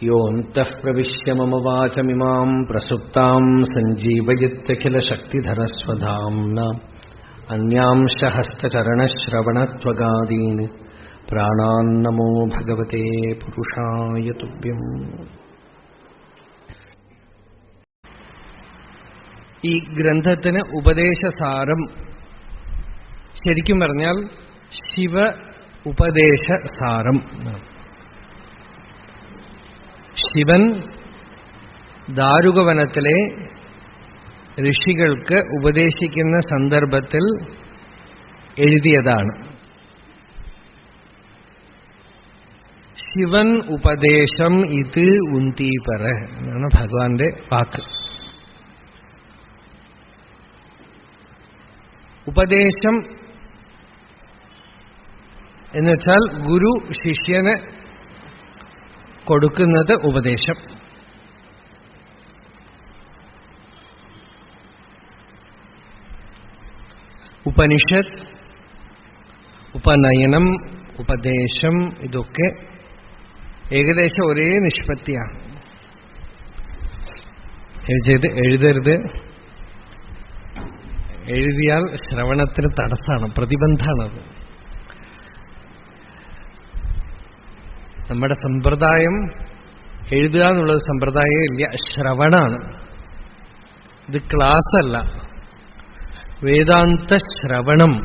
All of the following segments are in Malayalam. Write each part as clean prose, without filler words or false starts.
योऽन्तः प्रविश्य मम वाचमिमां प्रसुप्तां सञ्जीवयत्यखिलशक्तिधरस्वधाम्ना अन्यांश हस्तचरणश्रवणत्वगादीन् प्राणान्नमो भगवते पुरुषाय तुभ्यम्. ഈ ഗ്രന്ഥത്തിന് ഉപദേശസാരം ശരിക്കും പറഞ്ഞാൽ ശിവ ഉപദേശസാരം. ശിവൻ ദാരുകവനത്തിലെ ഋഷികൾക്ക് ഉപദേശിക്കുന്ന സന്ദർഭത്തിൽ എഴുതിയതാണ്. ശിവൻ ഉപദേശം ഇത് ഉന്തീപറ എന്നാണ് ഭഗവാന്റെ വാക്ക്. ഉപദേശം എന്നുവെച്ചാൽ ഗുരു ശിഷ്യന് കൊടുക്കുന്നത് ഉപദേശം. ഉപനിഷത്ത്, ഉപനയനം, ഉപദേശം ഇതൊക്കെ ഏകദേശം ഒരേ നിഷ്പത്തിയാണ്. എഴുതരുത്, എഴുതിയാൽ ശ്രവണത്തിന് തടസ്സമാണ്, പ്രതിബന്ധാണത്. നമ്മുടെ സമ്പ്രദായം എഴുതുക എന്നുള്ളത് സമ്പ്രദായം ഇല്ല, ശ്രവണാണ്. ഇത് ക്ലാസ് അല്ല, വേദാന്ത ശ്രവണം.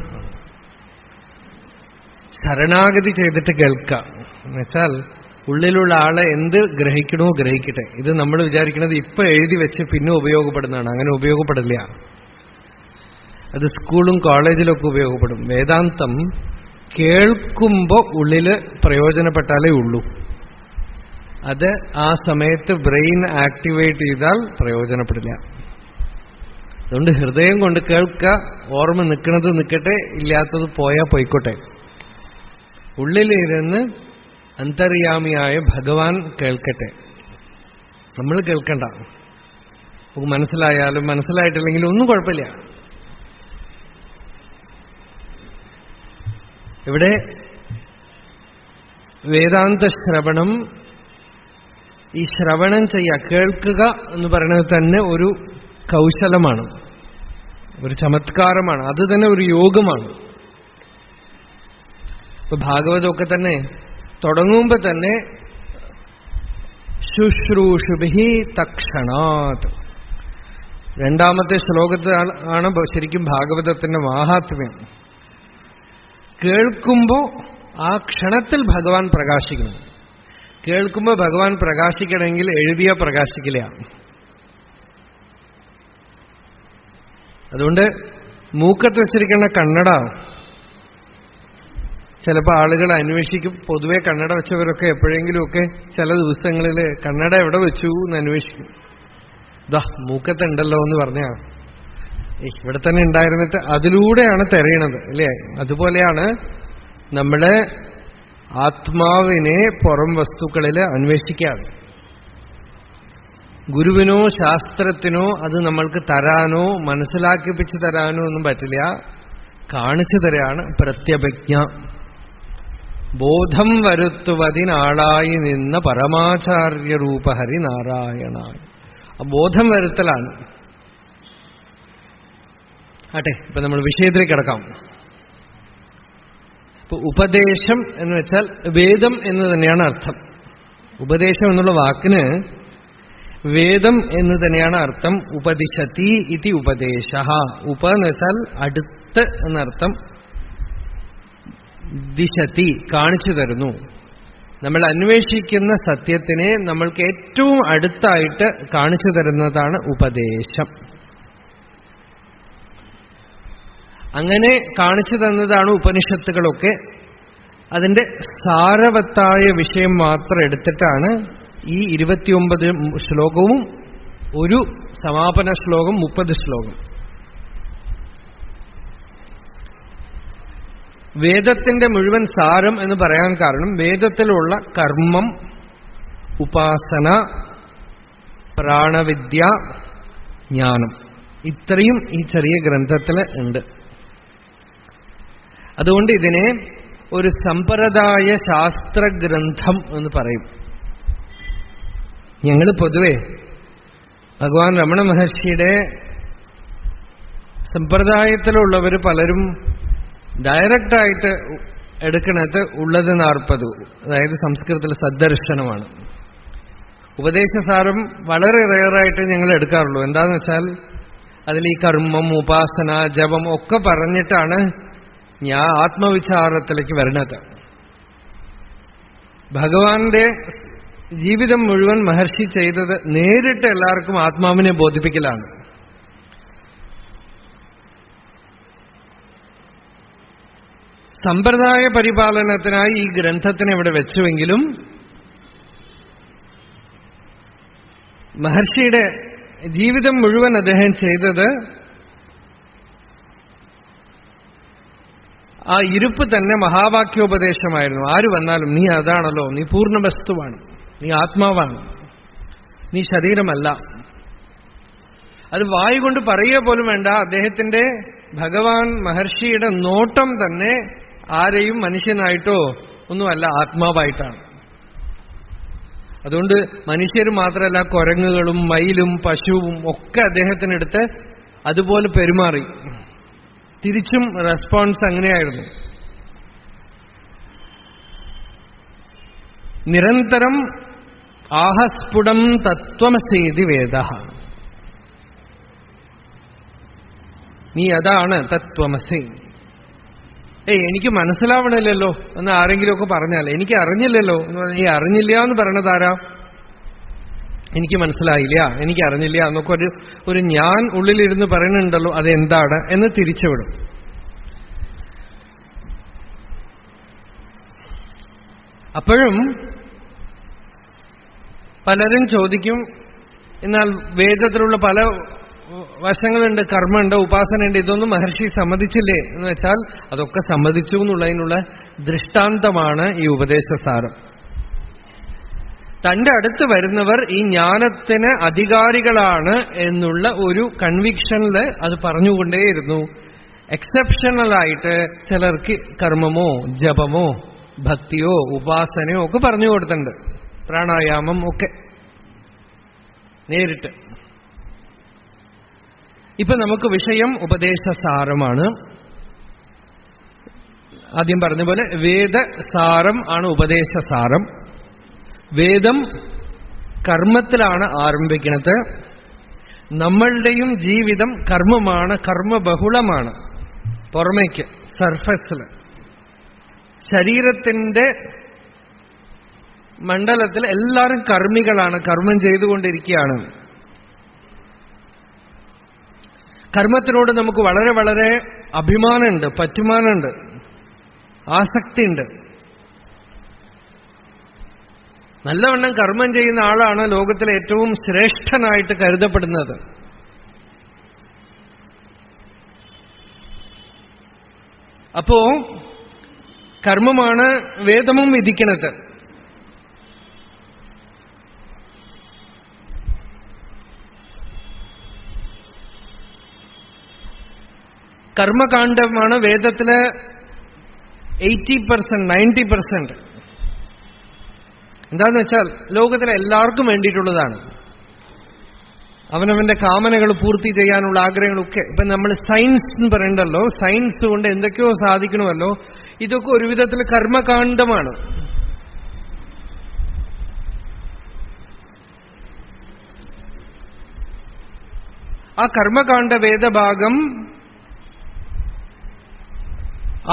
ശരണാഗതി ചെയ്തിട്ട് കേൾക്കുക എന്നുവെച്ചാൽ ഉള്ളിലുള്ള ആളെ എന്ത് ഗ്രഹിക്കണോ ഗ്രഹിക്കട്ടെ. ഇത് നമ്മൾ വിചാരിക്കുന്നത് ഇപ്പൊ എഴുതി വെച്ച് പിന്നെ ഉപയോഗപ്പെടുന്നതാണ്. അങ്ങനെ ഉപയോഗപ്പെടില്ല. അത് സ്കൂളും കോളേജിലൊക്കെ ഉപയോഗപ്പെടും. വേദാന്തം കേൾക്കുമ്പോ ഉള്ളില് പ്രയോജനപ്പെട്ടാലേ ഉള്ളൂ. അത് ആ സമയത്ത് ബ്രെയിൻ ആക്ടിവേറ്റ് ചെയ്താൽ പ്രയോജനപ്പെടില്ല. അതുകൊണ്ട് ഹൃദയം കൊണ്ട് കേൾക്കുക. ഓർമ്മ നിൽക്കുന്നത് നിൽക്കട്ടെ, ഇല്ലാത്തത് പോയാൽ പോയിക്കോട്ടെ. ഉള്ളിലിരുന്ന് അന്തര്യാമിയായ ഭഗവാൻ കേൾക്കട്ടെ. നമ്മൾ കേൾക്കണ്ട. നമുക്ക് മനസ്സിലായാലും മനസ്സിലായിട്ടില്ലെങ്കിലും ഒന്നും കുഴപ്പമില്ല. ഇവിടെ വേദാന്ത ശ്രവണം, ഈ ശ്രവണം ചെയ്യുക, കേൾക്കുക എന്ന് പറയുന്നത് തന്നെ ഒരു കൗശലമാണ്, ഒരു ചമത്കാരമാണ്. അത് തന്നെ ഒരു യോഗമാണ്. ഇപ്പൊ ഭാഗവതമൊക്കെ തന്നെ തുടങ്ങുമ്പോ തന്നെ ശുശ്രൂഷുഭിഹി തക്ഷണാത്, രണ്ടാമത്തെ ശ്ലോകത്തിലാണ് ശരിക്കും ഭാഗവതത്തിന്റെ മാഹാത്മ്യം. കേൾക്കുമ്പോ ആ ക്ഷണത്തിൽ ഭഗവാൻ പ്രകാശിക്കണം. കേൾക്കുമ്പോ ഭഗവാൻ പ്രകാശിക്കണമെങ്കിൽ എഴുതിയാ പ്രകാശിക്കില്ല. അതുകൊണ്ട് മൂക്കത്ത് വെച്ചിരിക്കുന്ന കണ്ണട ചിലപ്പോൾ ആളുകൾ അന്വേഷിക്കും. പൊതുവെ കണ്ണട വെച്ചവരൊക്കെ എപ്പോഴെങ്കിലുമൊക്കെ ചില ദിവസങ്ങളിൽ കണ്ണട എവിടെ വെച്ചു എന്ന് അന്വേഷിക്കും. ദാ മൂക്കത്തുണ്ടല്ലോ എന്ന് പറഞ്ഞാ ഇവിടെ തന്നെ ഉണ്ടായിരുന്നിട്ട് അതിലൂടെയാണ് തെരയണത്, അല്ലേ? അതുപോലെയാണ് നമ്മള് ആത്മാവിനെ പുറം വസ്തുക്കളിൽ അന്വേഷിക്കാറ്. ഗുരുവിനോ ശാസ്ത്രത്തിനോ അത് നമ്മൾക്ക് തരാനോ മനസ്സിലാക്കിപ്പിച്ചു തരാനോ ഒന്നും പറ്റില്ല. കാണിച്ചു തരാണ് പ്രത്യഭിജ്ഞ. ബോധം വരുത്തുവതിനാളായി നിന്ന പരമാചാര്യരൂപ ഹരിനാരായണായ. ആ ബോധം വരുത്തലാണ്. ആട്ടെ, ഇപ്പൊ നമ്മൾ വിഷയത്തിലേക്ക് കിടക്കാം. ഇപ്പൊ ഉപദേശം എന്ന് വെച്ചാൽ വേദം എന്ന് തന്നെയാണ് അർത്ഥം. ഉപദേശം എന്നുള്ള വാക്കിന് വേദം എന്ന് തന്നെയാണ് അർത്ഥം. ഉപദിശതി ഇതി ഉപദേശ. ഉപ എന്ന് വെച്ചാൽ അടുത്ത് എന്നർത്ഥം. ദിശതി കാണിച്ചു തരുന്നു. നമ്മൾ അന്വേഷിക്കുന്ന സത്യത്തിനെ നമ്മൾക്ക് ഏറ്റവും അടുത്തായിട്ട് കാണിച്ചു തരുന്നതാണ് ഉപദേശം. അങ്ങനെ കാണിച്ചു തന്നതാണ് ഉപനിഷത്തുകളൊക്കെ. അതിന്റെ സാരവത്തായ വിഷയം മാത്രം എടുത്തിട്ടാണ് ഈ 29 ശ്ലോകവും ഒരു സമാപന ശ്ലോകം 30 ശ്ലോകം. വേദത്തിന്റെ മുഴുവൻ സാരം എന്ന് പറയാൻ കാരണം വേദത്തിലുള്ള കർമ്മം, ഉപാസന, പ്രാണവിദ്യ, ജ്ഞാനം ഇത്രയും ഈ ചെറിയ ഗ്രന്ഥത്തിൽ ഉണ്ട്. അതുകൊണ്ട് ഇതിനെ ഒരു സമ്പ്രദായ ശാസ്ത്രഗ്രന്ഥം എന്ന് പറയും. ഞങ്ങൾ പൊതുവെ ഭഗവാൻ രമണ മഹർഷിയുടെ സമ്പ്രദായത്തിലുള്ളവർ പലരും ഡയറക്റ്റായിട്ട് എടുക്കണത് ഉള്ളത് 40, അതായത് സംസ്കൃതത്തിൽ സദ്ദർശനമാണ്. ഉപദേശസാരം വളരെ റെയറായിട്ട് ഞങ്ങൾ എടുക്കാറുള്ളൂ. എന്താന്ന് വെച്ചാൽ അതിൽ ഈ കർമ്മം, ഉപാസന, ജപം ഒക്കെ പറഞ്ഞിട്ടാണ് ഞാൻ ആത്മവിചാരത്തിലേക്ക് വരുന്നത്. ഭഗവാന്റെ ജീവിതം മുഴുവൻ മഹർഷി ചെയ്തത് നേരിട്ട് എല്ലാവർക്കും ആത്മാവിനെ ബോധിപ്പിക്കലാണ്. സമ്പ്രദായ പരിപാലനത്തിനായി ഈ ഗ്രന്ഥത്തിനെ ഇവിടെ വെച്ചുവെങ്കിലും മഹർഷിയുടെ ജീവിതം മുഴുവൻ അദ്ദേഹം ചെയ്തത് ആ ഇരുപ്പ് തന്നെ മഹാവാക്യോപദേശമായിരുന്നു. ആര് വന്നാലും നീ അതാണല്ലോ, നീ പൂർണ്ണ വസ്തുവാണ്, നീ ആത്മാവാണ്, നീ ശരീരമല്ല. അത് വായുകൊണ്ട് പറയുക പോലും വേണ്ട. അദ്ദേഹത്തിന്റെ ഭഗവാൻ മഹർഷിയുടെ നോട്ടം തന്നെ ആരെയും മനുഷ്യനായിട്ടോ ഒന്നുമല്ല, ആത്മാവായിട്ടാണ്. അതുകൊണ്ട് മനുഷ്യർ മാത്രമല്ല, കുരങ്ങുകളും മയിലും പശുവും ഒക്കെ അദ്ദേഹത്തിനടുത്ത് അതുപോലെ പെരുമാറി. തിരിച്ചും റെസ്പോൺസ് അങ്ങനെയായിരുന്നു. നിരന്തരം ആഹസ്ഫുടം തത്വമസേതി വേദ, നീ അതാണ് തത്വമസി. എനിക്ക് മനസ്സിലാവണില്ലല്ലോ എന്ന് ആരെങ്കിലുമൊക്കെ പറഞ്ഞാൽ, എനിക്ക് അറിഞ്ഞില്ലല്ലോ എന്ന് പറഞ്ഞാൽ, ഈ അറിഞ്ഞില്ല എന്ന് പറയണതാരാ? എനിക്ക് മനസ്സിലായില്ല, എനിക്ക് അറിഞ്ഞില്ല എന്നൊക്കെ ഒരു ഞാൻ ഉള്ളിലിരുന്ന് പറയുന്നുണ്ടല്ലോ, അതെന്താണ് എന്ന് തിരിച്ചുവിടും. അപ്പോഴും പലരും ചോദിക്കും, എന്നാൽ വേദത്തിലുള്ള പല വശങ്ങളുണ്ട്, കർമ്മമുണ്ട്, ഉപാസനയുണ്ട്, ഇതൊന്നും മഹർഷി സമ്മതിച്ചില്ലേ എന്ന് വെച്ചാൽ അതൊക്കെ സമ്മതിച്ചു എന്നുള്ളതിനുള്ള ദൃഷ്ടാന്തമാണ് ഈ ഉപദേശസാരം. തന്റെ അടുത്ത് വരുന്നവർ ഈ ജ്ഞാനത്തിന് അധികാരികളാണ് എന്നുള്ള ഒരു കൺവിക്ഷനിൽ അത് പറഞ്ഞുകൊണ്ടേയിരുന്നു. എക്സെപ്ഷണലായിട്ട് ചിലർക്ക് കർമ്മമോ ജപമോ ഭക്തിയോ ഉപാസനയോ ഒക്കെ പറഞ്ഞു കൊടുത്തിട്ടുണ്ട്, പ്രാണായാമം ഒക്കെ നേരിട്ട്. ഇപ്പൊ നമുക്ക് വിഷയം ഉപദേശസാരമാണ്. ആദ്യം പറഞ്ഞ പോലെ വേദസാരം ആണ് ഉപദേശസാരം. വേദം കർമ്മത്തിലാണ് ആരംഭിക്കുന്നത്. നമ്മളുടെയും ജീവിതം കർമ്മമാണ്, കർമ്മബഹുളമാണ്. പുറമേക്ക് സർഫസിൽ ശരീരത്തിന്റെ മണ്ഡലത്തിൽ എല്ലാവരും കർമ്മികളാണ്, കർമ്മം ചെയ്തുകൊണ്ടിരിക്കുകയാണ്. കർമ്മത്തിനോട് നമുക്ക് വളരെ വളരെ അഭിമാനമുണ്ട്, പറ്റുമാനമുണ്ട്, ആസക്തിയുണ്ട്. നല്ലവണ്ണം കർമ്മം ചെയ്യുന്ന ആളാണ് ലോകത്തിലെ ഏറ്റവും ശ്രേഷ്ഠനായിട്ട് കരുതപ്പെടുന്നത്. അപ്പോ കർമ്മമാണ് വേദമും വിധിക്കണത്. കർമ്മകാണ്ഡമാണ് വേദത്തില് 80%, 90%. എന്താന്ന് വെച്ചാൽ ലോകത്തിലെ എല്ലാവർക്കും വേണ്ടിയിട്ടുള്ളതാണ്. അവനവന്റെ കാമനകൾ പൂർത്തി ചെയ്യാനുള്ള ആഗ്രഹങ്ങളൊക്കെ. ഇപ്പൊ നമ്മൾ സയൻസ് എന്ന് പറയണ്ടല്ലോ, സയൻസ് കൊണ്ട് എന്തൊക്കെയോ സാധിക്കണമല്ലോ, ഇതൊക്കെ ഒരു വിധത്തിൽ കർമ്മകാണ്ഡമാണ്. ആ കർമ്മകാണ്ഡ വേദഭാഗം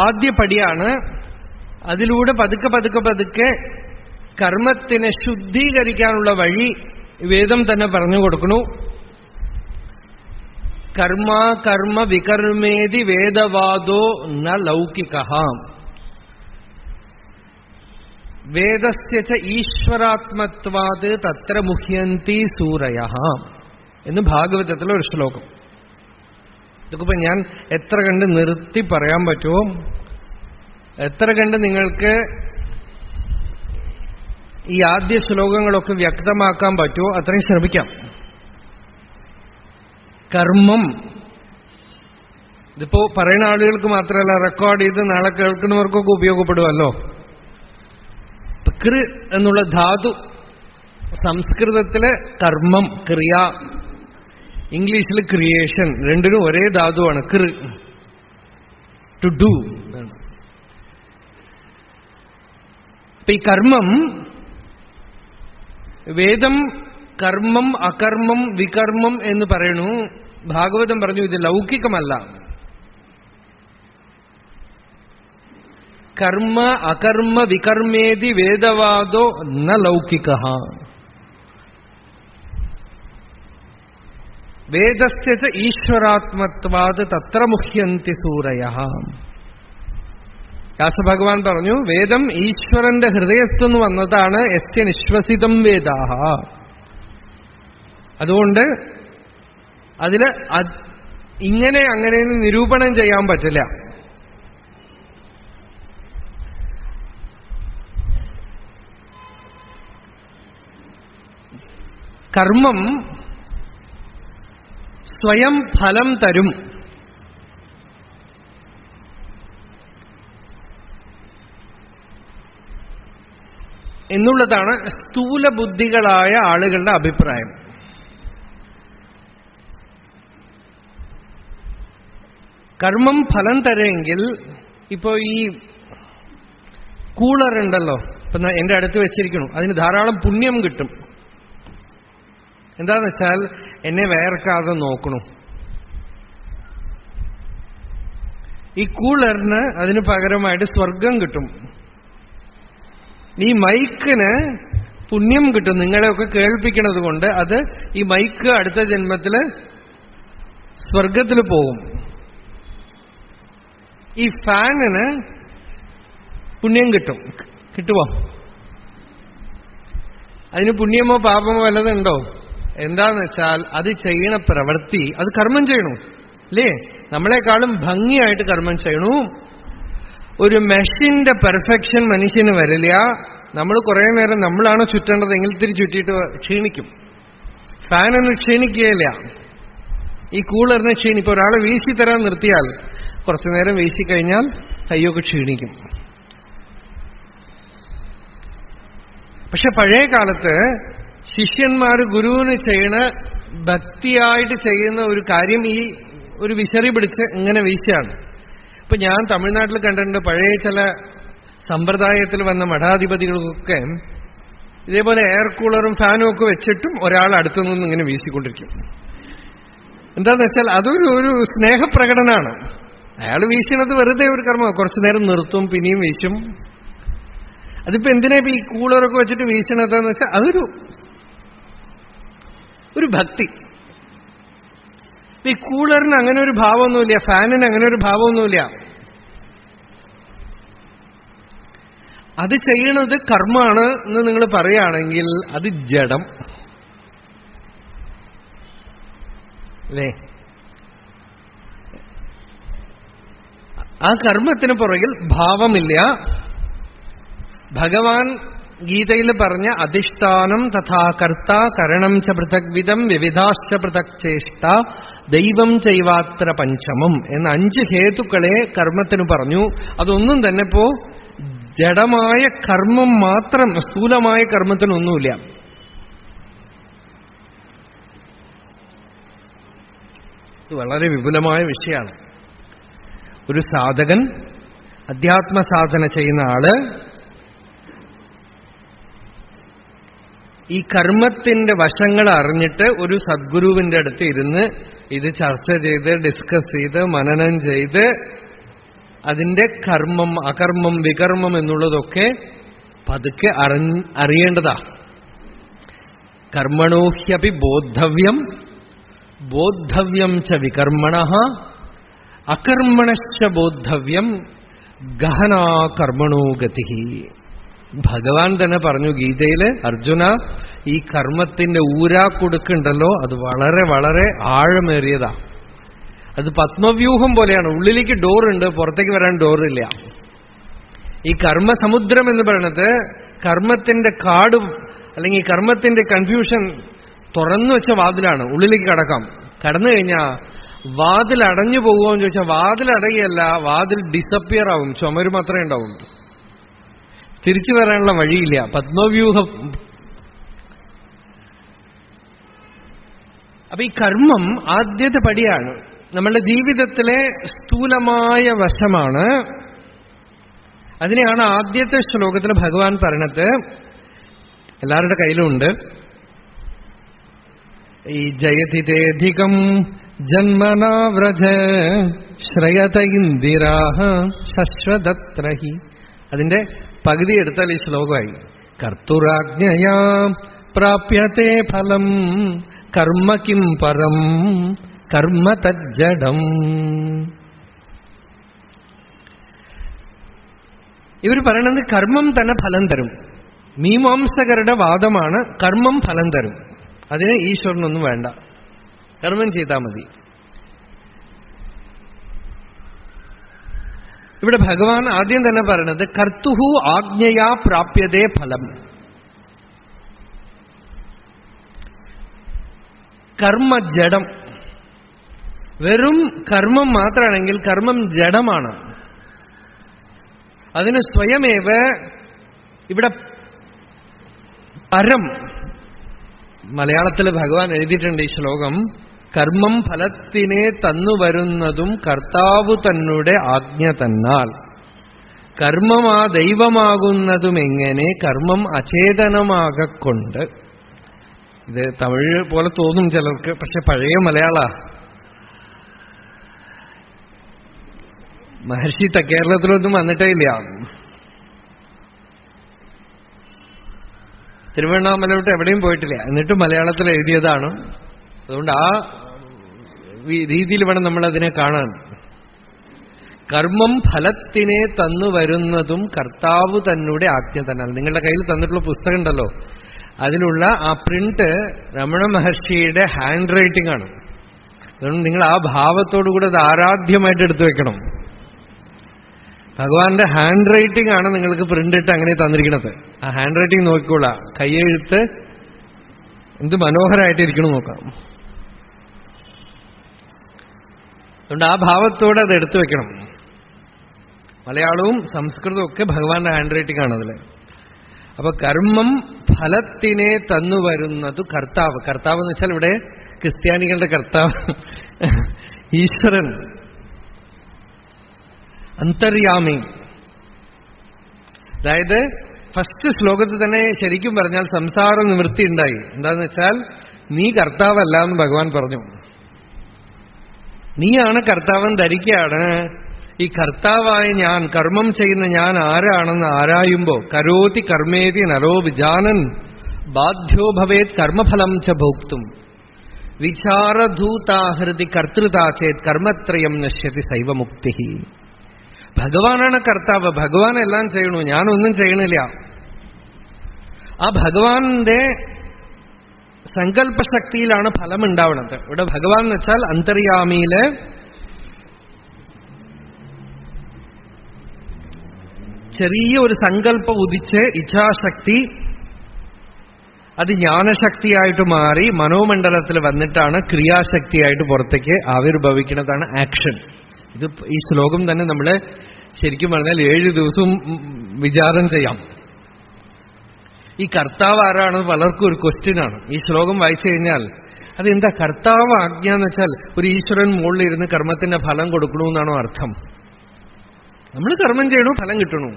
ആദ്യ പടിയാണ്. അതിലൂടെ പതുക്കെ പതുക്കെ പതുക്കെ കർമ്മത്തിനെ ശുദ്ധീകരിക്കാനുള്ള വഴി വേദം തന്നെ പറഞ്ഞു കൊടുക്കണു. കർമ്മ കർമ്മ വികർമ്മേതി വേദവാദോ ന ലൗകികഃ, വേദസ്യ ച ഈശ്വരാത്മത്വാത് തത്ര മുഹ്യന്തി സൂരയഃ എന്ന് ഭാഗവതത്തിലെ ഒരു ശ്ലോകം. ഇതൊക്കെ ഞാൻ എത്ര കണ്ട് നിർത്തി പറയാൻ പറ്റുമോ, എത്ര കണ്ട് നിങ്ങൾക്ക് ഈ ആദ്യ ശ്ലോകങ്ങളൊക്കെ വ്യക്തമാക്കാൻ പറ്റുമോ അത്രയും ശ്രമിക്കാം. കർമ്മം ഇതിപ്പോ പറയുന്ന ആളുകൾക്ക് മാത്രമല്ല, റെക്കോർഡ് ചെയ്ത് നാളെ കേൾക്കുന്നവർക്കൊക്കെ ഉപയോഗപ്പെടുമല്ലോ. കൃ എന്നുള്ള ധാതു സംസ്കൃതത്തില് കർമ്മം, ക്രിയ, ഇംഗ്ലീഷിൽ ക്രിയേഷൻ, രണ്ടിനും ഒരേ ധാതുവാണ്, കൃ, ടു ഡു. ഈ കർമ്മം, വേദം കർമ്മം, അകർമ്മം, വികർമ്മം എന്ന് പറയണു. ഭാഗവതം പറഞ്ഞു ഇത് ലൗകികമല്ല. കർമ്മ അകർമ്മ വികർമ്മേതി വേദവാദോ ന ലൗകിക. വേദസ്യ ച ഈശ്വരാത്മത്വാത് തത്ര മുഹ്യന്തി സൂരയഃ. വ്യാസഭഗവാൻ പറഞ്ഞു വേദം ഈശ്വരന്റെ ഹൃദയത്തുനിന്ന് വന്നതാണ്. യസ്യ നിശ്വസിതം വേദാഃ. അതുകൊണ്ട് അതില് ഇങ്ങനെ അങ്ങനെ നിരൂപണം ചെയ്യാൻ പറ്റില്ല. കർമ്മം സ്വയം ഫലം തരും. എന്നുള്ളതാണ് സ്ഥൂല ബുദ്ധികളായ ആളുകളുടെ അഭിപ്രായം. കർമ്മം ഫലം തരെങ്കിൽ ഇപ്പോ ഈ കൂളറുണ്ടല്ലോ, ഇപ്പൊ എന്റെ അടുത്ത് വെച്ചിരിക്കണു, അതിന് ധാരാളം പുണ്യം കിട്ടും. എന്താന്ന് വെച്ചാൽ എന്നെ വേർക്കാതെ നോക്കണു. ഈ കൂളറിന് അതിന് പകരമായിട്ട് സ്വർഗം കിട്ടും. ഈ മൈക്കിന് പുണ്യം കിട്ടും, നിങ്ങളെയൊക്കെ കേൾപ്പിക്കണത് കൊണ്ട്. അത് ഈ മൈക്ക് അടുത്ത ജന്മത്തില് സ്വർഗത്തിൽ പോകും. ഈ ഫാനിന് പുണ്യം കിട്ടും. കിട്ടുമോ? അതിന് പുണ്യമോ പാപമോ വല്ലതുണ്ടോ? എന്താന്ന് വെച്ചാൽ അത് ചെയ്യണ പ്രവൃത്തി, അത് കർമ്മം ചെയ്യണു അല്ലേ? നമ്മളെക്കാളും ഭംഗിയായിട്ട് കർമ്മം ചെയ്യണു. ഒരു മെഷീന്റെ പെർഫെക്ഷൻ മനുഷ്യന് വരില്ല. നമ്മൾ കുറെ നേരം നമ്മളാണ് ചുറ്റേണ്ടതെങ്കിൽ ഇത്തിരി ചുറ്റിയിട്ട് ക്ഷീണിക്കും. ഫാനൊന്നും ക്ഷീണിക്കുകയില്ല. ഈ കൂളറിനെ ക്ഷീണിക്കും. ഒരാളെ വീശി തരാൻ നിർത്തിയാൽ കുറച്ചു നേരം വീശിക്കഴിഞ്ഞാൽ കയ്യൊക്കെ ക്ഷീണിക്കും. പക്ഷെ പഴയ കാലത്ത് ശിഷ്യന്മാർ ഗുരുവിന് ചെയ്യണ ഭക്തിയായിട്ട് ചെയ്യുന്ന ഒരു കാര്യം ഈ ഒരു വിശറി പിടിച്ച് ഇങ്ങനെ വീശാണ്. ഇപ്പൊ ഞാൻ തമിഴ്നാട്ടിൽ കണ്ടിട്ടുണ്ട്, പഴയ ചില സമ്പ്രദായത്തിൽ വന്ന മഠാധിപതികൾക്കൊക്കെ ഇതേപോലെ എയർ കൂളറും ഫാനും ഒക്കെ വെച്ചിട്ടും ഒരാൾ അടുത്തു നിന്ന് ഇങ്ങനെ വീശിക്കൊണ്ടിരിക്കും. എന്താന്ന് വെച്ചാൽ അതൊരു സ്നേഹപ്രകടനമാണ്. അയാൾ വീശുന്നത് വെറുതെ ഒരു കർമ്മം. കുറച്ചു നേരം നിർത്തും, പിന്നെയും വീശും. അതിപ്പോ എന്തിനാ ഈ കൂളറൊക്കെ വെച്ചിട്ട് വീശണതെന്ന് വെച്ചാൽ അതൊരു ഭക്തി. ഈ കൂളറിന് അങ്ങനെ ഒരു ഭാവമൊന്നുമില്ല, ഫാനിന് അങ്ങനെ ഒരു ഭാവമൊന്നുമില്ല. അത് ചെയ്യണത് കർമ്മമാണ് എന്ന് നിങ്ങൾ പറയുകയാണെങ്കിൽ അത് ജഡം അല്ലേ? ആ കർമ്മത്തിന് പുറകിൽ ഭാവമില്ല. ഭഗവാൻ ഗീതയിൽ പറഞ്ഞ അധിഷ്ഠാനം തഥാ കർത്ത കരണം ച പൃഥക് വിധം വിവിധാശ്ച പൃഥക് ചേഷ്ട ദൈവം ചൈവാത്ര പഞ്ചമം എന്ന 5 ഹേതുക്കളെ കർമ്മത്തിന് പറഞ്ഞു. അതൊന്നും തന്നെ ഇപ്പോ ജഡമായ കർമ്മം മാത്രം, സ്ഥൂലമായ കർമ്മത്തിനൊന്നുമില്ല. ഇത് വളരെ വിപുലമായ വിഷയമാണ്. ഒരു സാധകൻ, അധ്യാത്മസാധന ചെയ്യുന്ന ആള് ഈ കർമ്മത്തിന്റെ വശങ്ങൾ അറിഞ്ഞിട്ട് ഒരു സദ്ഗുരുവിന്റെ അടുത്ത് ഇരുന്ന് ഇത് ചർച്ച ചെയ്ത് ഡിസ്കസ് ചെയ്ത് മനനം ചെയ്ത് അതിന്റെ കർമ്മം അകർമ്മം വികർമ്മം എന്നുള്ളതൊക്കെ പതുക്കെ അറിയേണ്ടതാ. കർമ്മണോഹ്യപി ബോദ്ധവ്യം ബോദ്ധവ്യം ച വികർമ്മണഃ അകർമ്മണശ്ച ബോദ്ധവ്യം ഗഹനാ കർമ്മണോ ഗതി. ഭഗവാൻ തന്നെ പറഞ്ഞു ഗീതയില്, അർജുന, ഈ കർമ്മത്തിന്റെ ഊരാക്കുടുക്കുണ്ടല്ലോ അത് വളരെ വളരെ ആഴമേറിയതാ. അത് പത്മവ്യൂഹം പോലെയാണ്. ഉള്ളിലേക്ക് ഡോറുണ്ട്, പുറത്തേക്ക് വരാൻ ഡോറില്ല. ഈ കർമ്മസമുദ്രം എന്ന് പറയുന്നത് കർമ്മത്തിന്റെ കാട് അല്ലെങ്കിൽ കർമ്മത്തിന്റെ കൺഫ്യൂഷൻ തുറന്നു വെച്ച വാതിലാണ്. ഉള്ളിലേക്ക് കടക്കാം. കടന്നു കഴിഞ്ഞാൽ വാതിൽ അടഞ്ഞു പോകുമോന്ന് ചോദിച്ചാൽ വാതിൽ അടയുകയല്ല, വാതിൽ ഡിസപ്പിയർ ആവും. ചുമര് മാത്രമേ ഉണ്ടാവും, തിരിച്ചു വരാനുള്ള വഴിയില്ല. പത്മവ്യൂഹം അപ്പൊ ഈ കർമ്മം ആദ്യത്തെ പടിയാണ്. നമ്മളുടെ ജീവിതത്തിലെ സ്ഥൂലമായ വശമാണ്. അതിനെയാണ് ആദ്യത്തെ ശ്ലോകത്തിൽ ഭഗവാൻ പറഞ്ഞത്. എല്ലാവരുടെ കയ്യിലുമുണ്ട് ഈ ജയതിതേധികം ജന്മനാവ്രജ ശ്രയത ഇന്ദിരാഹ ശശ്വതത്രഹി. അതിന്റെ പകുതി എടുത്താൽ ഈ ശ്ലോകമായി. കർത്തുരാജ്ഞയാ പ്രാപ്യത്തെ ഫലം കർമ്മ കിം പരം കർമ്മ തജ്ജഡം. ഇവർ പറയണത് കർമ്മം തന്നെ ഫലം തരും. മീമാംസകരുടെ വാദമാണ് കർമ്മം ഫലം തരും. അതിന് ഈശ്വരനൊന്നും വേണ്ട, കർമ്മം ചെയ്താൽ മതി. ഇവിടെ ഭഗവാൻ ആദ്യം തന്നെ പറയണത് കർത്തുഹു ആജ്ഞയാ പ്രാപ്യതേ ഫലം. കർമ്മ ജഡം. വെറും കർമ്മം മാത്രമാണെങ്കിൽ കർമ്മം ജഡമാണ്. അതിന് സ്വയമേവ ഇവിടെ പരം, മലയാളത്തിൽ ഭഗവാൻ എഴുതിയിട്ടുണ്ട് ഈ ശ്ലോകം. കർമ്മം ഫലത്തിനെ തന്നുവരുന്നതും കർത്താവു തന്നെ ആജ്ഞ തന്നാൽ. കർമ്മമാ ദൈവമാകുന്നതും എങ്ങനെ കർമ്മം അചേതനമാകൊണ്ട്. ഇത് തമിഴ് പോലെ തോന്നും ചിലർക്ക്, പക്ഷെ പഴയ മലയാള. മഹർഷി കേരളത്തിലൊന്നും വന്നിട്ടേ ഇല്ല. തിരുവണ്ണാമലയോട്ട് എവിടെയും പോയിട്ടില്ല, എന്നിട്ടും മലയാളത്തിൽ എഴുതിയതാണ്. അതുകൊണ്ട് ആ രീതിയിൽ വേണം നമ്മളതിനെ കാണാൻ. കർമ്മം ഫലത്തിനെ തന്നുവരുന്നതും കർത്താവ് തന്നെ ആജ്ഞ തന്നാൽ. നിങ്ങളുടെ കയ്യിൽ തന്നിട്ടുള്ള പുസ്തകം ഉണ്ടല്ലോ, അതിലുള്ള ആ പ്രിന്റ് രമണ മഹർഷിയുടെ ഹാൻഡ് റൈറ്റിംഗ് ആണ്. അതുകൊണ്ട് നിങ്ങൾ ആ ഭാവത്തോടുകൂടെ അത് ആരാധ്യമായിട്ട് എടുത്തു വെക്കണം. ഭഗവാന്റെ ഹാൻഡ് റൈറ്റിംഗ് ആണ് നിങ്ങൾക്ക് പ്രിന്റ് ഇട്ട് അങ്ങനെ തന്നിരിക്കുന്നത്. ആ ഹാൻഡ് റൈറ്റിംഗ് നോക്കിക്കോളാം, കയ്യെഴുത്ത് എന്ത് മനോഹരമായിട്ടിരിക്കണം നോക്കാം. അതുകൊണ്ട് ആ ഭാവത്തോടെ അത് എടുത്തു വെക്കണം. മലയാളവും സംസ്കൃതവും ഒക്കെ ഭഗവാന്റെ ഹാൻഡ് റൈറ്റിംഗ് ആണ് അതിൽ. അപ്പൊ കർമ്മം ഫലത്തിനെ തന്നുവരുന്നത് കർത്താവ്. കർത്താവ് എന്ന് വെച്ചാൽ ഇവിടെ ക്രിസ്ത്യാനികളുടെ കർത്താവ് ഈശ്വരൻ, അന്തര്യാമി. അതായത് ഫസ്റ്റ് ശ്ലോകത്തിൽ തന്നെ ശരിക്കും പറഞ്ഞാൽ സംസാര നിവൃത്തി ഉണ്ടായി. എന്താന്ന് വെച്ചാൽ നീ കർത്താവല്ല എന്ന് ഭഗവാൻ പറഞ്ഞു. നീയാണ് കർത്താവെന്ന് ധരിക്കുകയാണ്. ഈ കർത്താവായ ഞാൻ, കർമ്മം ചെയ്യുന്ന ഞാൻ ആരാണെന്ന് ആരായുമ്പോ കരോതി കർമ്മേതി നരോ വിജാനൻ ബാധ്യോ ഭവേത് കർമ്മഫലം ച ഭോക്തും വിചാരധൂതാഹൃതി കർത്തൃതാ ചേത് കർമ്മത്രയം നശ്യതി സൈവമുക്തി. ഭഗവാനാണ് കർത്താവ്, ഭഗവാൻ എല്ലാം ചെയ്യണു, ഞാനൊന്നും ചെയ്യണില്ല. ആ ഭഗവാന്റെ സങ്കല്പശക്തിയിലാണ് ഫലം ഉണ്ടാവുന്നത്. ഇവിടെ ഭഗവാൻ എന്ന് വെച്ചാൽ അന്തര്യാമിയില് ചെറിയ ഒരു സങ്കല്പം ഉദിച്ച് ഇച്ഛാശക്തി അത് ജ്ഞാനശക്തിയായിട്ട് മാറി മനോമണ്ഡലത്തിൽ വന്നിട്ടാണ് ക്രിയാശക്തിയായിട്ട് പുറത്തേക്ക് ആവിർഭവിക്കുന്നതാണ് ആക്ഷൻ. ഇത് ഈ ശ്ലോകം തന്നെ നമ്മള് ശരിക്കും പറഞ്ഞാൽ 7 ദിവസവും വിചാരം ചെയ്യാം. ഈ കർത്താവ് ആരാണെന്ന് പലർക്കും ഒരു ക്വസ്റ്റ്യനാണ്. ഈ ശ്ലോകം വായിച്ചു കഴിഞ്ഞാൽ അതെന്താ കർത്താവ് ആജ്ഞ എന്ന് വെച്ചാൽ ഒരു ഈശ്വരൻ മുകളിലിരുന്ന് കർമ്മത്തിന്റെ ഫലം കൊടുക്കണമെന്നാണോ അർത്ഥം? നമ്മൾ കർമ്മം ചെയ്യണു, ഫലം കിട്ടണു.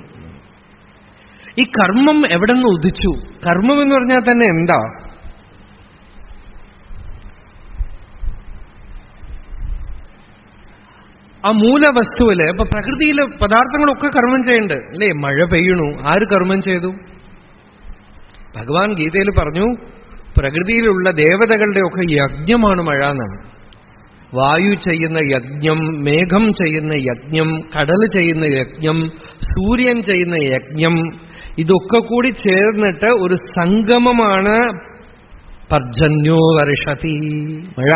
ഈ കർമ്മം എവിടെ നിന്ന് ഉദിച്ചു? കർമ്മം എന്ന് പറഞ്ഞാൽ തന്നെ എന്താ? ആ മൂലവസ്തുവില് ഇപ്പൊ പ്രകൃതിയിലെ പദാർത്ഥങ്ങളൊക്കെ കർമ്മം ചെയ്യുന്നുണ്ട് അല്ലേ? മഴ പെയ്യണു, ആര് കർമ്മം ചെയ്തു? ഭഗവാൻ ഗീതയിൽ പറഞ്ഞു പ്രകൃതിയിലുള്ള ദേവതകളുടെയൊക്കെ യജ്ഞമാണ് മഴ എന്നാണ്. വായു ചെയ്യുന്ന യജ്ഞം, മേഘം ചെയ്യുന്ന യജ്ഞം, കടൽ ചെയ്യുന്ന യജ്ഞം, സൂര്യൻ ചെയ്യുന്ന യജ്ഞം, ഇതൊക്കെ കൂടി ചേർന്നിട്ട് ഒരു സംഗമമാണ് പർജന്യോ വർഷതി, മഴ.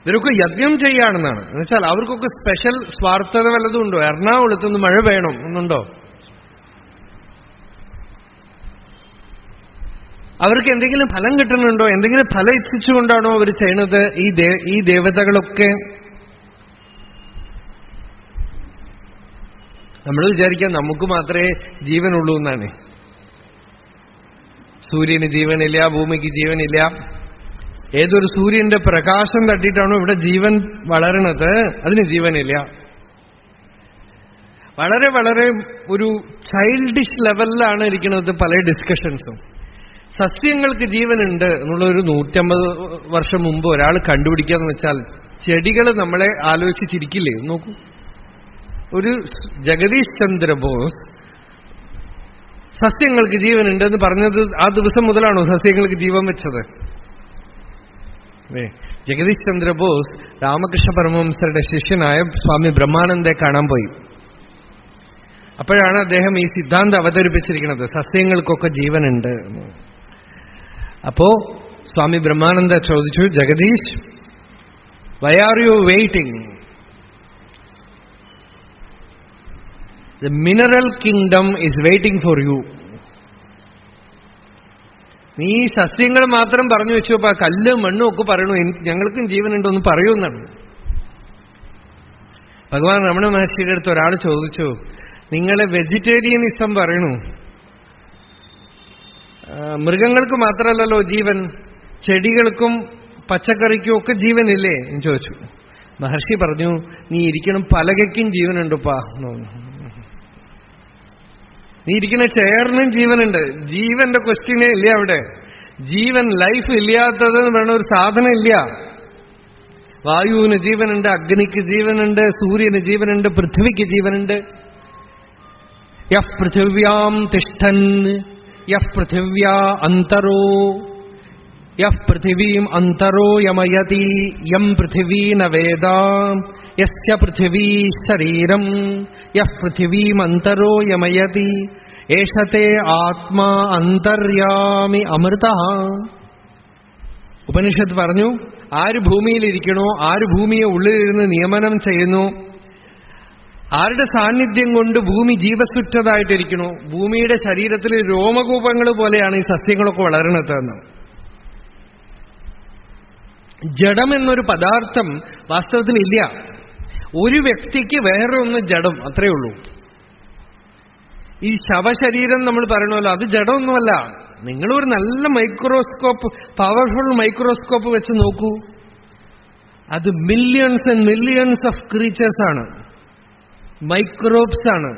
ഇവരൊക്കെ യജ്ഞം ചെയ്യാണെന്നാണ്. എന്നുവെച്ചാൽ അവർക്കൊക്കെ സ്പെഷ്യൽ സ്വാർത്ഥത വല്ലതും ഉണ്ടോ? എറണാകുളത്തുനിന്ന് മഴ വേണം എന്നുണ്ടോ? അവർക്ക് എന്തെങ്കിലും ഫലം കിട്ടുന്നുണ്ടോ? എന്തെങ്കിലും ഫലം ഇച്ഛിച്ചുകൊണ്ടാണോ അവർ ചെയ്യണത്? ഈ ദേവതകളൊക്കെ നമ്മൾ വിചാരിക്കാം നമുക്ക് മാത്രമേ ജീവനുള്ളൂ എന്നാണ്. സൂര്യന് ജീവനില്ല, ഭൂമിക്ക് ജീവനില്ല. ഏതൊരു സൂര്യന്റെ പ്രകാശം തട്ടിയിട്ടാണോ ഇവിടെ ജീവൻ വളരണത്, അതിന് ജീവനില്ല. വളരെ വളരെ ഒരു ചൈൽഡിഷ് ലെവലിലാണ് ഇരിക്കുന്നത് പല ഡിസ്കഷൻസും. സസ്യങ്ങൾക്ക് ജീവനുണ്ട് എന്നുള്ള ഒരു 150 വർഷം മുമ്പ് ഒരാൾ കണ്ടുപിടിക്കാന്ന് വെച്ചാൽ ചെടികൾ നമ്മളെ ആലോചിച്ചിരിക്കില്ലേ? നോക്കൂ, ഒരു ജഗദീഷ് ചന്ദ്ര ബോസ് സസ്യങ്ങൾക്ക് ജീവനുണ്ടെന്ന് പറഞ്ഞത് ആ ദിവസം മുതലാണോ സസ്യങ്ങൾക്ക് ജീവൻ വെച്ചത്? ജഗദീഷ് ചന്ദ്ര ബോസ് രാമകൃഷ്ണ പരമഹംസരുടെ ശിഷ്യനായ സ്വാമി ബ്രഹ്മാനന്ദയെ കാണാൻ പോയി. അപ്പോഴാണ് അദ്ദേഹം ഈ സിദ്ധാന്തം അവതരിപ്പിച്ചിരിക്കുന്നത്, സസ്യങ്ങൾക്കൊക്കെ ജീവനുണ്ട്. അപ്പോ സ്വാമി ബ്രഹ്മാനന്ദ ചോദിച്ചു, Jagadish, why are you waiting? The mineral kingdom is waiting for you. നീ സസ്യങ്ങൾ മാത്രം പറഞ്ഞു വെച്ചു, അപ്പൊ കല്ലും മണ്ണും ഒക്കെ പറയണു ഞങ്ങൾക്കും ജീവനുണ്ടോ എന്ന് പറയൂന്നാണ്. ഭഗവാൻ രമണ മഹർഷിയുടെ അടുത്ത് ഒരാൾ ചോദിച്ചു, നിങ്ങളെ വെജിറ്റേറിയനിസം പറയണു, മൃഗങ്ങൾക്ക് മാത്രമല്ലല്ലോ ജീവൻ, ചെടികൾക്കും പച്ചക്കറിക്കും ഒക്കെ ജീവനില്ലേ എന്ന് ചോദിച്ചു. മഹർഷി പറഞ്ഞു, നീ ഇരിക്കണം പലകയ്ക്കും ജീവനുണ്ടപ്പാ, നീ ഇരിക്കുന്ന ചെയറിനും ജീവനുണ്ട്. ജീവന്റെ ക്വസ്റ്റ്യനേ ഇല്ല അവിടെ. ജീവൻ, ലൈഫ് ഇല്ലാത്തതെന്ന് പറയുന്ന ഒരു സാധനം ഇല്ല. വായുവിന് ജീവനുണ്ട്, അഗ്നിക്ക് ജീവനുണ്ട്, സൂര്യന് ജീവനുണ്ട്, പൃഥ്വിക്ക് ജീവനുണ്ട്. യഹ് പൃഥിവ്യാം തിഷ്ഠൻ യഹ് പൃഥിവ്യാ അന്തരോ യഹ് പൃഥിവീം അന്തരോ യമയതി യം പൃഥിവീ ന വേദ യസ്യ പൃഥിവീ ശരീരം യഹ് പൃഥിവീം അന്തരോ യമയതി ഏഷത്തെ ആത്മാ അന്തര്യാമി അമൃതഃ. ഉപനിഷത്ത് പറഞ്ഞു, ആര് ഭൂമിയിലിരിക്കണോ, ആര് ഭൂമിയെ ഉള്ളിലിരുന്ന് നിയമനം ചെയ്യുന്നു, ആരുടെ സാന്നിധ്യം കൊണ്ട് ഭൂമി ജീവസുറ്റതായിട്ടിരിക്കണോ, ഭൂമിയുടെ ശരീരത്തിൽ രോമകൂപങ്ങൾ പോലെയാണ് ഈ സസ്യങ്ങളൊക്കെ വളരണതെന്ന്. ജഡം എന്നൊരു പദാർത്ഥം വാസ്തവത്തിൽ ഇല്ല. ഒരു വ്യക്തിക്ക് വേറെ ഒന്ന് ജഡം, അത്രയേ ഉള്ളൂ. ഈ ശവശരീരം നമ്മൾ പറയണമല്ലോ, അത് ജഡമൊന്നുമല്ല. നിങ്ങളൊരു നല്ല മൈക്രോസ്കോപ്പ്, പവർഫുൾ മൈക്രോസ്കോപ്പ് വെച്ച് നോക്കൂ, അത് millions and millions of creatures ആണ്, മൈക്രോബ്സ് ആണ്.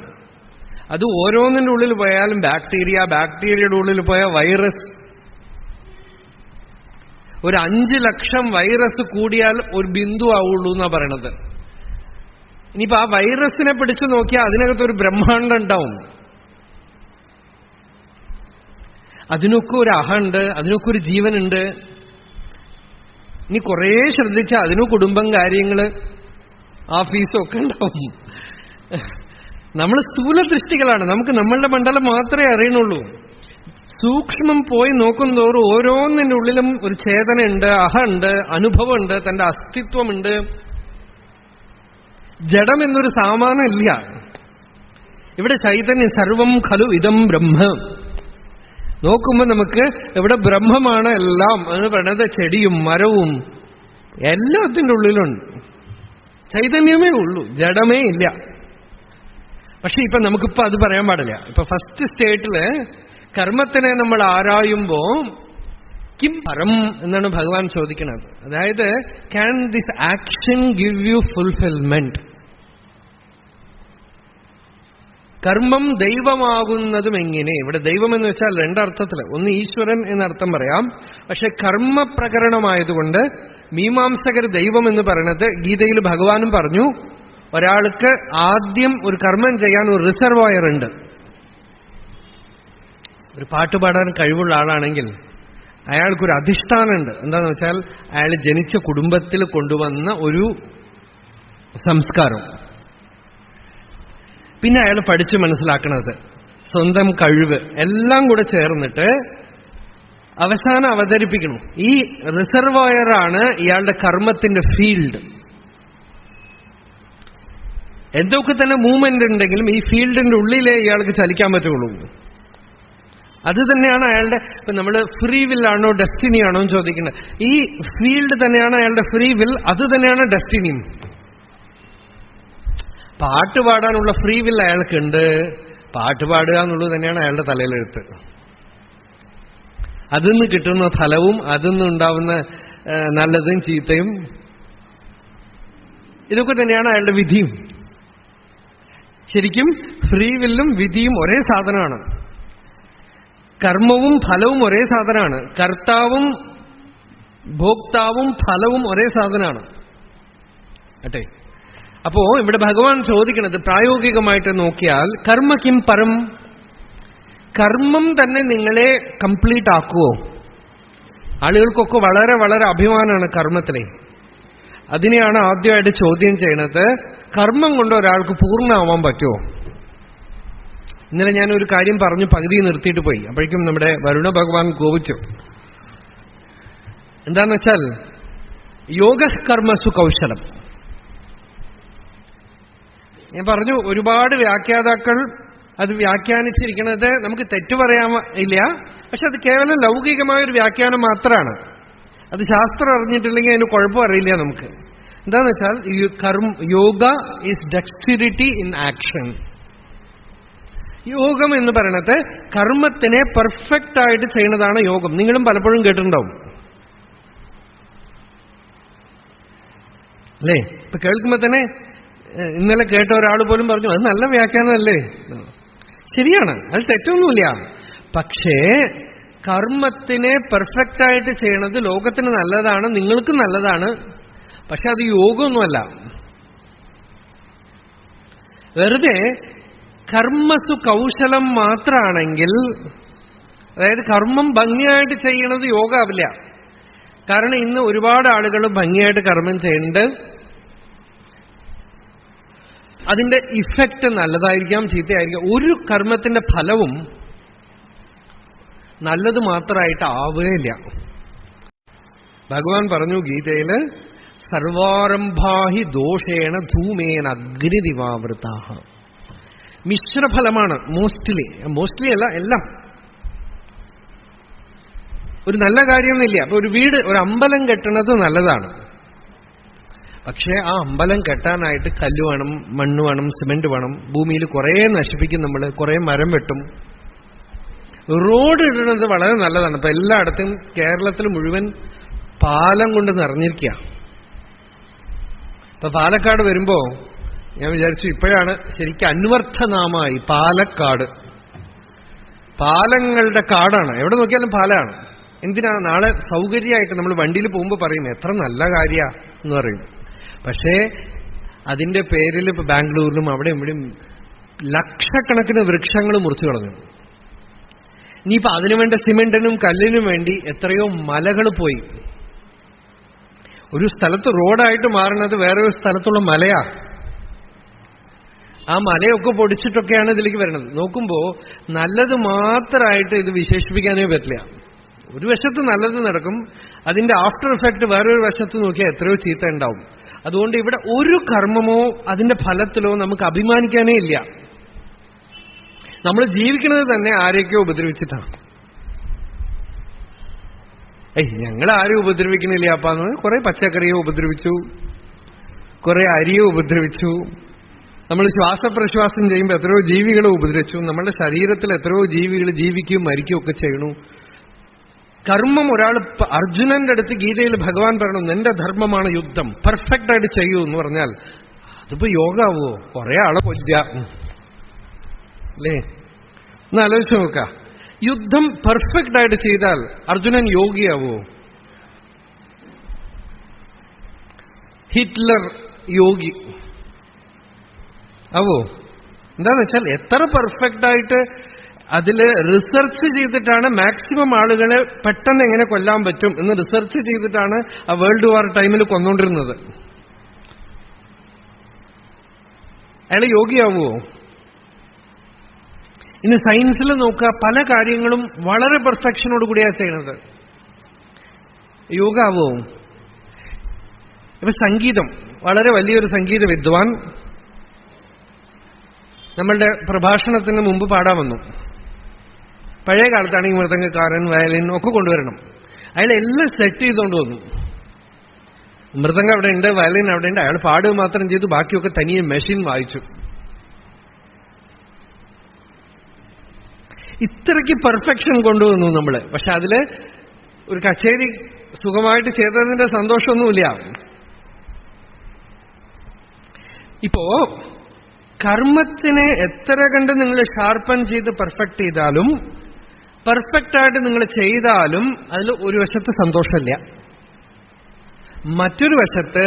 അത് ഓരോന്നിന്റെ ഉള്ളിൽ പോയാലും ബാക്ടീരിയ, ബാക്ടീരിയയുടെ ഉള്ളിൽ പോയ വൈറസ്, ഒരു 5 ലക്ഷം വൈറസ് കൂടിയാൽ ഒരു ബിന്ദു ആവുള്ളൂ എന്നാ പറയണത്. ഇനിയിപ്പോ ആ വൈറസിനെ പിടിച്ചു നോക്കിയാൽ അതിനകത്തൊരു ബ്രഹ്മാണ്ടം ഉണ്ടാവും. അതിനൊക്കെ ഒരു അഹമുണ്ട്, അതിനൊക്കെ ഒരു ജീവനുണ്ട്. ഇനി കുറേ ശ്രദ്ധിച്ചാൽ അതിനും കുടുംബം, കാര്യങ്ങള്, ഓഫീസും ഒക്കെ ഉണ്ടാവും. നമ്മൾ സ്ഥൂല ദൃഷ്ടികളാണ്, നമുക്ക് നമ്മളുടെ മണ്ഡലം മാത്രമേ അറിയണുള്ളൂ. സൂക്ഷ്മം പോയി നോക്കുന്തോറും ഓരോന്നിൻ്റെ ഉള്ളിലും ഒരു ചേതനയുണ്ട്, അഹമുണ്ട്, അനുഭവമുണ്ട്, തന്റെ അസ്തിത്വമുണ്ട്. ജഡം എന്നൊരു സാമാനം ഇല്ല ഇവിടെ. ചൈതന്യം സർവം ഖലു ഇദം ബ്രഹ്മ. നോക്കുമ്പോൾ നമുക്ക് ഇവിടെ ബ്രഹ്മമാണ് എല്ലാം എന്ന് പറയുന്നത്. ചെടിയും മരവും എല്ലാത്തിൻ്റെ ഉള്ളിലുണ്ട്, ചൈതന്യമേ ഉള്ളൂ, ജഡമേ ഇല്ല. പക്ഷെ ഇപ്പൊ നമുക്കിപ്പോ അത് പറയാൻ പാടില്ല. ഇപ്പൊ ഫസ്റ്റ് സ്റ്റേറ്റില് കർമ്മത്തിനെ നമ്മൾ ആരായുമ്പോ കിം പരം എന്നാണ് ഭഗവാൻ ചോദിക്കുന്നത്. അതായത്, can this action give you fulfilment? കർമ്മം ദൈവമാകുന്നതും എങ്ങനെ? ഇവിടെ ദൈവം എന്ന് വെച്ചാൽ രണ്ടർത്ഥത്തില്, ഒന്ന് ഈശ്വരൻ എന്നർത്ഥം പറയാം. പക്ഷെ കർമ്മപ്രകരണമായതുകൊണ്ട് മീമാംസകർ ദൈവം എന്ന് പറയുന്നത്, ഗീതയിൽ ഭഗവാനും പറഞ്ഞു, ഒരാൾക്ക് ആദ്യം ഒരു കർമ്മം ചെയ്യാൻ ഒരു റിസർവോയർ ഉണ്ട്. ഒരു പാട്ട് പാടാൻ കഴിവുള്ള ആളാണെങ്കിൽ അയാൾക്കൊരു അധിഷ്ഠാനമുണ്ട്. എന്താണെന്ന് വെച്ചാൽ അയാൾ ജനിച്ച കുടുംബത്തിൽ കൊണ്ടുവന്ന ഒരു സംസ്കാരം, പിന്നെ അയാൾ പഠിച്ച് മനസ്സിലാക്കുന്നത്, സ്വന്തം കഴിവ് എല്ലാം കൂടെ ചേർന്നിട്ട് അവസാനം അവതരിപ്പിക്കണം. ഈ റിസർവോയറാണ് ഇയാളുടെ കർമ്മത്തിന്റെ ഫീൽഡ്. എന്തൊക്കെ തന്നെ മൂവ്മെന്റ് ഉണ്ടെങ്കിലും ഈ ഫീൽഡിന്റെ ഉള്ളിലേ ഇയാൾക്ക് ചലിക്കാൻ പറ്റുള്ളൂ. അത് തന്നെയാണ് അയാളുടെ, ഇപ്പൊ നമ്മൾ ഫ്രീ വില്ലാണോ ഡെസ്റ്റിനി ആണോ എന്ന് ചോദിക്കുന്നത്. ഈ ഫീൽഡ് തന്നെയാണ് അയാളുടെ ഫ്രീ വിൽ, അത് തന്നെയാണ് ഡെസ്റ്റിനിയും. പാട്ട് പാടാനുള്ള ഫ്രീ വിൽ അയാൾക്കുണ്ട്, പാട്ട് പാടുക എന്നുള്ളത് തന്നെയാണ് അയാളുടെ തലയിലെഴുത്ത്. അതിൽ നിന്ന് കിട്ടുന്ന ഫലവും അതിൽ നിന്നുണ്ടാവുന്ന നല്ലതും ചീത്തയും ഇതൊക്കെ തന്നെയാണ് അയാളുടെ വിധിയും. ശരിക്കും ഫ്രീ വില്ലും വിധിയും ഒരേ സാധനമാണ്. കർമ്മവും ഫലവും ഒരേ സാധനമാണ്. കർത്താവും ഭോക്താവും ഫലവും ഒരേ സാധനമാണ്. അട്ടെ, അപ്പോ ഇവിടെ ഭഗവാൻ ചോദിക്കുന്നത് പ്രായോഗികമായിട്ട് നോക്കിയാൽ കർമ്മ കിം പരം, കർമ്മം തന്നെ നിങ്ങളെ കംപ്ലീറ്റ് ആക്കുവോ? ആളുകൾക്കൊക്കെ വളരെ വളരെ അഭിമാനമാണ് കർമ്മത്തിലെ. അതിനെയാണ് ആദ്യമായിട്ട് ചോദ്യം ചെയ്യണത്. കർമ്മം കൊണ്ട് ഒരാൾക്ക് പൂർണ്ണമാവാൻ പറ്റുമോ? ഇന്നലെ ഞാനൊരു കാര്യം പറഞ്ഞു പകുതി നിർത്തിയിട്ട് പോയി. അപ്പോഴേക്കും നമ്മുടെ വരുണ ഭഗവാൻ കോപിച്ചു. എന്താന്ന് വെച്ചാൽ യോഗ കർമ്മസു കൗശലം. ഞാൻ പറഞ്ഞു ഒരുപാട് വ്യാഖ്യാതാക്കൾ അത് വ്യാഖ്യാനിച്ചിരിക്കുന്നത് നമുക്ക് തെറ്റു പറയാൻ ഇല്ല. പക്ഷെ അത് കേവലം ലൗകികമായൊരു വ്യാഖ്യാനം മാത്രമാണ്. അത് ശാസ്ത്രം അറിഞ്ഞിട്ടില്ലെങ്കിൽ അതിന് കുഴപ്പം അറിയില്ല നമുക്ക്. എന്താന്ന് വെച്ചാൽ യോഗ ഈസ് ഡെക്സ്റ്റിരിറ്റി ഇൻ ആക്ഷൻ. യോഗം എന്ന് പറയണത് കർമ്മത്തിനെ പെർഫെക്റ്റ് ആയിട്ട് ചെയ്യുന്നതാണ് യോഗം. നിങ്ങളും പലപ്പോഴും കേട്ടിട്ടുണ്ടാവും അല്ലേ? ഇപ്പൊ കേൾക്കുമ്പോ തന്നെ ഇന്നലെ കേട്ട ഒരാൾ പോലും പറഞ്ഞു അത് നല്ല വ്യാഖ്യാനമല്ലേ. ശരിയാണ്, അത് തെറ്റൊന്നുമില്ല. പക്ഷേ കർമ്മത്തിനെ പെർഫെക്റ്റ് ആയിട്ട് ചെയ്യണത് ലോകത്തിന് നല്ലതാണ്, നിങ്ങൾക്ക് നല്ലതാണ്. പക്ഷെ അത് യോഗമൊന്നുമല്ല. വെറുതെ കർമ്മസു കൗശലം മാത്രമാണെങ്കിൽ, അതായത് കർമ്മം ഭംഗിയായിട്ട് ചെയ്യണത് യോഗമാവില്ല. കാരണം ഇന്ന് ഒരുപാട് ആളുകൾ ഭംഗിയായിട്ട് കർമ്മം ചെയ്യുന്നുണ്ട്. അതിന്റെ ഇഫക്റ്റ് നല്ലതായിരിക്കാം, ചീത്തയായിരിക്കാം. ഒരു കർമ്മത്തിന്റെ ഫലവും നല്ലത് മാത്രമായിട്ട് ആവുകയില്ല. ഭഗവാൻ പറഞ്ഞു ഗീതയില്, സർവാരംഭാഹി ദോഷേണ ധൂമേന അഗ്നിദിവാവൃതാഹ. മിശ്രഫലമാണ് മോസ്റ്റ്ലി അല്ല, എല്ലാം. ഒരു നല്ല കാര്യമൊന്നുമില്ല. അപ്പൊ ഒരു വീട്, ഒരു അമ്പലം കെട്ടണത് നല്ലതാണ്. പക്ഷേ ആ അമ്പലം കെട്ടാനായിട്ട് കല്ല് വേണം, മണ്ണ് വേണം, സിമെന്റ് വേണം. ഭൂമിയിൽ കുറെ നശിപ്പിക്കും നമ്മൾ, കുറെ മരം വെട്ടും. റോഡ് ഇടുന്നത് വളരെ നല്ലതാണ്. ഇപ്പൊ എല്ലായിടത്തും കേരളത്തിൽ മുഴുവൻ പാലം കൊണ്ട് നിറഞ്ഞിരിക്കുക. ഇപ്പൊ പാലക്കാട് വരുമ്പോ ഞാൻ വിചാരിച്ചു ഇപ്പോഴാണ് ശരിക്കും അന്വർത്ഥനാമായി പാലക്കാട്. പാലങ്ങളുടെ കാടാണ്, എവിടെ നോക്കിയാലും പാലാണ്. എന്തിനാ? നാളെ സൗകര്യമായിട്ട് നമ്മൾ വണ്ടിയിൽ പോകുമ്പോൾ പറയും എത്ര നല്ല കാര്യ എന്ന് പറയും. പക്ഷേ അതിന്റെ പേരിൽ ഇപ്പൊ ബാംഗ്ലൂരിലും അവിടെ ഇവിടെയും ലക്ഷക്കണക്കിന് വൃക്ഷങ്ങൾ മുറിച്ചു കളഞ്ഞു. ഇനിയിപ്പോ അതിനുവേണ്ട സിമെന്റിനും കല്ലിനും വേണ്ടി എത്രയോ മലകൾ പോയി. ഒരു സ്ഥലത്ത് റോഡായിട്ട് മാറുന്നത് വേറെ ഒരു സ്ഥലത്തുള്ള മലയാ. ആ മലയൊക്കെ പൊടിച്ചിട്ടൊക്കെയാണ് ഇതിലേക്ക് വരുന്നത്. നോക്കുമ്പോ നല്ലത് മാത്രമായിട്ട് ഇത് വിശേഷിപ്പിക്കാനേ പറ്റില്ല. ഒരു വശത്ത് നല്ലത് നടക്കും, അതിന്റെ ആഫ്റ്റർ എഫക്ട് വേറൊരു വശത്ത് നോക്കിയാൽ എത്രയോ ചീത്ത ഉണ്ടാവും. അതുകൊണ്ട് ഇവിടെ ഒരു കർമ്മമോ അതിന്റെ ഫലത്തിലോ നമുക്ക് അഭിമാനിക്കാനേ ഇല്ല. നമ്മൾ ജീവിക്കുന്നത് തന്നെ ആരെയൊക്കെയോ ഉപദ്രവിച്ചിട്ടാണ്. ഞങ്ങൾ ആരെയും ഉപദ്രവിക്കണില്ല അപ്പാന്ന്. കുറെ പച്ചക്കറിയെ ഉപദ്രവിച്ചു, കുറെ അരിയെ ഉപദ്രവിച്ചു. നമ്മൾ ശ്വാസപ്രശ്വാസം ചെയ്യുമ്പോൾ എത്രയോ ജീവികളെ ഉപദ്രവിച്ചു. നമ്മളുടെ ശരീരത്തിൽ എത്രയോ ജീവികൾ ജീവിക്കുകയും മരിക്കുകയും ഒക്കെ ചെയ്യണു. കർമ്മം ഒരാൾ, അർജുനന്റെ അടുത്ത് ഗീതയിൽ ഭഗവാൻ പറയണു നിന്റെ ധർമ്മമാണ് യുദ്ധം, പെർഫെക്റ്റ് ആയിട്ട് ചെയ്യൂ എന്ന് പറഞ്ഞാൽ അതിപ്പോ യോഗാവോ? കുറെ ആളെ കൊല്ലുക അല്ലേ? ഒന്ന് ആലോചിച്ച് നോക്ക. യുദ്ധം പെർഫെക്റ്റ് ആയിട്ട് ചെയ്താൽ അർജുനൻ യോഗിയാവോ? ഹിറ്റ്ലർ യോഗി ആവോ? എന്താന്ന് വെച്ചാൽ എത്ര പെർഫെക്റ്റ് ആയിട്ട് അതില് റിസർച്ച് ചെയ്തിട്ടാണ് മാക്സിമം ആളുകളെ പെട്ടെന്ന് എങ്ങനെ കൊല്ലാൻ പറ്റും എന്ന് റിസർച്ച് ചെയ്തിട്ടാണ് ആ വേൾഡ് വാർ ടൈമിൽ കൊന്നുകൊണ്ടിരുന്നത്. അയാൾ യോഗിയാവുമോ? ഇനി സയൻസിൽ നോക്കുക, പല കാര്യങ്ങളും വളരെ പെർഫെക്ഷനോട് കൂടിയാണ് ചെയ്യണത്. യോഗാവോ? ഇപ്പൊ സംഗീതം, വളരെ വലിയൊരു സംഗീത വിദ്വാൻ നമ്മളുടെ പ്രഭാഷണത്തിന് മുമ്പ് പാടാൻ വന്നു. പഴയ കാലത്താണെങ്കിൽ മൃദംഗക്കാരൻ, വയലിൻ ഒക്കെ കൊണ്ടുവരണം. അയാൾ എല്ലാം സെറ്റ് ചെയ്തുകൊണ്ട് വന്നു. മൃദംഗം അവിടെ ഉണ്ട്, വയലിൻ അവിടെ ഉണ്ട്. അയാൾ പാടുക മാത്രം ചെയ്തു, ബാക്കിയൊക്കെ തനിയെ മെഷീൻ വായിച്ചു. ഇത്രയ്ക്ക് പെർഫെക്ഷൻ കൊണ്ടുവന്നു നമ്മള്. പക്ഷെ അതില് ഒരു കച്ചേരി സുഖമായിട്ട് ചെയ്തതിന്റെ സന്തോഷമൊന്നുമില്ല. ഇപ്പോ കർമ്മത്തിനെ എത്ര കണ്ട് നിങ്ങൾ ഷാർപ്പൻ ചെയ്ത് പെർഫെക്റ്റ് ചെയ്താലും, പെർഫെക്റ്റായിട്ട് നിങ്ങൾ ചെയ്താലും അതിൽ ഒരു വശത്ത് സന്തോഷമില്ല. മറ്റൊരു വശത്ത്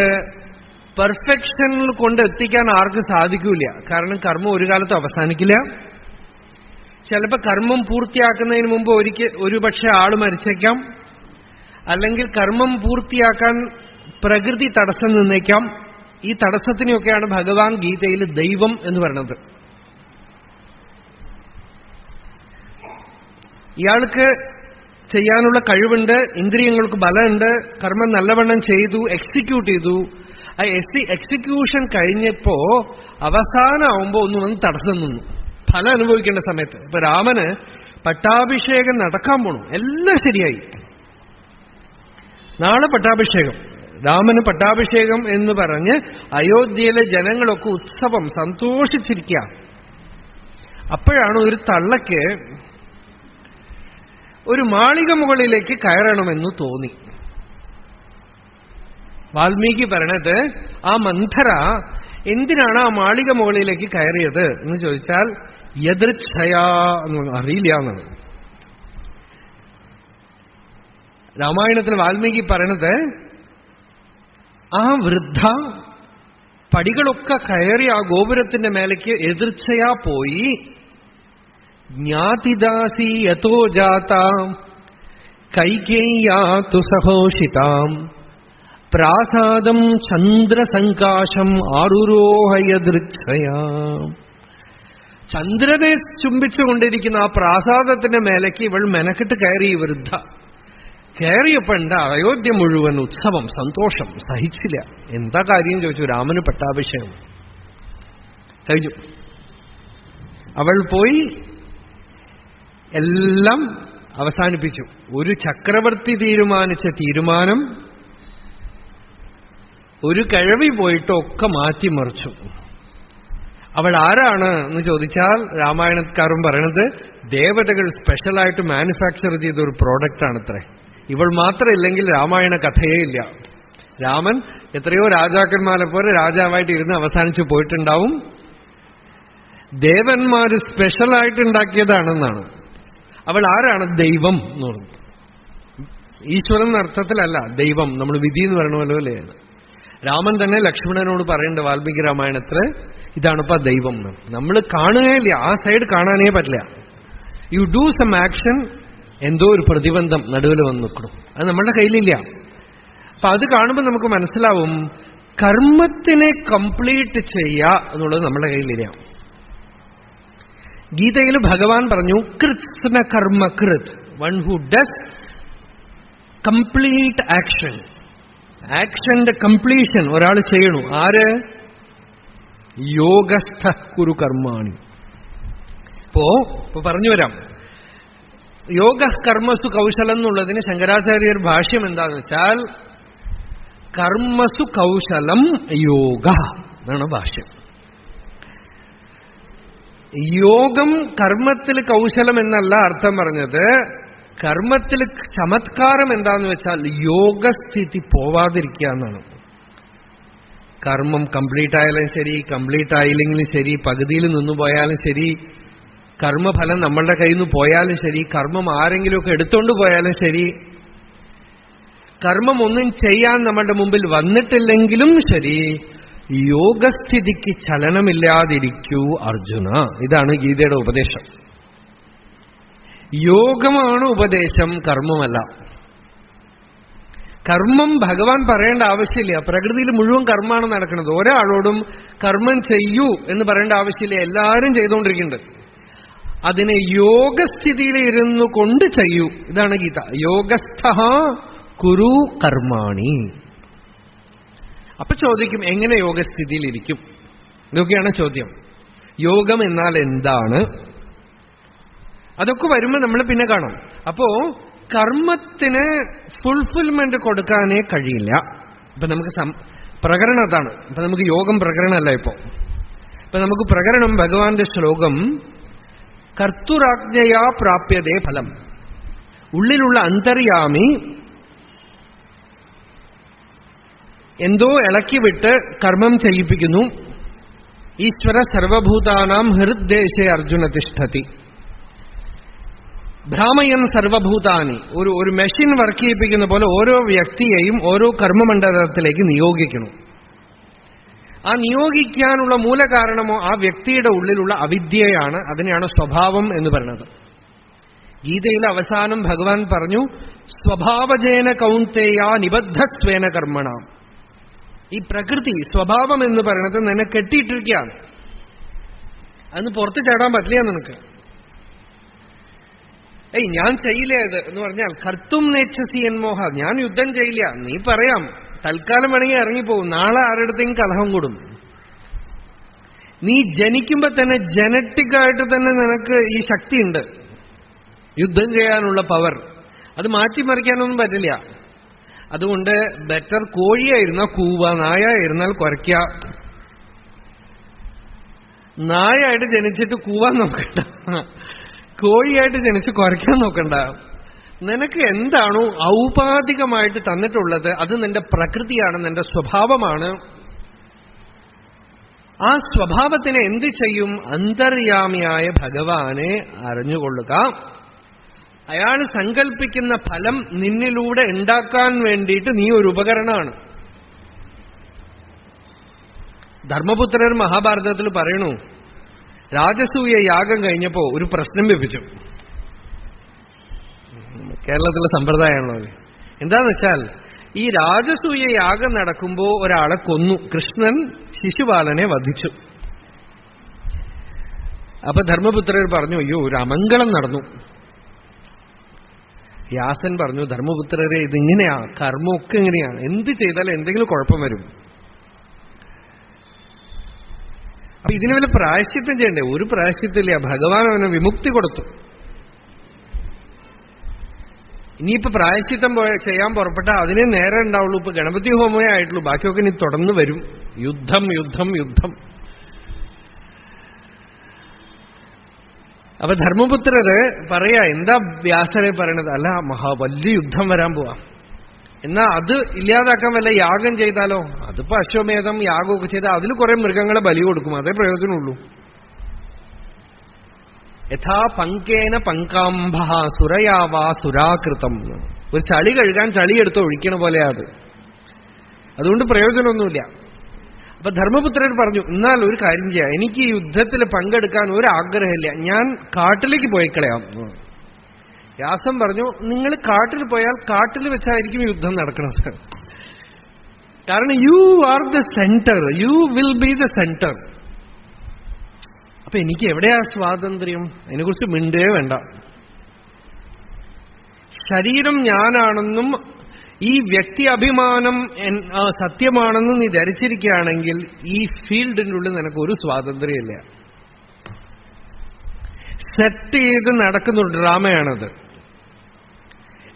പെർഫെക്ഷനിൽ കൊണ്ട് എത്തിക്കാൻ ആർക്കും സാധിക്കില്ല. കാരണം കർമ്മം ഒരു കാലത്ത് അവസാനിക്കില്ല. ചിലപ്പോൾ കർമ്മം പൂർത്തിയാക്കുന്നതിന് മുമ്പ് ഒരുപക്ഷെ ആള് മരിച്ചേക്കാം, അല്ലെങ്കിൽ കർമ്മം പൂർത്തിയാക്കാൻ പ്രകൃതി തടസ്സം നിന്നേക്കാം. ഈ തടസ്സത്തിനെയൊക്കെയാണ് ഭഗവാൻ ഗീതയിൽ ദൈവം എന്ന് പറയുന്നത്. ഇയാൾക്ക് ചെയ്യാനുള്ള കഴിവുണ്ട്, ഇന്ദ്രിയങ്ങൾക്ക് ബലമുണ്ട്, കർമ്മം നല്ലവണ്ണം ചെയ്തു, എക്സിക്യൂട്ട് ചെയ്തു. ആ എക്സിക്യൂഷൻ കഴിഞ്ഞപ്പോ അവസാനമാവുമ്പോ ഒന്ന് തടസ്സം നിന്നു, ഫലം അനുഭവിക്കേണ്ട സമയത്ത്. ഇപ്പൊ രാമന് പട്ടാഭിഷേകം നടക്കാൻ പോണു, എല്ലാം ശരിയായി. നാളെ പട്ടാഭിഷേകം, രാമന് പട്ടാഭിഷേകം എന്ന് പറഞ്ഞ് അയോധ്യയിലെ ജനങ്ങളൊക്കെ ഉത്സവം സന്തോഷിച്ചിരിക്കുക. അപ്പോഴാണ് ഒരു തള്ളയ്ക്ക് ഒരു മാളിക മുകളിലേക്ക് കയറണമെന്ന് തോന്നി. വാൽമീകി പറയണത് ആ മന്ധര എന്തിനാണ് ആ മാളിക മുകളിലേക്ക് കയറിയത് എന്ന് ചോദിച്ചാൽ യദൃച്ഛയാ എന്ന് അറിയില്ല എന്നാണ്. രാമായണത്തിൽ വാൽമീകി പറയണത് ആ വൃദ്ധ പടികളൊക്കെ കയറി ആ ഗോപുരത്തിന്റെ മേലേക്ക് എതിർച്ചയാ പോയി. ജ്ഞാതിദാസി യതോ ജാതാം കൈകേയ്യാതു സഹോഷിതാം പ്രാസാദം ചന്ദ്രസങ്കാശം ആരുരോഹയദൃച്ഛയാ. ചന്ദ്രനെ ചുംബിച്ചുകൊണ്ടിരിക്കുന്ന ആ പ്രാസാദത്തിന്റെ മേലേക്ക് ഇവൾ മെനക്കെട്ട് കയറി. വൃദ്ധ കയറിയപ്പോ എന്താ അയോധ്യ മുഴുവൻ ഉത്സവം, സന്തോഷം, സഹിച്ചില്ല. എന്താ കാര്യം ചോദിച്ചു. രാമന് പട്ടാഭിഷേകം കഴിഞ്ഞു. അവൾ പോയി എല്ലാം അവസാനിപ്പിച്ചു. ഒരു ചക്രവർത്തി തീരുമാനിച്ച തീരുമാനം ഒരു കിഴവി പോയിട്ടൊക്കെ മാറ്റിമറിച്ചു. അവൾ ആരാണ് എന്ന് ചോദിച്ചാൽ രാമായണക്കാരും പറയണത് ദേവതകൾ സ്പെഷ്യലായിട്ട് മാനുഫാക്ചർ ചെയ്ത ഒരു പ്രോഡക്റ്റാണത്രേ. ഇവൾ മാത്രമില്ലെങ്കിൽ രാമായണ കഥയേ ഇല്ല. രാമൻ എത്രയോ രാജാക്കന്മാരെ പോലെ രാജാവായിട്ട് ഇരുന്ന് അവസാനിച്ചു പോയിട്ടുണ്ടാവും. ദേവന്മാര് സ്പെഷ്യലായിട്ട് ഉണ്ടാക്കിയതാണെന്നാണ്. അവൾ ആരാണ്? ദൈവം എന്ന് പറഞ്ഞു. ഈശ്വരൻ എന്ന അർത്ഥത്തിലല്ല, ദൈവം. നമ്മൾ വിധി എന്ന് പറയണ പോലെയാണ്. രാമൻ തന്നെ ലക്ഷ്മണനോട് പറയേണ്ട വാൽമീകി രാമായണത്തില് ഇതാണിപ്പോ ദൈവം. നമ്മൾ കാണുകയില്ല, ആ സൈഡ് കാണാനേ പറ്റില്ല. യു ഡു സം ആക്ഷൻ, എന്തോ ഒരു പ്രതിബന്ധം നടുവിൽ വന്ന് നിൽക്കണം. അത് നമ്മളുടെ കയ്യിലില്ല. അപ്പൊ അത് കാണുമ്പോൾ നമുക്ക് മനസ്സിലാവും കർമ്മത്തിനെ കംപ്ലീറ്റ് ചെയ്യുക എന്നുള്ളത് നമ്മുടെ കയ്യിലില്ല. ഗീതയിൽ ഭഗവാൻ പറഞ്ഞു കൃത്സ്ന കർമ്മ കൃത്, one who does complete action. ആക്ഷന്റെ കംപ്ലീഷൻ ഒരാൾ ചെയ്യണു. ആര്? യോഗസ്ഥ കുരു കർമാണി. ഇപ്പോ പറഞ്ഞു വരാം. യോഗ കർമ്മസു കൗശലം എന്നുള്ളതിന് ശങ്കരാചാര്യർ ഭാഷ്യം എന്താന്ന് വെച്ചാൽ കർമ്മസു കൗശലം യോഗ എന്നാണ് ഭാഷ്യം. യോഗം കർമ്മത്തിൽ കൗശലം എന്നല്ല അർത്ഥം പറഞ്ഞത്. കർമ്മത്തിൽ ചമത്കാരം എന്താന്ന് വെച്ചാൽ യോഗസ്ഥിതി പോവാതിരിക്കുക എന്നാണ്. കർമ്മം കംപ്ലീറ്റ് ആയാലും ശരി, കംപ്ലീറ്റ് ആയില്ലെങ്കിലും ശരി, പകുതിയിൽ നിന്നു പോയാലും ശരി, കർമ്മഫലം നമ്മളുടെ കയ്യിൽ നിന്ന് പോയാലും ശരി, കർമ്മം ആരെങ്കിലുമൊക്കെ എടുത്തോണ്ട് പോയാലും ശരി, കർമ്മം ഒന്നും ചെയ്യാൻ നമ്മളുടെ മുമ്പിൽ വന്നിട്ടില്ലെങ്കിലും ശരി, യോഗസ്ഥിതിക്ക് ചലനമില്ലാതിരിക്കൂ അർജുന. ഇതാണ് ഗീതയുടെ ഉപദേശം. യോഗമാണ് ഉപദേശം, കർമ്മമല്ല. കർമ്മം ഭഗവാൻ പറയേണ്ട ആവശ്യമില്ല. പ്രകൃതിയിൽ മുഴുവൻ കർമ്മമാണ് നടക്കുന്നത്. ഒരാളോടും കർമ്മം ചെയ്യൂ എന്ന് പറയേണ്ട ആവശ്യമില്ല. എല്ലാവരും ചെയ്തുകൊണ്ടിരിക്കുന്നുണ്ട്. അതിനെ യോഗസ്ഥിതിയിൽ ഇരുന്നു കൊണ്ട് ചെയ്യൂ. ഇതാണ് ഗീത. യോഗസ്ഥ കുരു കർമാണി. അപ്പൊ ചോദിക്കും എങ്ങനെ യോഗസ്ഥിതിയിലിരിക്കും? ഇതൊക്കെയാണ് ചോദ്യം. യോഗം എന്നാൽ എന്താണ്? അതൊക്കെ വരുമ്പോൾ നമ്മൾ പിന്നെ കാണാം. അപ്പോ കർമ്മത്തിന് ഫുൾഫിൽമെന്റ് കൊടുക്കാനേ കഴിയില്ല. ഇപ്പൊ നമുക്ക് പ്രകരണം അതാണ്. ഇപ്പൊ നമുക്ക് യോഗം പ്രകരണമല്ല. ഇപ്പൊ നമുക്ക് പ്രകരണം ഭഗവാന്റെ ശ്ലോകം കർത്തുരാജ്ഞയാ പ്രാപ്യതേ ഫലം. ഉള്ളിലുള്ള അന്തര്യാമി എന്തോ ഇളക്കിവിട്ട് കർമ്മം ചെയ്യിപ്പിക്കുന്നു. ഈശ്വര സർവഭൂതാനാം ഹൃദ്ദേശേ അർജുന തിഷ്ഠതി. ഭ്രാമയൻ സർവഭൂതാനി, ഒരു മെഷീൻ വർക്ക് ചെയ്യിപ്പിക്കുന്ന പോലെ ഓരോ വ്യക്തിയെയും ഓരോ കർമ്മമണ്ഡലത്തിലേക്ക് നിയോഗിക്കണം. ആ നിയോഗിക്കാനുള്ള മൂലകാരണമോ ആ വ്യക്തിയുടെ ഉള്ളിലുള്ള അവിദ്യയാണ്. അതിനെയാണ് സ്വഭാവം എന്ന് പറയുന്നത്. ഗീതയിൽ അവസാനം ഭഗവാൻ പറഞ്ഞു, സ്വഭാവജേന കൗന്തേയ നിബദ്ധസ്വേന കർമ്മണ. ഈ പ്രകൃതി സ്വഭാവം എന്ന് പറയുന്നത് നിന്നെ കെട്ടിയിട്ടിരിക്കുകയാണ്. അതിന് പുറത്ത് ചാടാൻ പറ്റില്ല നിനക്ക്. ഞാൻ ചെയ്യില്ല ഇത് എന്ന് പറഞ്ഞാൽ കർത്തും നേച്ഛസി എന്മോഹ, ഞാൻ യുദ്ധം ചെയ്യില്ല. നീ പറയാം, തൽക്കാലം വേണമെങ്കിൽ ഇറങ്ങിപ്പോകും, നാളെ ആരുടെയും കലഹം കൂടും. നീ ജനിക്കുമ്പോ തന്നെ ജനറ്റിക്കായിട്ട് തന്നെ നിനക്ക് ഈ ശക്തിയുണ്ട്, യുദ്ധം ചെയ്യാനുള്ള പവർ. അത് മാറ്റിമറിക്കാനൊന്നും പറ്റില്ല. അതുകൊണ്ട് ബെറ്റർ കോഴിയായിരുന്നാൽ കൂവ, നായായിരുന്നാൽ കുരയ്ക്ക. നായായിട്ട് ജനിച്ചിട്ട് കൂവാൻ നോക്കണ്ട, കോഴിയായിട്ട് ജനിച്ച് കുരയ്ക്കാൻ നോക്കണ്ട. നിനക്ക് എന്താണോ ഔപാധികമായിട്ട് തന്നിട്ടുള്ളത് അത് നിന്റെ പ്രകൃതിയാണ്, നിന്റെ സ്വഭാവമാണ്. ആ സ്വഭാവത്തിനെ എന്ത് ചെയ്യും? അന്തര്യാമിയായ ഭഗവാനെ അറിഞ്ഞുകൊള്ളുക. അയാൾ സങ്കല്പിക്കുന്ന ഫലം നിന്നിലൂടെ ഉണ്ടാക്കാൻ വേണ്ടിയിട്ട് നീ ഒരു ഉപകരണമാണ്. ധർമ്മപുത്രർ മഹാഭാരതത്തിൽ പറയണു, രാജസൂയ യാഗം കഴിഞ്ഞപ്പോ ഒരു പ്രശ്നം വെപ്പിച്ചു. കേരളത്തിലെ സമ്പ്രദായമാണല്ലോ. എന്താന്ന് വെച്ചാൽ ഈ രാജസൂയ യാഗം നടക്കുമ്പോ ഒരാളെ കൊന്നു. കൃഷ്ണൻ ശിശുപാലനെ വധിച്ചു. അപ്പൊ ധർമ്മപുത്രർ പറഞ്ഞു, അയ്യോ ഒരു അമംഗളം നടന്നു. വ്യാസൻ പറഞ്ഞു, ധർമ്മപുത്രരെ ഇതിങ്ങനെയാ, കർമ്മമൊക്കെ ഇങ്ങനെയാണ്, എന്ത് ചെയ്താലും എന്തെങ്കിലും കുഴപ്പം വരും. അപ്പൊ ഇതിന് വല്ല പ്രായശ്ചിത്തം ചെയ്യണ്ടേ? ഒരു പ്രായശ്ചിത്തില്ല. ഭഗവാൻ അവന് വിമുക്തി കൊടുത്തു. ഇനിയിപ്പോ പ്രായശ്ചിത്തം ചെയ്യാൻ പുറപ്പെട്ട അതിനെ നേരെ ഉണ്ടാവുള്ളൂ. ഇപ്പൊ ഗണപതി ഹോമമേ ആയിട്ടുള്ളൂ, ബാക്കിയൊക്കെ ഇനി തുടർന്ന് വരും. യുദ്ധം യുദ്ധം യുദ്ധം. അപ്പൊ ധർമ്മപുത്രര് പറയാ, എന്താ വ്യാസരെ പറയണത്? അല്ല, വലിയ യുദ്ധം വരാൻ പോവാ, എന്നാ അത് ഇല്ലാതാക്കാൻ വല്ല യാഗം ചെയ്താലോ? അതിപ്പോ അശ്വമേധം യാഗമൊക്കെ ചെയ്താൽ അതിൽ കുറെ മൃഗങ്ങളെ ബലി കൊടുക്കും, അതേ പ്രയോജനമുള്ളൂ. യഥാ പങ്കേന പങ്കാംഭ സുരയാവാ സുരാകൃതം. ഒരു ചളി കഴുകാൻ ചളിയെടുത്ത് ഒഴിക്കണ പോലെയാ അത്. അതുകൊണ്ട് പ്രയോജനമൊന്നുമില്ല. അപ്പൊ ധർമ്മപുത്രൻ പറഞ്ഞു, എന്നാൽ ഒരു കാര്യം ചെയ്യാം, എനിക്ക് ഈ യുദ്ധത്തിൽ പങ്കെടുക്കാൻ ഒരു ആഗ്രഹമില്ല, ഞാൻ കാട്ടിലേക്ക് പോയി കളയാം. വ്യാസം പറഞ്ഞു, നിങ്ങൾ കാട്ടിൽ പോയാൽ കാട്ടിൽ വെച്ചായിരിക്കും യുദ്ധം നടക്കുന്നത്. കാരണം you are the centre, you will be the centre. അപ്പൊ എനിക്ക് എവിടെയാ സ്വാതന്ത്ര്യം? അതിനെക്കുറിച്ച് മിണ്ടേ വേണ്ട. ശരീരം ഞാനാണെന്നും ഈ വ്യക്തി അഭിമാനം സത്യമാണെന്നും നീ ധരിച്ചിരിക്കുകയാണെങ്കിൽ ഈ ഫീൽഡിൻ്റെ ഉള്ളിൽ നിനക്ക് ഒരു സ്വാതന്ത്ര്യമില്ല. സെറ്റ് ചെയ്ത് നടക്കുന്ന ഡ്രാമയാണത്.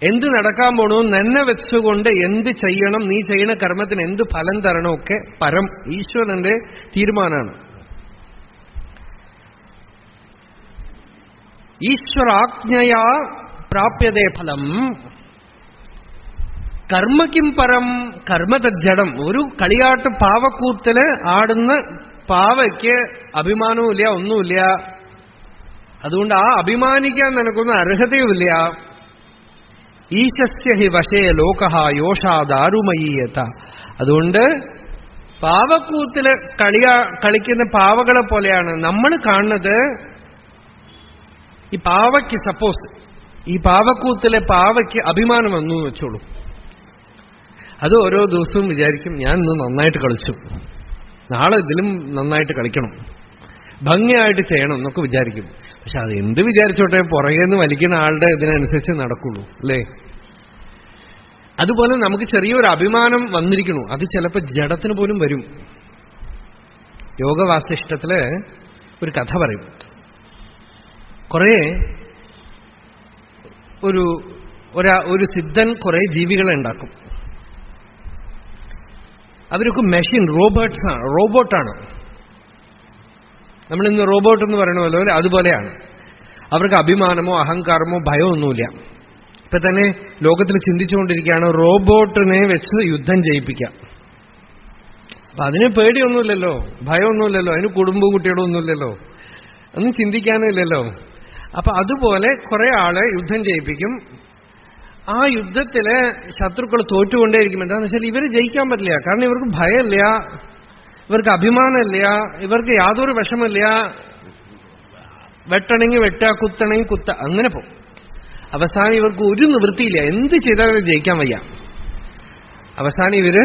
എന്ത് നടക്കാൻ പോണോ നിന്നെ വെച്ചുകൊണ്ട് എന്ത് ചെയ്യണം, നീ ചെയ്യുന്ന കർമ്മത്തിന് എന്ത് ഫലം തരണമൊക്കെ പരം ഈശ്വരന്റെ തീരുമാനമാണ്. ഈശ്വരാജ്ഞയാ പ്രാപ്യതേ ഫലം. കർമ്മയ്ക്കും പരം കർമ്മതജ്ജടം. ഒരു കളിയാട്ട് പാവക്കൂത്തില് ആടുന്ന പാവയ്ക്ക് അഭിമാനവുമില്ല, ഒന്നുമില്ല. അതുകൊണ്ട് ആ അഭിമാനിക്കാൻ നിനക്കൊന്നും അർഹതയുമില്ല. ഈശസ്യ ഹി വശേ ലോകഃ യോഷാ ദാരുമയീയത. അതുകൊണ്ട് പാവക്കൂത്തില് കളിക്കുന്ന പാവകളെ പോലെയാണ് നമ്മൾ കാണുന്നത്. ഈ പാവയ്ക്ക് സപ്പോസ് ഈ പാവക്കൂത്തിലെ പാവയ്ക്ക് അഭിമാനം വന്നു എന്ന് വെച്ചോളൂ. അത് ഓരോ ദിവസവും വിചാരിക്കും, ഞാൻ ഇന്ന് നന്നായിട്ട് കളിച്ചു, നാളെ ഇതിലും നന്നായിട്ട് കളിക്കണം, ഭംഗിയായിട്ട് ചെയ്യണം എന്നൊക്കെ വിചാരിക്കും. പക്ഷെ അത് എന്ത് വിചാരിച്ചോട്ടെ, പുറകേന്ന് വലിക്കുന്ന ആളുടെ ഇതിനനുസരിച്ച് നടക്കുള്ളൂ, അല്ലേ? അതുപോലെ നമുക്ക് ചെറിയൊരു അഭിമാനം വന്നിരിക്കണു, അത് ചിലപ്പോൾ ജഡത്തിന് പോലും വരും. യോഗവാസിഷ്ഠത്തില് ഒരു കഥ പറയും. കുറെ ഒരു സിദ്ധൻ കുറെ ജീവികളെ ഉണ്ടാക്കും. അവരൊക്കെ മെഷീൻ റോബോട്ടാണ്. നമ്മളിന്ന് റോബോട്ട് എന്ന് പറയണമല്ലോ, അതുപോലെയാണ്. അവർക്ക് അഭിമാനമോ അഹങ്കാരമോ ഭയമൊന്നുമില്ല. ഇപ്പൊ തന്നെ ലോകത്തിൽ ചിന്തിച്ചുകൊണ്ടിരിക്കുകയാണ് റോബോട്ടിനെ വെച്ച് യുദ്ധം ചെയ്യിപ്പിക്കാം. അപ്പൊ അതിന് പേടിയൊന്നുമില്ലല്ലോ, ഭയമൊന്നുമില്ലല്ലോ, അതിന് കുടുംബവും കുട്ടികളും ഒന്നുമില്ലല്ലോ, ഒന്നും ചിന്തിക്കാനില്ലല്ലോ. അപ്പൊ അതുപോലെ കുറെ ആളെ യുദ്ധം ചെയ്യിപ്പിക്കും. ആ യുദ്ധത്തില് ശത്രുക്കൾ തോറ്റുകൊണ്ടേയിരിക്കും. എന്താണെന്ന് വെച്ചാൽ ഇവര് ജയിക്കാൻ പറ്റില്ല. കാരണം ഇവർക്ക് ഭയമില്ല, ഇവർക്ക് അഭിമാനമില്ല, ഇവർക്ക് യാതൊരു വിഷമില്ല. വെട്ടണമെങ്കിൽ വെട്ട, കുത്തണമെങ്കിൽ കുത്ത, അങ്ങനെ പോകും. അവസാനം ഇവർക്ക് ഒരു നിവൃത്തിയില്ല, എന്ത് ചെയ്താലും ജയിക്കാൻ വയ്യ. അവസാനം ഇവര്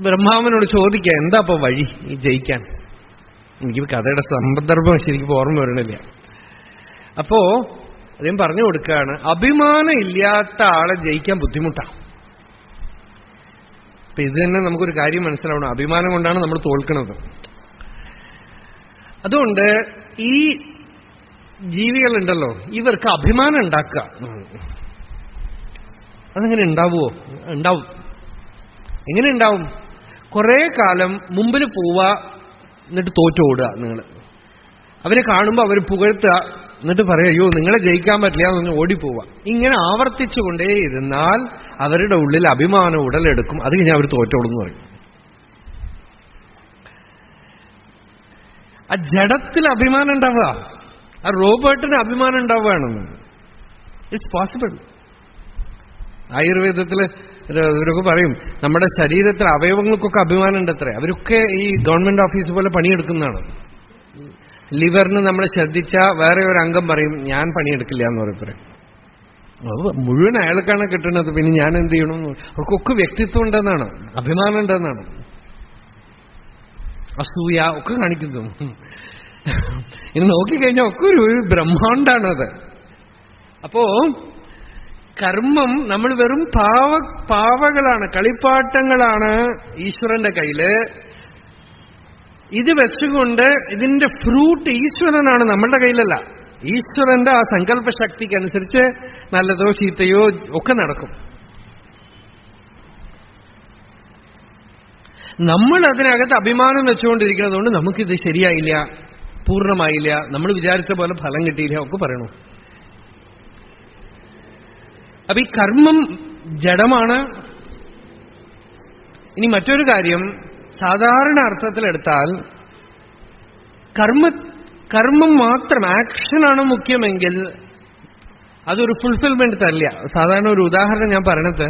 ബ്രഹ്മാവനോട് ചോദിക്കുക, എന്താ ഇപ്പൊ വഴി ഈ ജയിക്കാൻ? എനിക്ക് കഥയുടെ സന്ദർഭം ശരിക്കും ഓർമ്മ വരണില്ല. അപ്പോ അദ്ദേഹം പറഞ്ഞു കൊടുക്കുകയാണ്, അഭിമാനം ഇല്ലാത്ത ആളെ ജയിക്കാൻ ബുദ്ധിമുട്ടാണ്. അപ്പൊ ഇത് തന്നെ നമുക്കൊരു കാര്യം മനസ്സിലാവണം, അഭിമാനം കൊണ്ടാണ് നമ്മൾ തോൽക്കുന്നത്. അതുകൊണ്ട് ഈ ജീവികളുണ്ടല്ലോ, ഇവർക്ക് അഭിമാനം ഉണ്ടാക്കുക. അതെങ്ങനെ ഉണ്ടാവുമോ? ഉണ്ടാവും. എങ്ങനെ ഉണ്ടാവും? കുറെ കാലം മുമ്പിൽ പോവുക, എന്നിട്ട് തോറ്റോടുക. നിങ്ങൾ അവരെ കാണുമ്പോൾ അവർ പുകഴ്ത്തുക, എന്നിട്ട് പറയാം അയ്യോ നിങ്ങളെ ജയിക്കാൻ പറ്റില്ല എന്നൊന്ന് ഓടിപ്പോവുക. ഇങ്ങനെ ആവർത്തിച്ചുകൊണ്ടേയിരുന്നാൽ അവരുടെ ഉള്ളിൽ അഭിമാനം ഉടലെടുക്കും. അത് കഴിഞ്ഞാൽ അവർ തോറ്റോടുന്നു പറയും. ആ ജഡത്തിൽ അഭിമാനം ഉണ്ടാവുക, ആ റോബോട്ടിന് അഭിമാനം ഉണ്ടാവുകയാണെന്ന്. It's possible. ആയുർവേദത്തിൽ ഇവരൊക്കെ പറയും നമ്മുടെ ശരീരത്തിൽ അവയവങ്ങൾക്കൊക്കെ അഭിമാനം ഉണ്ട് അത്രേ. അവരൊക്കെ ഈ ഗവൺമെന്റ് ഓഫീസ് പോലെ പണിയെടുക്കുന്നതാണ്. ലിവറിന് നമ്മൾ ശ്രദ്ധിച്ചാൽ വേറെ ഒരു അംഗം പറയും ഞാൻ പണിയെടുക്കില്ല എന്ന് പറയും. മുഴുവൻ അയാൾക്കാണ് കിട്ടുന്നത്, പിന്നെ ഞാൻ എന്ത് ചെയ്യണമെന്ന്. അവർക്കൊക്കെ വ്യക്തിത്വം ഉണ്ടെന്നാണ്, അഭിമാനം ഉണ്ടെന്നാണ്. അസൂയ ഒക്കെ കാണിക്കുന്നു. ഇനി നോക്കിക്കഴിഞ്ഞാൽ ഒക്കെ ഒരു ബ്രഹ്മാണ്ടാണത്. അപ്പോ കർമ്മം നമ്മൾ വെറും പാവകളാണ്, കളിപ്പാട്ടങ്ങളാണ് ഈശ്വരന്റെ കയ്യില്. ഇത് വെച്ചുകൊണ്ട് ഇതിന്റെ ഫ്രൂട്ട് ഈശ്വരനാണ്, നമ്മളുടെ കയ്യിലല്ല. ഈശ്വരന്റെ ആ സങ്കല്പ ശക്തിക്കനുസരിച്ച് നല്ലതോ ചീത്തയോ ഒക്കെ നടക്കും. നമ്മൾ അതിനകത്ത് അഭിമാനം വെച്ചുകൊണ്ടിരിക്കുന്നത് കൊണ്ട് നമുക്കിത് ശരിയായില്ല, പൂർണ്ണമായില്ല, നമ്മൾ വിചാരിച്ച പോലെ ഫലം കിട്ടിയില്ല ഒക്കെ പറയണു. അപ്പൊ ഈ കർമ്മം ജഡമാണ്. ഇനി മറ്റൊരു കാര്യം, സാധാരണ അർത്ഥത്തിലെടുത്താൽ കർമ്മം മാത്രം, ആക്ഷനാണ് മുഖ്യമെങ്കിൽ അതൊരു ഫുൾഫിൽമെന്റ് തരില്ല. സാധാരണ ഒരു ഉദാഹരണം ഞാൻ പറയണത്,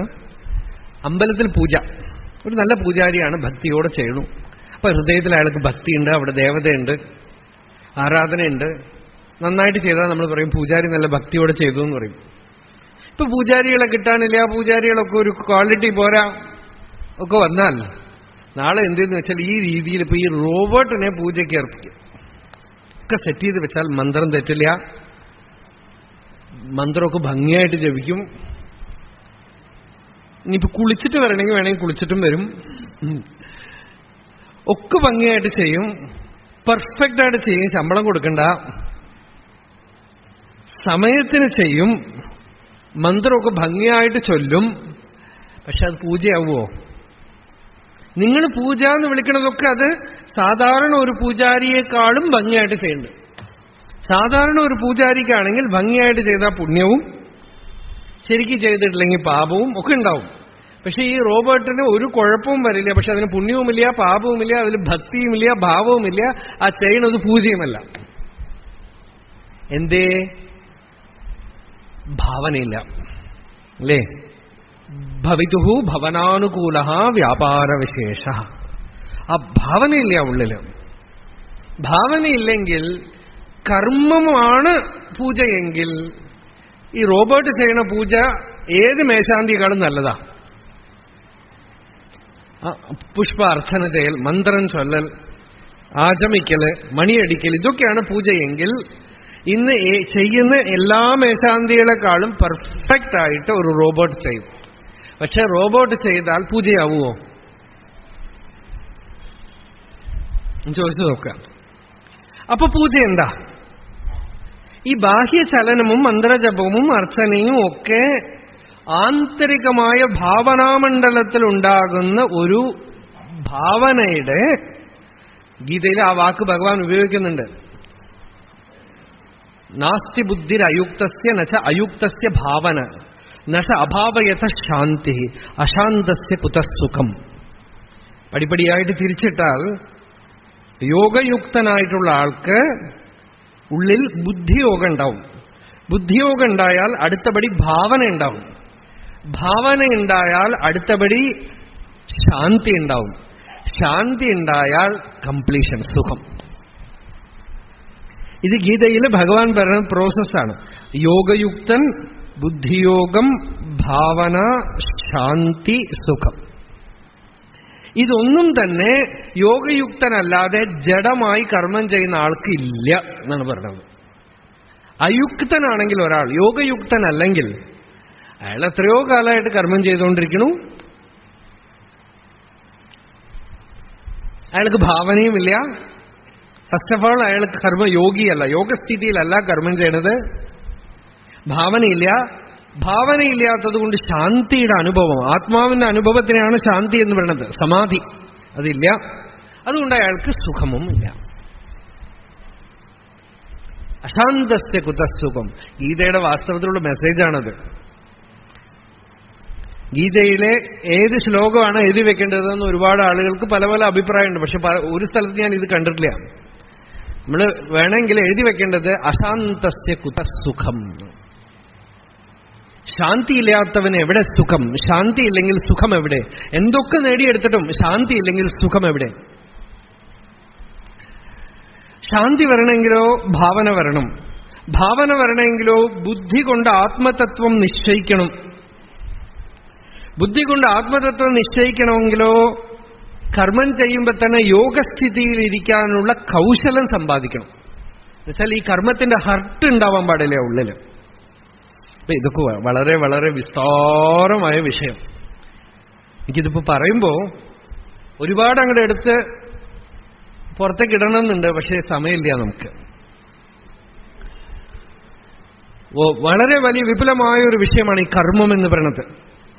അമ്പലത്തിൽ പൂജ, ഒരു നല്ല പൂജാരിയാണ്, ഭക്തിയോടെ ചെയ്യണു. അപ്പൊ ഹൃദയത്തിൽ അയാൾക്ക് ഭക്തിയുണ്ട്, അവിടെ ദേവതയുണ്ട്, ആരാധനയുണ്ട്. നന്നായിട്ട് ചെയ്താൽ നമ്മൾ പറയും പൂജാരി നല്ല ഭക്തിയോടെ ചെയ്തു എന്ന് പറയും. ഇപ്പൊ പൂജാരികളെ കിട്ടാനില്ല, പൂജാരികളൊക്കെ ഒരു ക്വാളിറ്റി പോരാ ഒക്കെ വന്നാൽ നാളെ എന്തെന്ന് വെച്ചാൽ ഈ രീതിയിൽ ഇപ്പൊ ഈ റോബോട്ടിനെ പൂജയ്ക്ക് ഏർപ്പിക്കും. ഒക്കെ സെറ്റ് ചെയ്ത് വെച്ചാൽ മന്ത്രം തെറ്റില്ല, മന്ത്രമൊക്കെ ഭംഗിയായിട്ട് ജപിക്കും. ഇനിയിപ്പോ കുളിച്ചിട്ട് വരണമെങ്കിൽ വേണമെങ്കിൽ കുളിച്ചിട്ടും വരും, ഒക്കെ ഭംഗിയായിട്ട് ചെയ്യും, പെർഫെക്റ്റ് ആയിട്ട് ചെയ്യും, ശമ്പളം കൊടുക്കണ്ട, സമയത്തിന് ചെയ്യും, മന്ത്രമൊക്കെ ഭംഗിയായിട്ട് ചൊല്ലും. പക്ഷെ അത് പൂജയാവുമോ? നിങ്ങൾ പൂജ എന്ന് വിളിക്കണതൊക്കെ അത് സാധാരണ ഒരു പൂജാരിയെക്കാളും ഭംഗിയായിട്ട് ചെയ്യുന്നുണ്ട്. സാധാരണ ഒരു പൂജാരിക്കാണെങ്കിൽ ഭംഗിയായിട്ട് ചെയ്താൽ പുണ്യവും, ശരിക്കും ചെയ്തിട്ടില്ലെങ്കിൽ പാപവും ഒക്കെ ഉണ്ടാവും. പക്ഷെ ഈ റോബോട്ടിന് ഒരു കുഴപ്പവും വരില്ല. പക്ഷെ അതിന് പുണ്യവുമില്ല, പാപവുമില്ല, അതിൽ ഭക്തിയുമില്ല, ഭാവവുമില്ല, ആ ചെയ്യണത് പൂജയുമല്ല. എന്തേ? ഭാവനയില്ല അല്ലേ? ഭവിതുഹു ഭവനാനുകൂല വ്യാപാരവിശേഷ. ആ ഭാവനയില്ല ഉള്ളില്. ഭാവനയില്ലെങ്കിൽ കർമ്മമാണ് പൂജയെങ്കിൽ ഈ റോബോട്ട് ചെയ്യണ പൂജ ഏത് മേശാന്തികളും നല്ലതാ. പുഷ്പ അർച്ചന ചെയ്യൽ, മന്ത്രം ചൊല്ലൽ, ആചമിക്കല്, മണിയടിക്കൽ, ഇതൊക്കെയാണ് പൂജയെങ്കിൽ ഇന്ന് ചെയ്യുന്ന എല്ലാ മേശാന്തികളെക്കാളും പെർഫെക്റ്റ് ആയിട്ട് ഒരു റോബോട്ട് ചെയ്യും. പക്ഷെ റോബോട്ട് ചെയ്താൽ പൂജയാവുമോ? ചോദിച്ചു നോക്കാം. അപ്പൊ പൂജ എന്താ? ഈ ബാഹ്യ ചലനവും മന്ത്രജപവും അർച്ചനയും ഒക്കെ ആന്തരികമായ ഭാവനാമണ്ഡലത്തിൽ ഉണ്ടാകുന്ന ഒരു ഭാവനയുടെ, ഗീതയിൽ ആ വാക്ക് ഭഗവാൻ ഉപയോഗിക്കുന്നുണ്ട്, നാസ്തി ബുദ്ധിരയുക്തസ്യ നച അയുക്തസ്യ ഭാവന നച അഭാവയത ശാന്തി അശാന്തസ്യ കുതസുഖം. പടിപടിയായിട്ട് തിരിച്ചിട്ടാൽ യോഗയുക്തനായിട്ടുള്ള ആൾക്ക് ഉള്ളിൽ ബുദ്ധിയോഗം ഉണ്ടാവും. ബുദ്ധിയോഗം ഉണ്ടായാൽ അടുത്തപടി ഭാവന ഉണ്ടാവും. ഭാവന ഉണ്ടായാൽ അടുത്തപടി ശാന്തി ഉണ്ടാവും. ശാന്തി ഉണ്ടായാൽ കംപ്ലീഷൻ, സുഖം. ഇത് ഗീതയിൽ ഭഗവാൻ പറയുന്ന പ്രോസസ്സാണ്. യോഗയുക്തൻ, ബുദ്ധിയോഗം, ഭാവന, ശാന്തി, സുഖം. ഇതൊന്നും തന്നെ യോഗയുക്തനല്ലാതെ ജഡമായി കർമ്മം ചെയ്യുന്ന ആൾക്ക് ഇല്ല എന്നാണ് പറയുന്നത്. അയുക്തനാണെങ്കിൽ ഒരാൾ, യോഗയുക്തനല്ലെങ്കിൽ അയാൾ എത്രയോ കാലമായിട്ട് കർമ്മം ചെയ്തുകൊണ്ടിരിക്കണു. അയാൾക്ക് ഭാവനയുമില്ല. ഫസ്റ്റ് ഓഫ് ഓൾ അയാൾക്ക് കർമ്മയോഗിയല്ല, യോഗസ്ഥിതിയിലല്ല കർമ്മം ചെയ്യണത്. ഭാവനയില്ല. ഭാവനയില്ലാത്തത് കൊണ്ട് ശാന്തിയുടെ അനുഭവം, ആത്മാവിന്റെ അനുഭവത്തിനെയാണ് ശാന്തി എന്ന് പറയുന്നത്. സമാധി അതില്ല. അതുകൊണ്ട് അയാൾക്ക് സുഖമും ഇല്ല. അശാന്തസ്യ കുതസുഖം. ഗീതയുടെ വാസ്തവത്തിലുള്ള മെസ്സേജാണത്. ഗീതയിലെ ഏത് ശ്ലോകമാണ് എഴുതി വെക്കേണ്ടതെന്ന് ഒരുപാട് ആളുകൾക്ക് പല പല അഭിപ്രായമുണ്ട്. പക്ഷെ ഒരു സ്ഥലത്ത് ഞാൻ ഇത് കണ്ടിട്ടില്ല. നമ്മൾ വേണമെങ്കിൽ എഴുതി വെക്കേണ്ടത് അശാന്തസ്യ കുതസുഖം. ശാന്തിയില്ലാത്തവന് എവിടെ സുഖം? ശാന്തിയില്ലെങ്കിൽ സുഖം എവിടെ? എന്തൊക്കെ നേടിയെടുത്തിട്ടും ശാന്തിയില്ലെങ്കിൽ സുഖം എവിടെ? ശാന്തി വരണമെങ്കിലോ ഭാവന വരണം. ഭാവന വരണമെങ്കിലോ ബുദ്ധി കൊണ്ട് ആത്മതത്വം നിശ്ചയിക്കണം. ബുദ്ധി കൊണ്ട് ആത്മതത്വം നിശ്ചയിക്കണമെങ്കിലോ കർമ്മം ചെയ്യുമ്പോൾ തന്നെ യോഗസ്ഥിതിയിൽ ഇരിക്കാനുള്ള കൗശലം സമ്പാദിക്കണം. എന്നുവെച്ചാൽ ഈ കർമ്മത്തിന്റെ ഹർട്ട് ഉണ്ടാവാൻ പാടില്ല ഉള്ളിൽ. അപ്പൊ ഇതൊക്കെ വളരെ വളരെ വിസ്താരമായ വിഷയം. എനിക്കിതിപ്പോ പറയുമ്പോ ഒരുപാട് അങ്ങോട്ട് എടുത്ത് പുറത്തേക്ക് ഇടണമെന്നുണ്ട്. പക്ഷേ സമയമില്ല നമുക്ക്. വളരെ വലിയ വിപുലമായ ഒരു വിഷയമാണ് ഈ കർമ്മം എന്ന് പറയുന്നത്.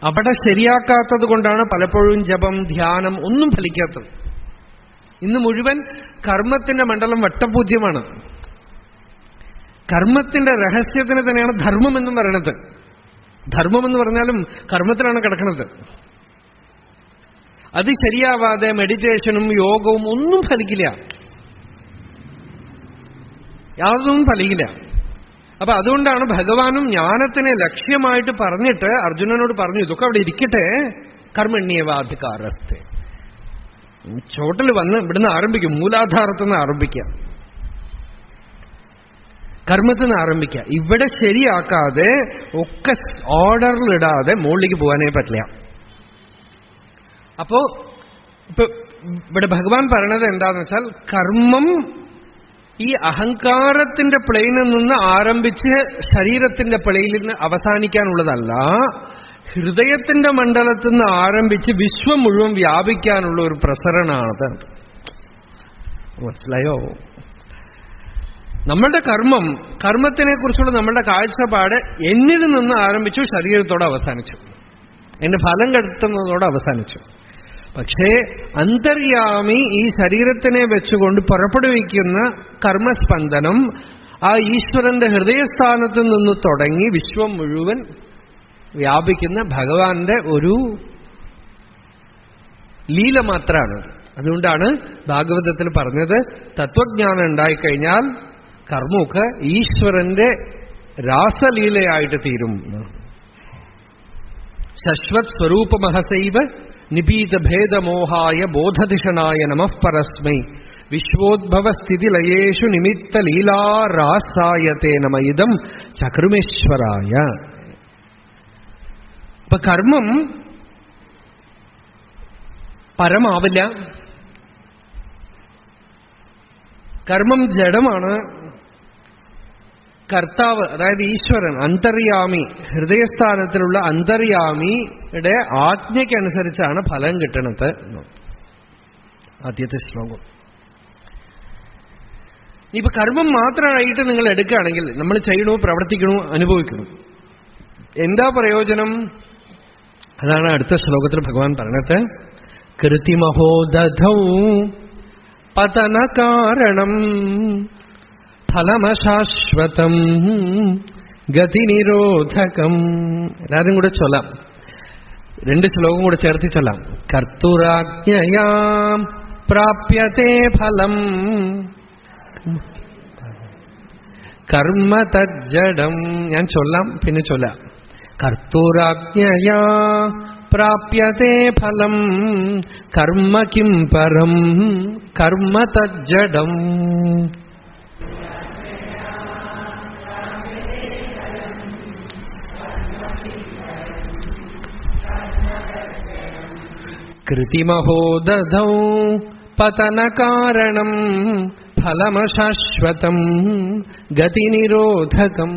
അവിടെ ശരിയാക്കാത്തത് കൊണ്ടാണ് പലപ്പോഴും ജപം, ധ്യാനം ഒന്നും ഫലിക്കാത്തത്. ഇന്ന് മുഴുവൻ കർമ്മത്തിന്റെ മണ്ഡലം വട്ടപൂജ്യമാണ്. കർമ്മത്തിന്റെ രഹസ്യത്തിന് തന്നെയാണ് ധർമ്മം എന്നും പറയണത്. ധർമ്മം എന്ന് പറഞ്ഞാലും കർമ്മത്തിലാണ് കിടക്കുന്നത്. അത് ശരിയാവാതെ മെഡിറ്റേഷനും യോഗവും ഒന്നും ഫലിക്കില്ല. യാതൊന്നും ഫലിക്കില്ല. അപ്പൊ അതുകൊണ്ടാണ് ഭഗവാനും ജ്ഞാനത്തിനെ ലക്ഷ്യമായിട്ട് പറഞ്ഞിട്ട് അർജുനനോട് പറഞ്ഞു, ഇതൊക്കെ അവിടെ ഇരിക്കട്ടെ, കർമ്മണ്യേവാധികാരസ്ഥ. ചോട്ടിൽ വന്ന് ഇവിടുന്ന് ആരംഭിക്കും, മൂലാധാരത്തിൽ നിന്ന് ആരംഭിക്കുക, കർമ്മത്തിൽ നിന്ന് ആരംഭിക്കുക. ഇവിടെ ശരിയാക്കാതെ ഒക്കെ ഓർഡറിലിടാതെ മുകളിലേക്ക് പോകാനേ പറ്റില്ല. അപ്പോ ഇപ്പൊ ഇവിടെ ഭഗവാൻ പറയണത് എന്താന്ന് വെച്ചാൽ, കർമ്മം ഈ അഹങ്കാരത്തിന്റെ പ്ലെയിനിൽ നിന്ന് ആരംഭിച്ച് ശരീരത്തിന്റെ പ്ലെയിനിൽ നിന്ന് അവസാനിക്കാനുള്ളതല്ല, ഹൃദയത്തിന്റെ മണ്ഡലത്തിൽ നിന്ന് ആരംഭിച്ച് വിശ്വം മുഴുവൻ വ്യാപിക്കാനുള്ള ഒരു പ്രസരണമാണത്. മനസ്സിലായോ? നമ്മളുടെ കർമ്മത്തിനെ കുറിച്ചുള്ള നമ്മളുടെ കാഴ്ചപ്പാട് എന്നിൽ നിന്ന് ആരംഭിച്ചു, ശരീരത്തോടെ അവസാനിച്ചു, എന്റെ ഫലം കെട്ടുന്നതോടെ അവസാനിച്ചു. പക്ഷേ അന്തര്യാമി ഈ ശരീരത്തിനെ വെച്ചുകൊണ്ട് പുറപ്പെടുവിക്കുന്ന കർമ്മസ്പന്ദനം ആ ഈശ്വരന്റെ ഹൃദയസ്ഥാനത്ത് നിന്ന് തുടങ്ങി വിശ്വം മുഴുവൻ വ്യാപിക്കുന്ന ഭഗവാന്റെ ഒരു ലീല മാത്രമാണ്. അതുകൊണ്ടാണ് ഭാഗവതത്തിൽ പറഞ്ഞത്, തത്വജ്ഞാനം ഉണ്ടായിക്കഴിഞ്ഞാൽ കർമ്മമൊക്കെ ഈശ്വരന്റെ രാസലീലയായിട്ട് തീരും. ശശ്വത് സ്വരൂപമഹസൈവ നിപീതഭേദമോഹായ ബോധധിഷണായ നമഃ പരസ്മൈ വിശ്വോദ്ഭവസ്ഥിതിലയേഷു നിമിത്തലീലാരാസായത്തെ നമ ഇദം ചക്രുമേശ്വരായ. ഇപ്പൊ കർമ്മം പരമാവില്ല. കർമ്മം ജഡമാണ്. കർത്താവ്, അതായത് ഈശ്വരൻ, അന്തര്യാമി, ഹൃദയസ്ഥാനത്തിലുള്ള അന്തര്യാമിയുടെ ആജ്ഞയ്ക്കനുസരിച്ചാണ് ഫലം കിട്ടണത്. ആദ്യത്തെ ശ്ലോകം. ഇപ്പൊ കർമ്മം മാത്രമായിട്ട് നിങ്ങൾ എടുക്കുകയാണെങ്കിൽ, നമ്മൾ ചെയ്യണു, പ്രവർത്തിക്കണു, അനുഭവിക്കണു, എന്താ പ്രയോജനം? അതാണ് അടുത്ത ശ്ലോകത്തിൽ ഭഗവാൻ പറഞ്ഞത്. കൃതിമഹോ ദധൗ പതന കാരണം ഫലമശാശ്വതം ഗതിനിരോധകം. എല്ലാവരും കൂടെ ചൊല്ലാം, 2 ശ്ലോകം കൂടെ ചേർത്തി ചൊല്ലാം. കർത്തുരാജ്ഞയാം പ്രാപ്യതേ ഫലം കർമ്മ തജ്ജഡം. ഞാൻ ചൊല്ലാം, പിന്നെ ചൊല്ലാം. കർത്തുരാജ്ഞയാ പ്രാപ്യതേ ഫലം കർമ്മ കിം പരം കർമ്മ തജ്ജഡം. കൃതിമഹോദധൗ പതനകാരണം ഫലമശാശ്വതം ഗതിനിരോധകം.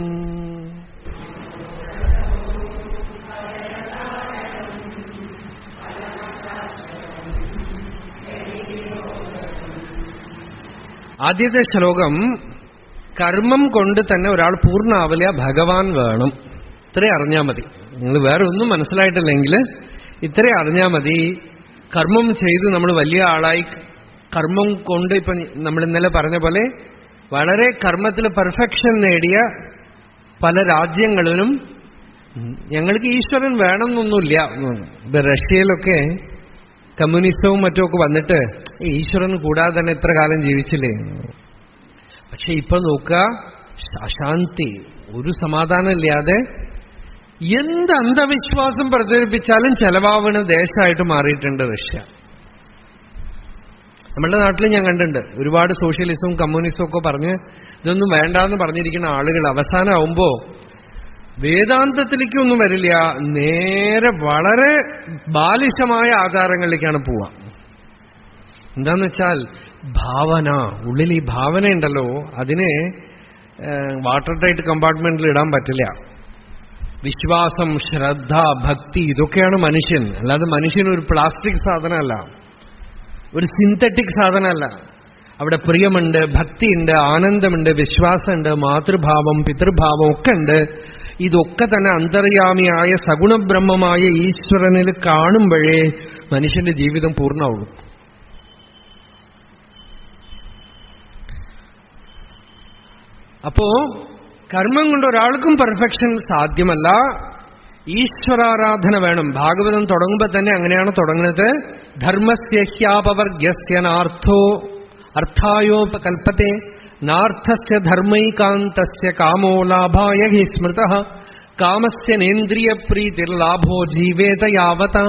ആദ്യത്തെ ശ്ലോകം കർമ്മം കൊണ്ട് തന്നെ ഒരാൾ പൂർണ്ണാവില്ല, ഭഗവാൻ വേണം. ഇത്രേ അറിഞ്ഞാൽ മതി. നിങ്ങൾ വേറെ ഒന്നും മനസ്സിലായിട്ടില്ലെങ്കിൽ ഇത്രേ അറിഞ്ഞാൽ മതി. കർമ്മം ചെയ്ത് നമ്മൾ വലിയ ആളായി, കർമ്മം കൊണ്ട് ഇപ്പൊ നമ്മൾ ഇന്നലെ പറഞ്ഞ പോലെ വളരെ കർമ്മത്തിൽ പെർഫെക്ഷൻ നേടിയ പല രാജ്യങ്ങളിലും ഞങ്ങൾക്ക് ഈശ്വരൻ വേണമെന്നൊന്നുമില്ല. ഇപ്പൊ റഷ്യയിലൊക്കെ കമ്മ്യൂണിസവും മറ്റുമൊക്കെ വന്നിട്ട് ഈശ്വരൻ കൂടാതെ തന്നെ ഇത്ര കാലം ജീവിച്ചില്ലേ. പക്ഷെ ഇപ്പൊ നോക്കുക, അശാന്തി, ഒരു സമാധാനമില്ലാതെ എന്ത് അന്ധവിശ്വാസം പ്രചരിപ്പിച്ചാലും ചെലവാവുന്ന ദേശമായിട്ട് മാറിയിട്ടുണ്ട് റഷ്യ. നമ്മളുടെ നാട്ടിൽ ഞാൻ കണ്ടിട്ടുണ്ട് ഒരുപാട് സോഷ്യലിസവും കമ്മ്യൂണിസവും ഒക്കെ പറഞ്ഞ് ഇതൊന്നും വേണ്ടാന്ന് പറഞ്ഞിരിക്കുന്ന ആളുകൾ അവസാനമാവുമ്പോ വേദാന്തത്തിലേക്കൊന്നും വരില്ല, നേരെ വളരെ ബാലിശമായ ആചാരങ്ങളിലേക്കാണ് പോവുക. എന്താന്ന് വെച്ചാൽ ഭാവന, ഉള്ളിൽ ഈ ഭാവന ഉണ്ടല്ലോ, അതിനെ വാട്ടർ ടൈറ്റ് കമ്പാർട്ട്മെന്റിൽ ഇടാൻ പറ്റില്ല. വിശ്വാസം, ശ്രദ്ധ, ഭക്തി, ഇതൊക്കെയാണ് മനുഷ്യൻ. അല്ലാതെ മനുഷ്യൻ ഒരു പ്ലാസ്റ്റിക് സാധനമല്ല, ഒരു സിന്തറ്റിക് സാധനമല്ല. അവിടെ പ്രിയമുണ്ട്, ഭക്തിയുണ്ട്, ആനന്ദമുണ്ട്, വിശ്വാസമുണ്ട്, മാതൃഭാവം, പിതൃഭാവം ഒക്കെ ഉണ്ട്. ഇതൊക്കെ തന്നെ അന്തർയാമിയായ സഗുണബ്രഹ്മമായ ഈശ്വരനിൽ കാണുമ്പോഴേ മനുഷ്യന്റെ ജീവിതം പൂർണ്ണമാവുള്ളൂ. അപ്പോ കർമ്മം കൊണ്ട് ഒരാൾക്കും പെർഫെക്ഷൻ സാധ്യമല്ല. ഈശ്വരാരാധന വേണം. ഭാഗവതം തുടങ്ങുമ്പോൾ തന്നെ അങ്ങനെയാണ് തുടങ്ങുന്നത്. ധർമ്മസ്യ ഹ്യാപവർഗ്യസ്യ നാർത്ഥോ അർത്ഥായോപകൽപ്പത്തെ നാർത്ഥസ്യ ധർമ്മൈകാന്തസ്യ കാമോ ലാഭായ ഹി സ്മൃതഃ കാമസ്യ നേന്ദ്രിയപ്രീതിർലാഭോ ജീവേത യാവത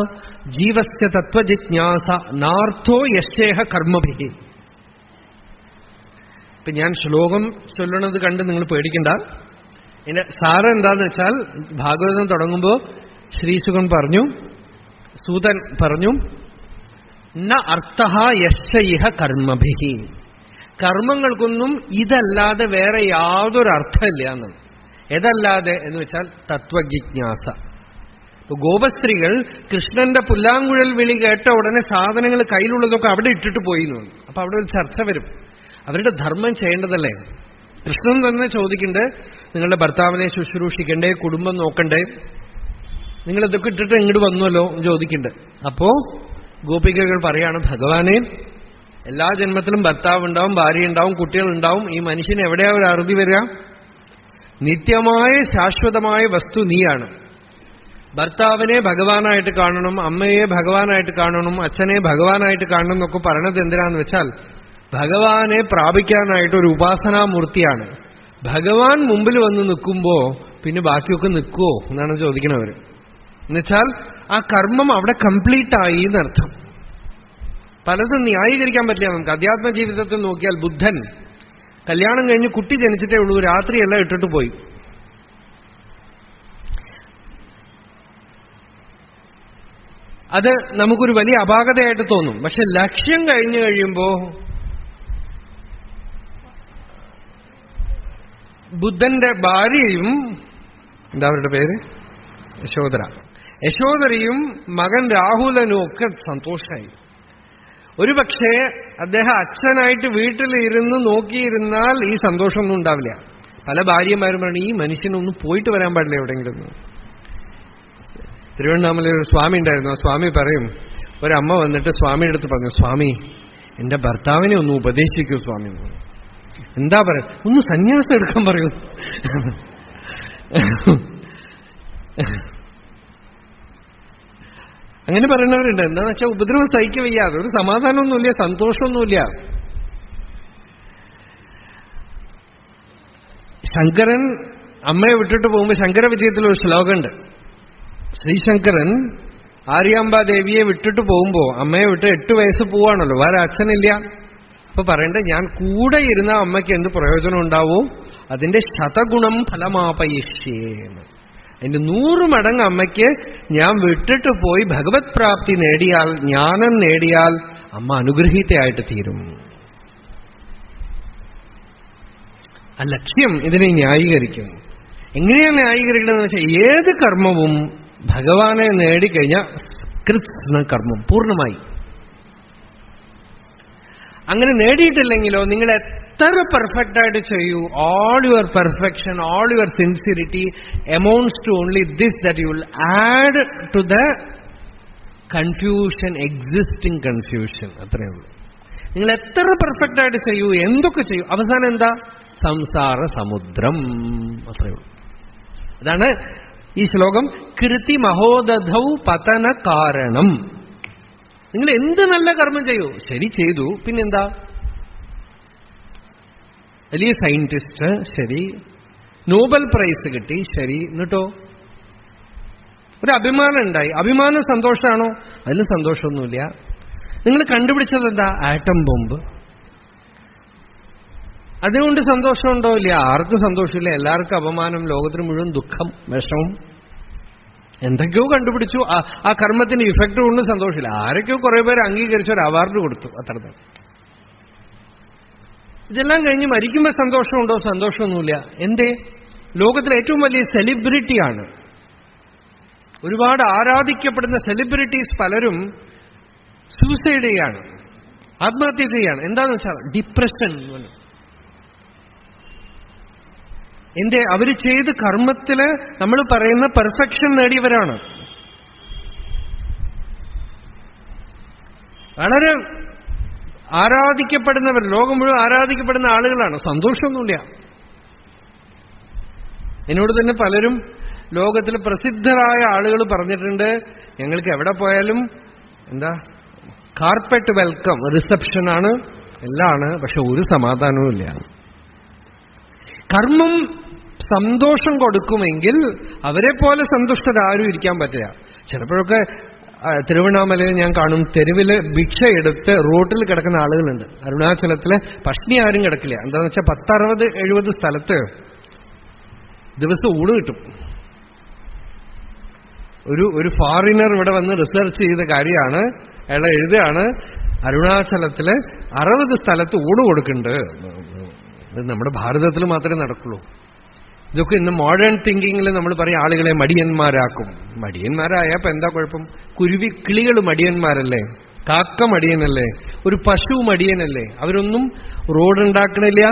ജീവസ്യ തത്വജിജ്ഞാസ നാർത്ഥോ യശ്ചേഹ കർമ്മഭിः. ഇപ്പൊ ഞാൻ ശ്ലോകം ചൊല്ലണത് കണ്ട് നിങ്ങൾ പേടിക്കണ്ട. എന്റെ സാരം എന്താന്ന് വെച്ചാൽ, ഭാഗവതം തുടങ്ങുമ്പോ ശ്രീസുഖൻ പറഞ്ഞു, സൂതൻ പറഞ്ഞു, ന അർത്ഥഃ യശ്ച ഇഹ കർമ്മഭിः. കർമ്മങ്ങൾക്കൊന്നും ഇതല്ലാതെ വേറെ യാതൊരു അർത്ഥമില്ല എന്ന്. ഏതല്ലാതെ എന്ന് വെച്ചാൽ തത്വജിജ്ഞാസ. ഇപ്പൊ ഗോപസ്ത്രീകൾ കൃഷ്ണന്റെ പുല്ലാങ്കുഴൽ വിളി കേട്ട ഉടനെ സാധനങ്ങൾ കയ്യിലുള്ളതൊക്കെ അവിടെ ഇട്ടിട്ട് പോയി എന്ന്. അപ്പൊ അവിടെ ഒരു ചർച്ച വരും. അവരുടെ ധർമ്മം ചെയ്യേണ്ടതല്ലേ? കൃഷ്ണൻ തന്നെ ചോദിക്കണ്ടേ, നിങ്ങളുടെ ഭർത്താവിനെ ശുശ്രൂഷിക്കണ്ടേ, കുടുംബം നോക്കണ്ടേ, നിങ്ങളിതൊക്കെ ഇട്ടിട്ട് ഇങ്ങോട്ട് വന്നുവല്ലോ ചോദിക്കണ്ടേ. അപ്പോ ഗോപികകൾ പറയാണ്, ഭഗവാനെ, എല്ലാ ജന്മത്തിലും ഭർത്താവ് ഉണ്ടാവും, ഭാര്യ ഉണ്ടാവും, കുട്ടികളുണ്ടാവും. ഈ മനുഷ്യന് എവിടെയാ ഒരു അറുതി വരിക? നിത്യമായ ശാശ്വതമായ വസ്തു നീയാണ്. ഭർത്താവിനെ ഭഗവാനായിട്ട് കാണണം, അമ്മയെ ഭഗവാനായിട്ട് കാണണം, അച്ഛനെ ഭഗവാനായിട്ട് കാണണം എന്നൊക്കെ പറയണത് എന്തിനാന്ന് വെച്ചാൽ ഭഗവാനെ പ്രാപിക്കാനായിട്ട് ഒരു ഉപാസനാമൂർത്തിയാണ്. ഭഗവാൻ മുമ്പിൽ വന്ന് നിൽക്കുമ്പോ പിന്നെ ബാക്കിയൊക്കെ നിൽക്കുവോ എന്നാണ് ചോദിക്കണവര്. എന്നുവെച്ചാൽ ആ കർമ്മം അവിടെ കംപ്ലീറ്റ് ആയി എന്നർത്ഥം. പലതും ന്യായീകരിക്കാൻ പറ്റില്ല നമുക്ക്. അധ്യാത്മ ജീവിതത്തിൽ നോക്കിയാൽ ബുദ്ധൻ കല്യാണം കഴിഞ്ഞ് കുട്ടി ജനിച്ചിട്ടേ ഉള്ളൂ, രാത്രിയെല്ലാം ഇട്ടിട്ട് പോയി. അത് നമുക്കൊരു വലിയ അപാകതയായിട്ട് തോന്നും. പക്ഷെ ലക്ഷ്യം കഴിഞ്ഞു കഴിയുമ്പോ ബുദ്ധന്റെ ഭാര്യയും, എന്താ അവരുടെ പേര്, യശോദരയും മകൻ രാഹുലനും ഒക്കെ സന്തോഷമായി. ഒരുപക്ഷെ അദ്ദേഹം അച്ഛനായിട്ട് വീട്ടിലിരുന്ന് നോക്കിയിരുന്നാൽ ഈ സന്തോഷമൊന്നും ഉണ്ടാവില്ല. പല ഭാര്യമാരും പറഞ്ഞു, ഈ മനുഷ്യനൊന്നും പോയിട്ട് വരാൻ പാടില്ല എവിടെയെങ്കിലും. തിരുവണ്ണാമലയിൽ ഒരു സ്വാമി ഉണ്ടായിരുന്നു. ആ സ്വാമി പറയും, ഒരമ്മ വന്നിട്ട് സ്വാമിയുടെ അടുത്ത് പറഞ്ഞു, സ്വാമി, എന്റെ ഭർത്താവിനെ ഒന്ന് ഉപദേശിക്കൂ സ്വാമി. എന്താ പറയാ, ഒന്ന് സന്യാസം എടുക്കാൻ പറയൂ. അങ്ങനെ പറയുന്നവരുണ്ട്. എന്താന്ന് വെച്ചാൽ ഉപദ്രവം സഹിക്ക വയ്യാതെ, ഒരു സമാധാനമൊന്നുമില്ല, സന്തോഷമൊന്നുമില്ല. ശങ്കരൻ അമ്മയെ വിട്ടിട്ട് പോകുമ്പോൾ ശങ്കര വിജയത്തിലൊരു ശ്ലോകമുണ്ട്. ശ്രീശങ്കരൻ ആര്യാമ്പാദേവിയെ വിട്ടിട്ട് പോകുമ്പോ, അമ്മയെ വിട്ട് 8 വയസ്സ് പോവാണല്ലോ, വേറെ അച്ഛനില്ല. അപ്പൊ പറയണ്ടേ, ഞാൻ കൂടെ ഇരുന്ന അമ്മയ്ക്ക് എന്ത് പ്രയോജനം ഉണ്ടാവും, അതിന്റെ ശതഗുണം ഫലമാപയിഷ്യേന്ന്. അതിന്റെ 100 മടങ്ങ് അമ്മയ്ക്ക് ഞാൻ വിട്ടിട്ട് പോയി ഭഗവത് പ്രാപ്തി നേടിയാൽ, ജ്ഞാനം നേടിയാൽ അമ്മ അനുഗ്രഹീതയായിട്ട് തീരും. ആ ലക്ഷ്യം ഇതിനെ ന്യായീകരിക്കും. എങ്ങനെയാണ് ന്യായീകരിക്കണമെന്ന് വെച്ചാൽ, ഏത് കർമ്മവും ഭഗവാനെ നേടിക്കഴിഞ്ഞാൽ കൃത്സ്ന കർമ്മം പൂർണ്ണമായി. അങ്ങനെ നേടിയിട്ടില്ലെങ്കിലോ, നിങ്ങൾ എത്ര പെർഫെക്റ്റ് ആയിട്ട് ചെയ്യൂ, all your perfection, all your sincerity amounts to only this, that you will add to the confusion, existing confusion. അത്രയേ ഉള്ളൂ. നിങ്ങൾ എത്ര പെർഫെക്റ്റ് ആയിട്ട് ചെയ്യൂ, എന്തൊക്കെ ചെയ്യൂ, അവസാനം എന്താ, സംസാര സമുദ്രം. അത്രയേ ഉള്ളൂ. അതാണ് ഈ ശ്ലോകം. കൃതി മഹോദധൗ പതന കാരണം. നിങ്ങൾ എന്ത് നല്ല കർമ്മം ചെയ്യൂ, ശരി ചെയ്തു, പിന്നെന്താ, വലിയ സയന്റിസ്റ്റ്, ശരി, നോബൽ പ്രൈസ് കിട്ടി, ശരി, എന്നിട്ടോ ഒരു അഭിമാനം ഉണ്ടായി, അഭിമാനം സന്തോഷമാണോ? അതിലും സന്തോഷമൊന്നുമില്ല. നിങ്ങൾ കണ്ടുപിടിച്ചത് എന്താ, ആറ്റം ബോംബ്. അതുകൊണ്ട് സന്തോഷമുണ്ടോ? ഇല്ല, ആർക്കും സന്തോഷമില്ല, എല്ലാവർക്കും അപമാനം, ലോകത്തിന് മുഴുവൻ ദുഃഖം, വിഷമം. എന്തൊക്കെയോ കണ്ടുപിടിച്ചു, ആ കർമ്മത്തിന് ഇഫക്റ്റ് കൊണ്ട് സന്തോഷമില്ല. ആരൊക്കെയോ കുറെ പേര് അംഗീകരിച്ചു, ഒരു അവാർഡ് കൊടുത്തു, അത്ര തന്നെ. ഇതെല്ലാം കഴിഞ്ഞ് മരിക്കുമ്പോൾ സന്തോഷമുണ്ടോ? സന്തോഷമൊന്നുമില്ല. എന്തേ? ലോകത്തിലെ ഏറ്റവും വലിയ സെലിബ്രിറ്റിയാണ്, ഒരുപാട് ആരാധിക്കപ്പെടുന്ന സെലിബ്രിറ്റീസ് പലരും സൂസൈഡ് ചെയ്യാണ്, ആത്മഹത്യ ചെയ്യാണ്. എന്താന്ന് വെച്ചാൽ ഡിപ്രഷൻ. എന്തേ? അവര് ചെയ്ത് കർമ്മത്തില് നമ്മൾ പറയുന്ന പെർഫെക്ഷൻ നേടിയവരാണ്. വളരെ ആരാധിക്കപ്പെടുന്നവർ, ലോകം മുഴുവൻ ആരാധിക്കപ്പെടുന്ന ആളുകളാണ്. സന്തോഷമൊന്നുമില്ല. എന്നോട് തന്നെ പലരും ലോകത്തിൽ പ്രസിദ്ധരായ ആളുകൾ പറഞ്ഞിട്ടുണ്ട്, ഞങ്ങൾക്ക് എവിടെ പോയാലും എന്താ കാർപ്പറ്റ് വെൽക്കം, റിസപ്ഷനാണ്, എല്ലാം ആണ്, പക്ഷെ ഒരു സമാധാനവും ഇല്ല. കർമ്മം സന്തോഷം കൊടുക്കുമെങ്കിൽ അവരെ പോലെ സന്തുഷ്ടരാരും ഇരിക്കാൻ പറ്റില്ല. ചിലപ്പോഴൊക്കെ തിരുവണ്ണാമലയിൽ ഞാൻ കാണും, തെരുവില് ഭിക്ഷയെടുത്ത് റോട്ടിൽ കിടക്കുന്ന ആളുകളുണ്ട്. അരുണാചലത്തിലെ പഷ്ണി ആരും കിടക്കില്ല. എന്താണെന്ന് വെച്ചാൽ 10-60-70 സ്ഥലത്ത് ദിവസം ഊണ് കിട്ടും. ഒരു ഫോറിനർ ഇവിടെ വന്ന് റിസർച്ച് ചെയ്ത കാര്യമാണ്. അയാളെ എഴുതുകയാണ്, അരുണാചലത്തില് 60 സ്ഥലത്ത് ഊണ് കൊടുക്കുന്നുണ്ട്. ഇത് നമ്മുടെ ഭാരതത്തിൽ മാത്രമേ നടക്കുള്ളൂ. ഇതൊക്കെ ഇന്ന് മോഡേൺ തിങ്കിങ്ങിൽ നമ്മൾ പറയും ആളുകളെ മടിയന്മാരാക്കും. മടിയന്മാരായപ്പോ എന്താ കുഴപ്പം? കിളികൾ മടിയന്മാരല്ലേ? കാക്ക മടിയനല്ലേ? ഒരു പശു മടിയനല്ലേ? അവരൊന്നും റോഡ് ഉണ്ടാക്കണില്ല,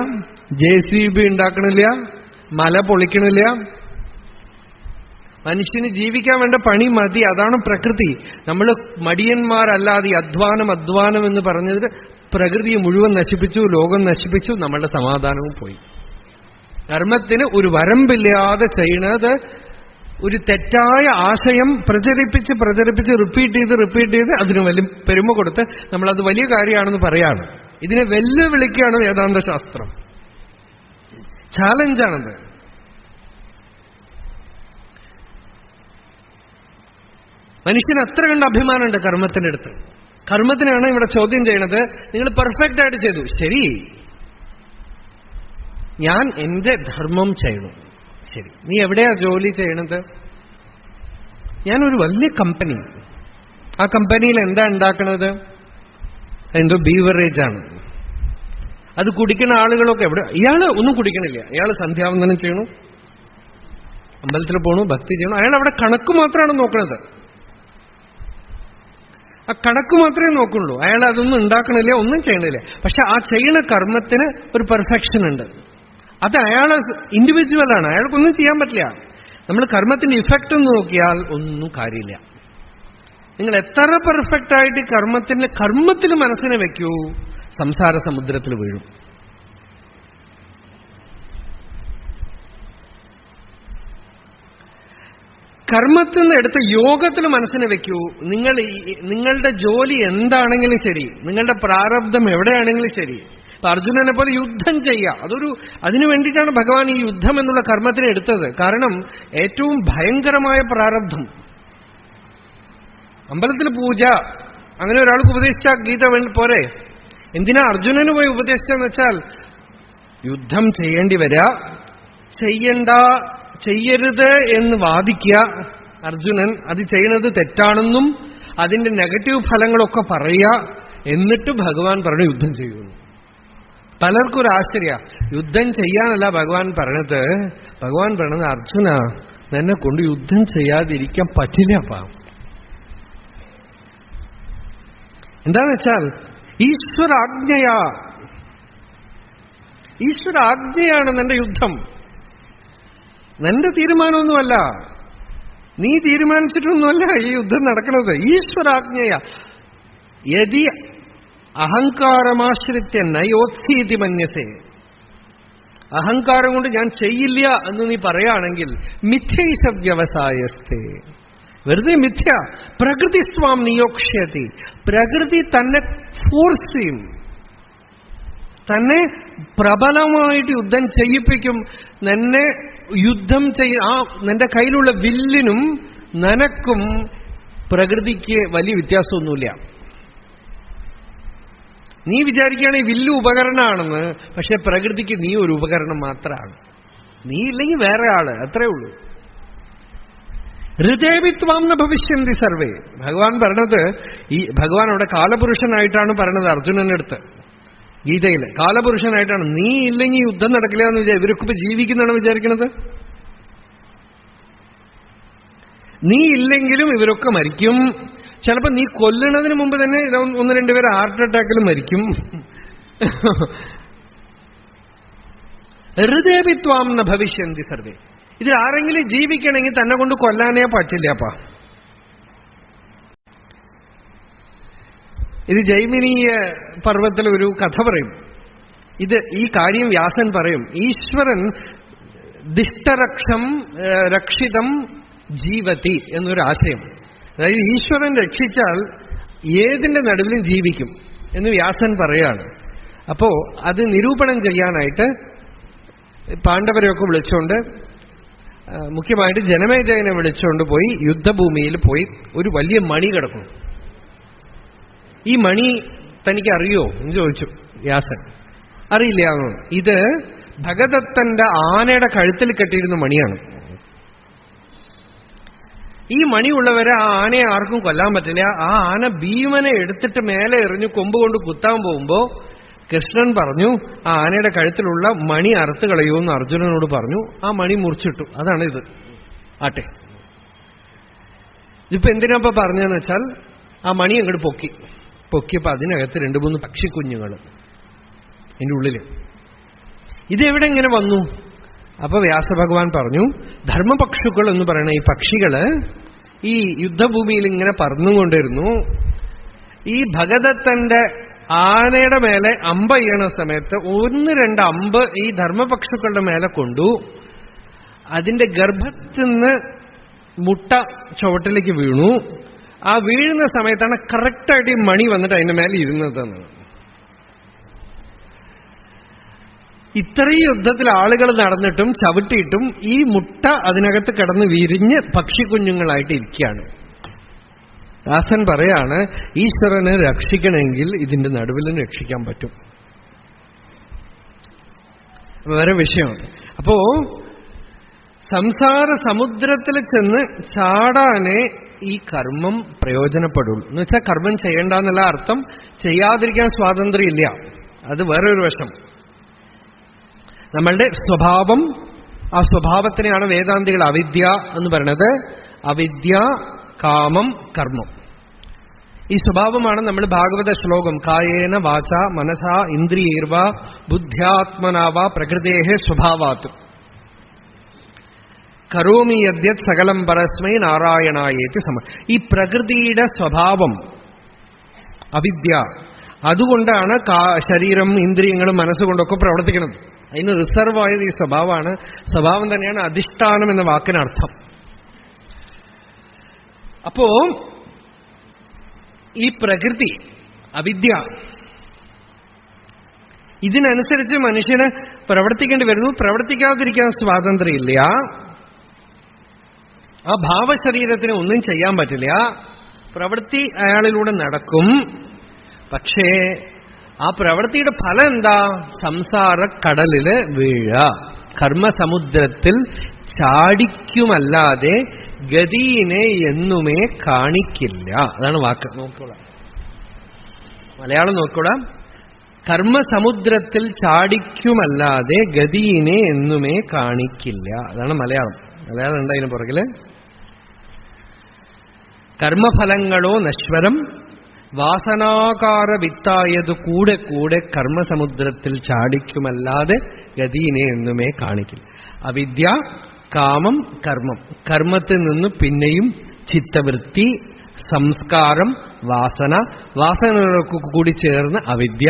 JCB ഉണ്ടാക്കണില്ല, മല പൊളിക്കണില്ല. മനുഷ്യന് ജീവിക്കാൻ വേണ്ട പണി മതി. അതാണ് പ്രകൃതി. നമ്മൾ മടിയന്മാരല്ലാതെ അധ്വാനം എന്ന് പറഞ്ഞതിന് പ്രകൃതിയെ മുഴുവൻ നശിപ്പിച്ചു, ലോകം നശിപ്പിച്ചു, നമ്മളുടെ സമാധാനവും പോയി. കർമ്മത്തിന് ഒരു വരമ്പില്ലാതെ ചെയ്യുന്നത് ഒരു തെറ്റായ ആശയം പ്രചരിപ്പിച്ച് റിപ്പീറ്റ് ചെയ്ത് അതിന് വലിയ പെരുമ കൊടുത്ത് നമ്മളത് വലിയ കാര്യമാണെന്ന് പറയാണ്. ഇതിനെ വെല്ലുവിളിക്കുകയാണ് വേദാന്ത ശാസ്ത്രം. ചാലഞ്ചാണത്. മനുഷ്യന് അത്ര കണ്ട അഭിമാനമുണ്ട് കർമ്മത്തിന്റെ അടുത്ത്. കർമ്മത്തിനാണ് ഇവിടെ ചോദ്യം ചെയ്യണത്. നിങ്ങൾ പെർഫെക്റ്റ് ആയിട്ട് ചെയ്തു, ശരി, ഞാൻ എന്റെ ധർമ്മം ചെയ്തു, ശരി. നീ എവിടെയാ ജോലി ചെയ്യണത്? ഞാനൊരു വലിയ കമ്പനി. ആ കമ്പനിയിൽ എന്താ ഉണ്ടാക്കണത്? എന്തോ ബീവറേജ് ആണ്. അത് കുടിക്കുന്ന ആളുകളൊക്കെ എവിടെ? ഇയാള് ഒന്നും കുടിക്കണില്ല. ഇയാൾ സന്ധ്യാവന്ദനം ചെയ്യണു, അമ്പലത്തിൽ പോണു, ഭക്തി ചെയ്യണു. അയാൾ അവിടെ കണക്ക് മാത്രമാണ് നോക്കുന്നത്. ആ കണക്ക് മാത്രമേ നോക്കുള്ളൂ. അയാൾ അതൊന്നും ഉണ്ടാക്കണില്ല, ഒന്നും ചെയ്യണില്ല. പക്ഷെ ആ ചെയ്യുന്ന കർമ്മത്തിന് ഒരു പെർഫെക്ഷൻ ഉണ്ട്. അത് അയാള് ഇൻഡിവിജ്വലാണ്, അയാൾക്കൊന്നും ചെയ്യാൻ പറ്റില്ല. നമ്മൾ കർമ്മത്തിന്റെ ഇഫക്റ്റ് ഒന്ന് നോക്കിയാൽ ഒന്നും കാര്യമില്ല. നിങ്ങൾ എത്ര പെർഫെക്റ്റ് ആയിട്ട് കർമ്മത്തിൽ മനസ്സിനെ വെക്കൂ, സംസാര സമുദ്രത്തിൽ വീഴും. കർമ്മത്തിൽ നിന്ന് എടുത്ത് യോഗത്തിൽ മനസ്സിനെ വെക്കൂ. നിങ്ങളുടെ ജോലി എന്താണെങ്കിലും ശരി, നിങ്ങളുടെ പ്രാരബ്ധം എവിടെയാണെങ്കിലും ശരി, ഇപ്പൊ അർജുനനെ പോലെ യുദ്ധം ചെയ്യുക, അതിനു വേണ്ടിയിട്ടാണ് ഭഗവാൻ ഈ യുദ്ധം എന്നുള്ള കർമ്മത്തിനെ എടുത്തത്. കാരണം ഏറ്റവും ഭയങ്കരമായ പ്രാരബ്ധം. അമ്പലത്തിൽ പൂജ അങ്ങനെ ഒരാൾക്ക് ഉപദേശിച്ചാൽ ഗീത പോരെ? എന്തിനാ അർജുനന് പോയി ഉപദേശിച്ചെന്ന് വെച്ചാൽ യുദ്ധം ചെയ്യേണ്ടി വരിക, ചെയ്യരുത് എന്ന് വാദിക്കുക അർജുനൻ. അത് ചെയ്യുന്നത് തെറ്റാണെന്നും അതിന്റെ നെഗറ്റീവ് ഫലങ്ങളൊക്കെ പറയുക. എന്നിട്ട് ഭഗവാൻ പറഞ്ഞു യുദ്ധം ചെയ്യുന്നു. പലർക്കും ഒരു ആശ്ചര്യ, യുദ്ധം ചെയ്യാനല്ല ഭഗവാൻ പറഞ്ഞത്. ഭഗവാൻ പറഞ്ഞത്, അർജുന നിന്നെ കൊണ്ട് യുദ്ധം ചെയ്യാതിരിക്കാൻ പറ്റില്ലപ്പാ. എന്താന്ന് വെച്ചാൽ ഈശ്വരാജ്ഞയാണ് നിന്റെ യുദ്ധം. നിന്റെ തീരുമാനമൊന്നുമല്ല, നീ തീരുമാനിച്ചിട്ടൊന്നുമല്ല ഈ യുദ്ധം നടക്കുന്നത്. ഈശ്വരാജ്ഞയ. യതി അഹങ്കാരമാശ്രിത്യ നയോത്സീതി മന്യസേ. അഹങ്കാരം കൊണ്ട് ഞാൻ ചെയ്യില്ല എന്ന് നീ പറയുകയാണെങ്കിൽ മിഥ്യൈഷ വ്യവസായസ്ഥേ, വെറുതെ മിഥ്യ. പ്രകൃതി സ്വാം നിയോക്ഷ്യതി. പ്രകൃതി തന്നെ ഫോഴ്സ് ചെയ്യും, തന്നെ പ്രബലമായിട്ട് യുദ്ധം ചെയ്യിപ്പിക്കും. നിന്നെ യുദ്ധം നിന്റെ കയ്യിലുള്ള വില്ലിനും നനക്കും പ്രകൃതിക്ക് വലിയ വ്യത്യാസമൊന്നുമില്ല. നീ വിചാരിക്കുകയാണെങ്കിൽ വില്ല് ഉപകരണമാണെന്ന്, പക്ഷെ പ്രകൃതിക്ക് നീ ഒരു ഉപകരണം മാത്രമാണ്. നീ ഇല്ലെങ്കിൽ വേറെ ആള്, അത്രേ ഉള്ളൂ. ഹൃദയവിത്വാം ന ഭവിഷ്യന്തി സർവേ. ഭഗവാൻ പറഞ്ഞത്, ഈ ഭഗവാൻ അവിടെ കാലപുരുഷനായിട്ടാണ് പറഞ്ഞത് അർജുനനടുത്ത് ഗീതയിൽ. കാലപുരുഷനായിട്ടാണ്. നീ ഇല്ലെങ്കിൽ യുദ്ധം നടക്കില്ല എന്ന് ഇവരൊക്കെ ഇപ്പൊ ജീവിക്കുന്നതാണ് വിചാരിക്കുന്നത്. നീ ഇല്ലെങ്കിലും ഇവരൊക്കെ മരിക്കും. ചിലപ്പോ നീ കൊല്ലുന്നതിന് മുമ്പ് തന്നെ 1-2 പേര് ഹാർട്ട് അറ്റാക്കിലും മരിക്കും. ഹൃദയവിത്വാം ന ഭവിഷ്യന്തി സർവേ. ഇതിൽ ആരെങ്കിലും ജീവിക്കണമെങ്കിൽ തന്നെ കൊണ്ട് കൊല്ലാനേ പറ്റില്ലപ്പാ. ഇത് ജൈമിനീയ പർവ്വത്തിൽ ഒരു കഥ പറയും. ഈ കാര്യം വ്യാസൻ പറയും. ഈശ്വരൻ രക്ഷിതം ജീവതി എന്നൊരു ആശയം. അതായത് ഈശ്വരൻ രക്ഷിച്ചാൽ ഏതിന്റെ നടുവിലും ജീവിക്കും എന്ന് വ്യാസൻ പറയാണ്. അപ്പോ അത് നിരൂപണം ചെയ്യാനായിട്ട് പാണ്ഡവരെയൊക്കെ വിളിച്ചുകൊണ്ട്, മുഖ്യമായിട്ട് ജനമേജയനെ വിളിച്ചുകൊണ്ട് പോയി യുദ്ധഭൂമിയിൽ പോയി ഒരു വലിയ മണി കിടക്കും. ഈ മണി തനിക്ക് അറിയോ എന്ന് ചോദിച്ചു വ്യാസൻ. അറിയില്ല. ഇത് ഭഗദത്തന്റെ ആനയുടെ കഴുത്തിൽ കെട്ടിയിരുന്ന മണിയാണ്. ഈ മണിയുള്ളവരെ ആ ആനയെ ആർക്കും കൊല്ലാൻ പറ്റില്ല. ആ ആന ഭീമനെ എടുത്തിട്ട് മേലെ എറിഞ്ഞു കൊമ്പ് കൊണ്ട് കുത്താൻ പോകുമ്പോ കൃഷ്ണൻ പറഞ്ഞു, ആ ആനയുടെ കഴുത്തിലുള്ള മണി അറുത്ത് കളയൂന്ന് അർജുനനോട് പറഞ്ഞു. ആ മണി മുറിച്ചിട്ടു. അതാണ് ഇത്. ആട്ടെ, ഇപ്പൊ എന്തിനാ പറഞ്ഞതെന്ന് വെച്ചാൽ, ആ മണി അങ്ങോട്ട് പൊക്കിയപ്പോ അതിനകത്ത് 2-3 പക്ഷിക്കുഞ്ഞുങ്ങൾ അതിൻ്റെ ഉള്ളില്. ഇതെവിടെ ഇങ്ങനെ വന്നു? അപ്പൊ വ്യാസഭഗവാൻ പറഞ്ഞു, ധർമ്മപക്ഷുക്കൾ എന്ന് പറയുന്ന ഈ പക്ഷികള് ഈ യുദ്ധഭൂമിയിൽ ഇങ്ങനെ പറന്നുകൊണ്ടിരുന്നു. ഈ ഭഗദത്തന്റെ ആനയുടെ മേലെ അമ്പ് ചെയ്യണ സമയത്ത് 1-2 അമ്പ് ഈ ധർമ്മപക്ഷുക്കളുടെ മേലെ കൊണ്ടു. അതിന്റെ ഗർഭത്തിൽ നിന്ന് മുട്ട ചുവട്ടിലേക്ക് വീണു. ആ വീഴുന്ന സമയത്താണ് കറക്റ്റായിട്ട് ഈ മണി വന്നിട്ട് അതിന്റെ മേലെ ഇരുന്നതെന്ന്. ഇത്രയും യുദ്ധത്തിൽ ആളുകൾ നടന്നിട്ടും ചവിട്ടിയിട്ടും ഈ മുട്ട അതിനകത്ത് കിടന്ന് വിരിഞ്ഞ് പക്ഷിക്കുഞ്ഞുങ്ങളായിട്ട് ഇരിക്കുകയാണ്. ദാസൻ പറയാണ്, ഈശ്വരനെ രക്ഷിക്കണമെങ്കിൽ ഇതിന്റെ നടുവിലും രക്ഷിക്കാൻ പറ്റും. വേറെ വിഷയമാണ്. അപ്പോ സംസാര സമുദ്രത്തിൽ ചെന്ന് ചാടാനേ ഈ കർമ്മം പ്രയോജനപ്പെടുള്ളൂ. എന്ന് വെച്ചാൽ കർമ്മം ചെയ്യേണ്ടെന്നല്ല അർത്ഥം, ചെയ്യാതിരിക്കാൻ സ്വാതന്ത്ര്യം ഇല്ല. അത് വേറൊരു വശം. നമ്മളുടെ സ്വഭാവം, ആ സ്വഭാവത്തിനെയാണ് വേദാന്തികൾ അവിദ്യ എന്ന് പറയുന്നത്. അവിദ്യ, കാമം, കർമ്മം. ഈ സ്വഭാവമാണ് നമ്മൾ ഭാഗവത ശ്ലോകം കായേന വാച മനസാ ഇന്ദ്രിയൈർവ ബുദ്ധ്യാത്മനാവ പ്രകൃതേഹേ സ്വഭാവാത് കരോമി യദ്യത് സകലം പരസ്മൈ നാരായണായേതി സമ. ഈ പ്രകൃതിയുടെ സ്വഭാവം അവിദ്യ. അതുകൊണ്ടാണ് ശരീരം, ഇന്ദ്രിയങ്ങളും മനസ്സുകൊണ്ടൊക്കെ പ്രവർത്തിക്കുന്നത്. അതിന് റിസർവ് ആയത് ഈ സ്വഭാവമാണ്. സ്വഭാവം തന്നെയാണ് അധിഷ്ഠാനം എന്ന വാക്കിനർത്ഥം. അപ്പോ ഈ പ്രകൃതി, അവിദ്യ, ഇതിനനുസരിച്ച് മനുഷ്യന് പ്രവർത്തിക്കേണ്ടി വരുന്നു. പ്രവർത്തിക്കാതിരിക്കാൻ സ്വാതന്ത്ര്യമില്ല. ആ ഭാവശരീരത്തിന് ഒന്നും ചെയ്യാൻ പറ്റില്ല. പ്രവൃത്തി അയാളിലൂടെ നടക്കും. പക്ഷേ ആ പ്രവൃത്തിയുടെ ഫലം എന്താ? സംസാരക്കടലില് വീഴ, കർമ്മസമുദ്രത്തിൽ ചാടിക്കുമല്ലാതെ ഗതിയിനെ എന്നുമേ കാണിക്കില്ല. അതാണ് വാക്ക്. നോക്കൂടാ, മലയാളം നോക്കൂടാ. കർമ്മസമുദ്രത്തിൽ ചാടിക്കുമല്ലാതെ ഗതിയിനെ എന്നുമേ കാണിക്കില്ല. അതാണ് മലയാളം. മലയാളം ഉണ്ട് അതിന് പുറകില്. കർമ്മഫലങ്ങളോ നശ്വരം, വാസനാകാര വിത്തായത് കൂടെ കൂടെ കർമ്മസമുദ്രത്തിൽ ചാടിക്കുമല്ലാതെ ഗതിയിനെ എന്നുമേ കാണിക്കില്ല. അവിദ്യ, കാമം, കർമ്മം. കർമ്മത്തിൽ നിന്ന് പിന്നെയും ചിത്തവൃത്തി, സംസ്കാരം, വാസന. വാസനകൾക്ക് കൂടി ചേർന്ന് അവിദ്യ.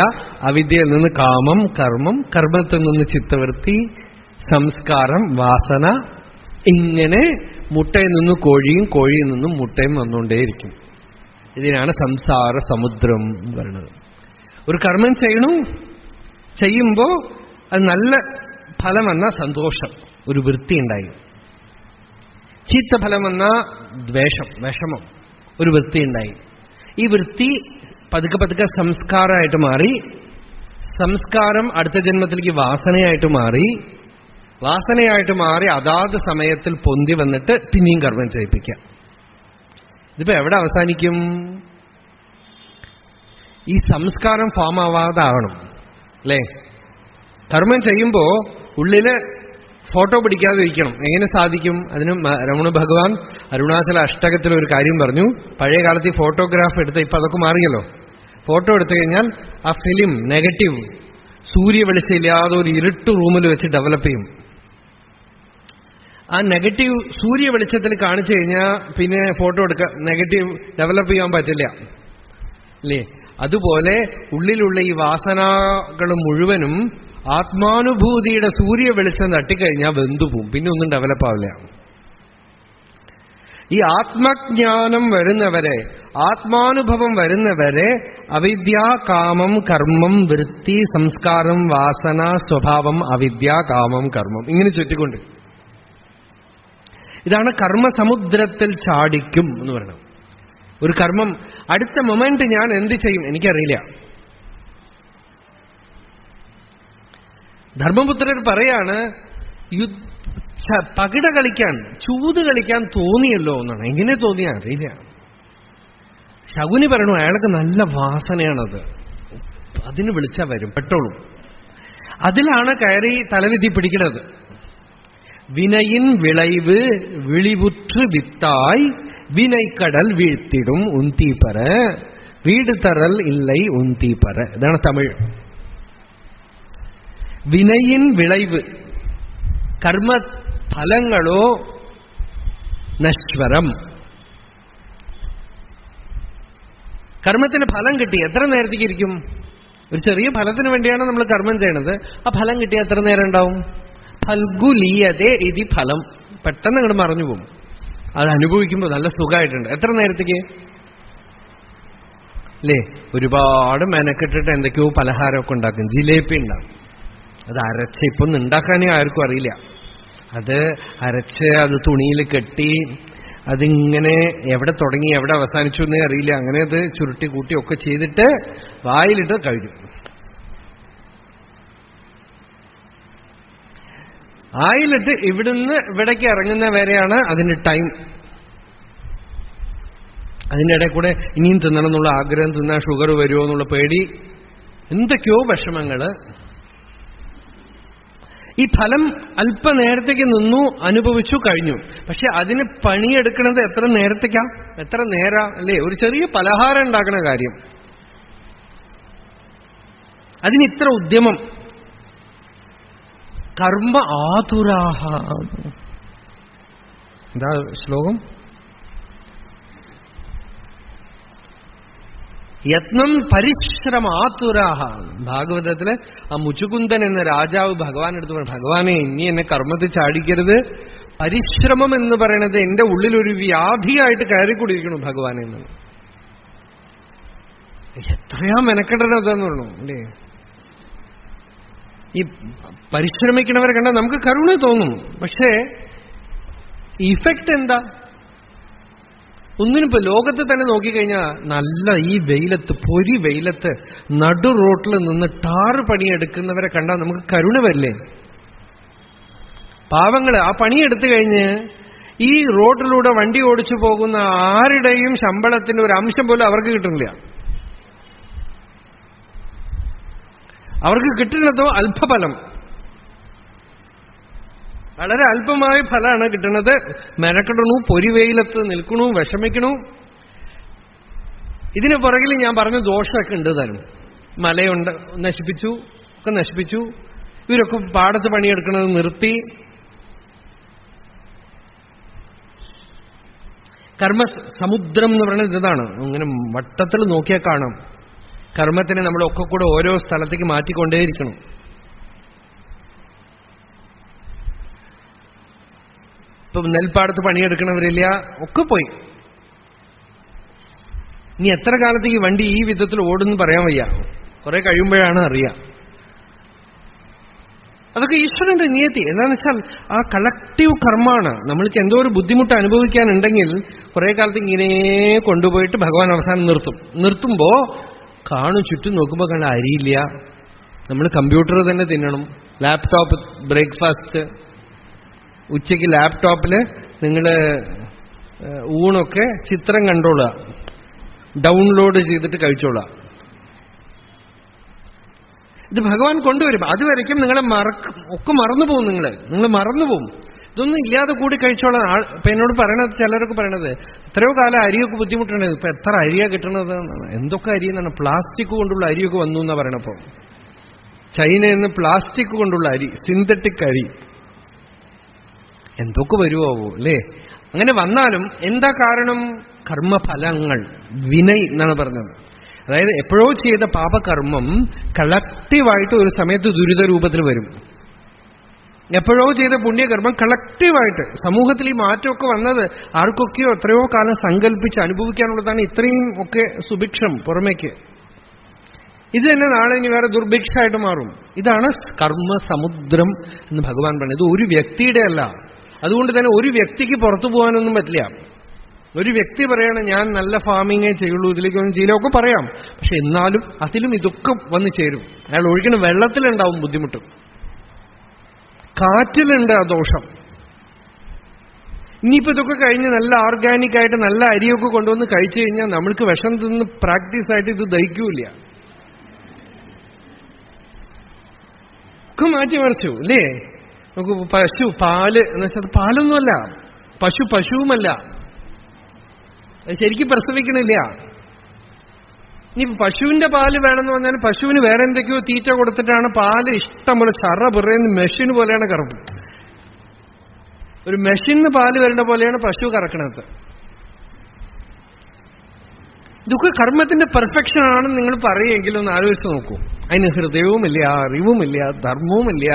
അവിദ്യയിൽ നിന്ന് കാമം, കർമ്മം. കർമ്മത്തിൽ നിന്ന് ചിത്തവൃത്തി, സംസ്കാരം, വാസന. ഇങ്ങനെ മുട്ടയിൽ നിന്ന് കോഴിയും, കോഴിയിൽ നിന്നും മുട്ടയും വന്നുകൊണ്ടേയിരിക്കും. ഇതിനാണ് സംസാര സമുദ്രം പറയുന്നത്. ഒരു കർമ്മം ചെയ്യണു, ചെയ്യുമ്പോ അത് നല്ല ഫലം വന്ന സന്തോഷം, ഒരു വൃത്തി ഉണ്ടായി. ചീത്ത ഫലം വന്ന ദ്വേഷം, വിഷമം, ഒരു വൃത്തി ഉണ്ടായി. ഈ വൃത്തി പതുക്കെ പതുക്കെ സംസ്കാരമായിട്ട് മാറി. സംസ്കാരം അടുത്ത ജന്മത്തിലേക്ക് വാസനയായിട്ട് മാറി. വാസനയായിട്ട് മാറി അതാത് സമയത്തിൽ പൊന്തി വന്നിട്ട് പിന്നെയും കർമ്മം ചെയ്യിപ്പിക്കാം. ഇതിപ്പോ എവിടെ അവസാനിക്കും? ഈ സംസ്കാരം ഫോം ആവാതെ ആവണം അല്ലേ? കർമ്മം ചെയ്യുമ്പോ ഉള്ളില് ഫോട്ടോ പിടിക്കാതെ ഇരിക്കണം. എങ്ങനെ സാധിക്കും? അതിന് രമണ ഭഗവാൻ അരുണാചല അഷ്ടകത്തിൽ ഒരു കാര്യം പറഞ്ഞു. പഴയ കാലത്ത് ഈ ഫോട്ടോഗ്രാഫ് എടുത്ത്, ഇപ്പൊ അതൊക്കെ മാറിയല്ലോ. ഫോട്ടോ എടുത്തു കഴിഞ്ഞാൽ ആ ഫിലിം നെഗറ്റീവ് സൂര്യ വെളിച്ചമില്ലാതെ ഒരു ഇരുട്ട് റൂമിൽ വെച്ച് ഡെവലപ്പ് ചെയ്യും. ആ നെഗറ്റീവ് സൂര്യ വെളിച്ചത്തിൽ കാണിച്ചു കഴിഞ്ഞാൽ പിന്നെ ഫോട്ടോ എടുക്കുക, നെഗറ്റീവ് ഡെവലപ്പ് ചെയ്യാൻ പറ്റില്ല അല്ലേ? അതുപോലെ ഉള്ളിലുള്ള ഈ വാസനകൾ മുഴുവനും ആത്മാനുഭൂതിയുടെ സൂര്യ വെളിച്ചം തട്ടിക്കഴിഞ്ഞാൽ വെന്തുപോകും, പിന്നെ ഒന്നും ഡെവലപ്പ് ആവില്ല. ഈ ആത്മജ്ഞാനം വരുന്നവരെ, ആത്മാനുഭവം വരുന്നവരെ അവിദ്യ, കാമം, കർമ്മം, വൃത്തി, സംസ്കാരം, വാസന, സ്വഭാവം, അവിദ്യ, കാമം, കർമ്മം, ഇങ്ങനെ ചുറ്റിക്കൊണ്ട്. ഇതാണ് കർമ്മസമുദ്രത്തിൽ ചാടിക്കും എന്ന് പറയുന്നത്. ഒരു കർമ്മം അടുത്ത മൊമെന്റ് ഞാൻ എന്ത് ചെയ്യും എനിക്കറിയില്ല. ധർമ്മപുത്രർ പറയാണ്, പകിട കളിക്കാൻ, ചൂത് കളിക്കാൻ തോന്നിയല്ലോ എന്നാണ്. എങ്ങനെ തോന്നിയാ അറിയില്ല. ശകുനി പറയണു അയാൾക്ക് നല്ല വാസനയാണത്, അതിന് വിളിച്ചാ വരും, പെട്ടോളും. അതിലാണ് കയറി തലവിധി പിടിക്കുന്നത്. വിനയിൻ വിളൈവ് വിളിവുற்று വിത്താய் വിനൈക്കടൽ വീഴ്ത്തിടും ഉന്തീപ്പറ വീട് തറൽ ഇല്ലൈ ഉന്തീപ്പറ. ഇതാണ് തമിഴ്. വിനയിൻ വിളൈവ്, കർമ്മഫലങ്ങളോ നശ്വരം. കർമ്മത്തിന് ഫലം കിട്ടി എത്ര നേരത്തേക്ക് ഇരിക്കും? ഒരു ചെറിയ ഫലത്തിന് വേണ്ടിയാണ് നമ്മൾ കർമ്മം ചെയ്യണത്. ആ ഫലം കിട്ടിയ എത്ര നേരം ഉണ്ടാവും? ഫൽഗുലീയതേ ഇതി ഫലം. പെട്ടെന്ന് അങ്ങോട്ട് മറഞ്ഞു പോകും. അത് അനുഭവിക്കുമ്പോൾ നല്ല സുഖമായിട്ടുണ്ട്. എത്ര നേരത്തേക്ക് അല്ലേ? ഒരുപാട് മെനക്കെട്ടിട്ട് എന്തൊക്കെയോ പലഹാരമൊക്കെ ഉണ്ടാക്കും, ജിലേബി ഉണ്ടാക്കും. അത് അരച്ച് ഇപ്പൊന്നും ഉണ്ടാക്കാനേ ആർക്കും അറിയില്ല. അത് അരച്ച് അത് തുണിയിൽ കെട്ടി അതിങ്ങനെ എവിടെ തുടങ്ങി എവിടെ അവസാനിച്ചു എന്നേ അറിയില്ല. അങ്ങനെ അത് ചുരുട്ടി കൂട്ടി ഒക്കെ ചെയ്തിട്ട് വായിലിട്ട് കഴിക്കും. ആയിലിട്ട് ഇവിടുന്ന് ഇവിടേക്ക് ഇറങ്ങുന്ന വരെയാണ് അതിന്റെ ടൈം. അതിൻ്റെ ഇടയിൽ കൂടെ ഇനിയും തിന്നണം എന്നുള്ള ആഗ്രഹം, തിന്നാൻ ഷുഗർ വരുമോ എന്നുള്ള പേടി, എന്തൊക്കെയോ വിഷമങ്ങള്. ഈ ഫലം അല്പനേരത്തേക്ക് നിന്നു, അനുഭവിച്ചു, കഴിഞ്ഞു. പക്ഷെ അതിന് പണിയെടുക്കുന്നത് എത്ര നേരത്തേക്കാ, എത്ര നേരാ അല്ലേ? ഒരു ചെറിയ പലഹാരം ഉണ്ടാക്കണ കാര്യം, അതിന് ഇത്ര ഉദ്യമം. കർമ്മ ആതുരാഹ, എന്താ ശ്ലോകം? യത്നം പരിശ്രമാതുരാഹ. ഭാഗവതത്തില് ആ മുച്ചുകുന്ദൻ എന്ന രാജാവ് ഭഗവാൻ എടുത്തു പറഞ്ഞു, ഭഗവാനെ ഇനി എന്നെ കർമ്മത്തിൽ ചാടിക്കരുത്, പരിശ്രമം എന്ന് പറയുന്നത് എന്റെ ഉള്ളിലൊരു വ്യാധിയായിട്ട് കയറിക്കൊണ്ടിരിക്കണു ഭഗവാനെ എന്ന്. എത്രയാ മെനക്കെടണതെന്ന് പറഞ്ഞു അല്ലേ. ഈ പരിശ്രമിക്കണവരെ കണ്ടാൽ നമുക്ക് കരുണ തോന്നും. പക്ഷേ ഇഫക്റ്റ് എന്താ? ഒന്നിനിപ്പോ ലോകത്ത് തന്നെ നോക്കിക്കഴിഞ്ഞാൽ നല്ല ഈ വെയിലത്ത്, പൊരി വെയിലത്ത് നടു റോട്ടിൽ നിന്ന് ടാറ് പണിയെടുക്കുന്നവരെ കണ്ടാൽ നമുക്ക് കരുണ വരില്ലേ? പാവങ്ങള് ആ പണിയെടുത്തു കഴിഞ്ഞ് ഈ റോഡിലൂടെ വണ്ടി ഓടിച്ചു പോകുന്ന ആരുടെയും ശമ്പളത്തിന്റെ ഒരു അംശം പോലും അവർക്ക് കിട്ടുന്നില്ല. അവർക്ക് കിട്ടുന്നതോ അല്പഫലം, വളരെ അല്പമായ ഫലമാണ് കിട്ടുന്നത്. മെനക്കെടണു, പൊരിവെയിലത്ത് നിൽക്കണു, വിഷമിക്കണു. ഇതിന് പുറകിൽ ഞാൻ പറഞ്ഞ ദോഷമൊക്കെ ഉണ്ട് താനും. മലയുണ്ട് നശിപ്പിച്ചു, ഒക്കെ നശിപ്പിച്ചു. ഇവരൊക്കെ പാടത്ത് പണിയെടുക്കുന്നത് നിർത്തി. കർമ്മ സമുദ്രം എന്ന് പറയുന്നത് ഇതാണ്. ഇങ്ങനെ വട്ടത്തിൽ നോക്കിയാൽ കാണാം. കർമ്മത്തിനെ നമ്മളൊക്കെ കൂടെ ഓരോ സ്ഥലത്തേക്ക് മാറ്റിക്കൊണ്ടേയിരിക്കണം. ഇപ്പം നെൽപ്പാടത്ത് പണിയെടുക്കണവരില്ല, ഒക്കെ പോയി. ഇനി എത്ര കാലത്തേക്ക് വണ്ടി ഈ വിധത്തിൽ ഓടുന്നു പറയാൻ വയ്യ. കുറെ കഴിയുമ്പോഴാണ് അറിയാം. അതൊക്കെ ഈശ്വരന്റെ നിയതി. എന്താണെന്ന് വെച്ചാൽ ആ കളക്റ്റീവ് കർമ്മമാണ്. നമ്മൾക്ക് എന്തോ ഒരു ബുദ്ധിമുട്ട് അനുഭവിക്കാനുണ്ടെങ്കിൽ കുറെ കാലത്തേക്ക് ഇങ്ങനെ കൊണ്ടുപോയിട്ട് ഭഗവാൻ അവസാനം നിർത്തുമ്പോ കാണും, ചുറ്റും നോക്കുമ്പോൾ കാണാൻ അരിയില്ല. നമ്മൾ കമ്പ്യൂട്ടർ തന്നെ തിന്നണം. ലാപ്ടോപ്പ് ബ്രേക്ക്ഫാസ്റ്റ്, ഉച്ചയ്ക്ക് ലാപ്ടോപ്പിൽ നിങ്ങൾ ഊണൊക്കെ ചിത്രം കണ്ടോളുക, ഡൗൺലോഡ് ചെയ്തിട്ട് കഴിച്ചോളുക. ഇത് ഭഗവാൻ കൊണ്ടുവരും. അതുവരയ്ക്കും നിങ്ങളെ ഒക്കെ മറന്നുപോകും. നിങ്ങൾ മറന്നുപോകും. ഇതൊന്നും ഇല്ലാതെ കൂടി കഴിച്ചോളാം. ഇപ്പൊ എന്നോട് പറയണത്, ചിലരൊക്കെ പറയണത് എത്രയോ കാലം അരിയൊക്കെ ബുദ്ധിമുട്ടുണ്ട്, ഇപ്പൊ എത്ര അരിയാ കിട്ടണത്, എന്തൊക്കെ അരി എന്നാണ്, പ്ലാസ്റ്റിക് കൊണ്ടുള്ള അരിയൊക്കെ വന്നു എന്നാ പറയണപ്പോ. ചൈനയിൽ നിന്ന് പ്ലാസ്റ്റിക് കൊണ്ടുള്ള അരി, സിന്തറ്റിക് അരി, എന്തൊക്കെ വരുമോ അല്ലേ. അങ്ങനെ വന്നാലും എന്താ കാരണം? കർമ്മഫലങ്ങൾ, വിനയ് എന്നാണ് പറഞ്ഞത്. അതായത് എപ്പോഴോ ചെയ്ത പാപകർമ്മം കളക്റ്റീവായിട്ട് ഒരു സമയത്ത് ദുരിത രൂപത്തിൽ വരും. എപ്പോഴോ ചെയ്ത പുണ്യകർമ്മം കളക്റ്റീവായിട്ട് സമൂഹത്തിൽ ഈ മാറ്റമൊക്കെ വന്നത് ആർക്കൊക്കെയോ എത്രയോ കാലം സങ്കല്പിച്ച് അനുഭവിക്കാനുള്ളതാണ്. ഇത്രയും ഒക്കെ സുഭിക്ഷം പുറമേക്ക്. ഇത് തന്നെ നാളെ ഇനി വേറെ ദുർഭിക്ഷമായിട്ട് മാറും. ഇതാണ് കർമ്മസമുദ്രം എന്ന് ഭഗവാൻ പറഞ്ഞത്. ഇത് ഒരു വ്യക്തിയുടെ അല്ല. അതുകൊണ്ട് തന്നെ ഒരു വ്യക്തിക്ക് പുറത്തു പോകാനൊന്നും പറ്റില്ല. ഒരു വ്യക്തി പറയണം ഞാൻ നല്ല ഫാമിങ്ങേ ചെയ്യുള്ളൂ, ഇതിലേക്കൊന്നും ചെയ്യില്ല ഒക്കെ പറയാം. പക്ഷെ എന്നാലും അതിലും ഇതൊക്കെ വന്നു ചേരും. അയാൾ ഒഴിക്കുന്ന വെള്ളത്തിലുണ്ടാവും ബുദ്ധിമുട്ട്, കാറ്റിലുണ്ട് ആ ദോഷം. ഇനിയിപ്പോ ഇതൊക്കെ കഴിഞ്ഞ് നല്ല ഓർഗാനിക് ആയിട്ട് നല്ല അരിയൊക്കെ കൊണ്ടുവന്ന് കഴിച്ചു കഴിഞ്ഞാൽ നമ്മൾക്ക് വിഷം തിന്ന് പ്രാക്ടീസായിട്ട് ഇത് ദഹിക്കൂല. ഒക്കെ മാറ്റിമറിച്ചു അല്ലേ. നമുക്ക് പശു പാല് എന്ന് വെച്ചാൽ പാലൊന്നുമല്ല, പശുവുമല്ല, അത് ശരിക്കും പ്രസവിക്കണില്ല. ഇനി പശുവിന്റെ പാല് വേണമെന്ന് പറഞ്ഞാൽ പശുവിന് വേറെ എന്തൊക്കെയോ തീറ്റ കൊടുത്തിട്ടാണ് പാല് ഇഷ്ടം പോലെ ചറ പിറയുന്ന മെഷീന് പോലെയാണ് കറക്കും. ഒരു മെഷീന് പാല് വരേണ്ട പോലെയാണ് പശു കറക്കണത്. ഇതൊക്കെ കർമ്മത്തിന്റെ പെർഫെക്ഷൻ ആണെന്ന് നിങ്ങൾ പറയുമെങ്കിലും ഒന്ന് ആലോചിച്ച് നോക്കൂ. അതിന് ഹൃദയവുമില്ല, അറിവുമില്ല, ധർമ്മവുമില്ല.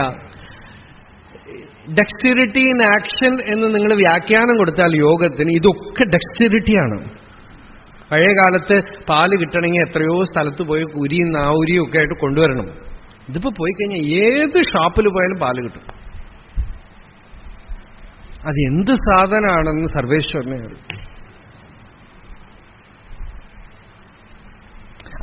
ഡെക്സ്റ്റിറിറ്റി ഇൻ ആക്ഷൻ എന്ന് നിങ്ങൾ വ്യാഖ്യാനം കൊടുത്താൽ യോഗത്തിന് ഇതൊക്കെ ഡെക്സ്റ്റിറിറ്റിയാണ്. പഴയ കാലത്ത് പാല് കിട്ടണമെങ്കിൽ എത്രയോ സ്ഥലത്ത് പോയി ഉരിയും നാവുരിയും ഒക്കെ ആയിട്ട് കൊണ്ടുവരണം. ഇതിപ്പോ പോയി കഴിഞ്ഞാൽ ഏത് ഷോപ്പിൽ പോയാലും പാല് കിട്ടും. അത് എന്ത് സാധനമാണെന്ന് സർവേശ്വരനെ അറിയും.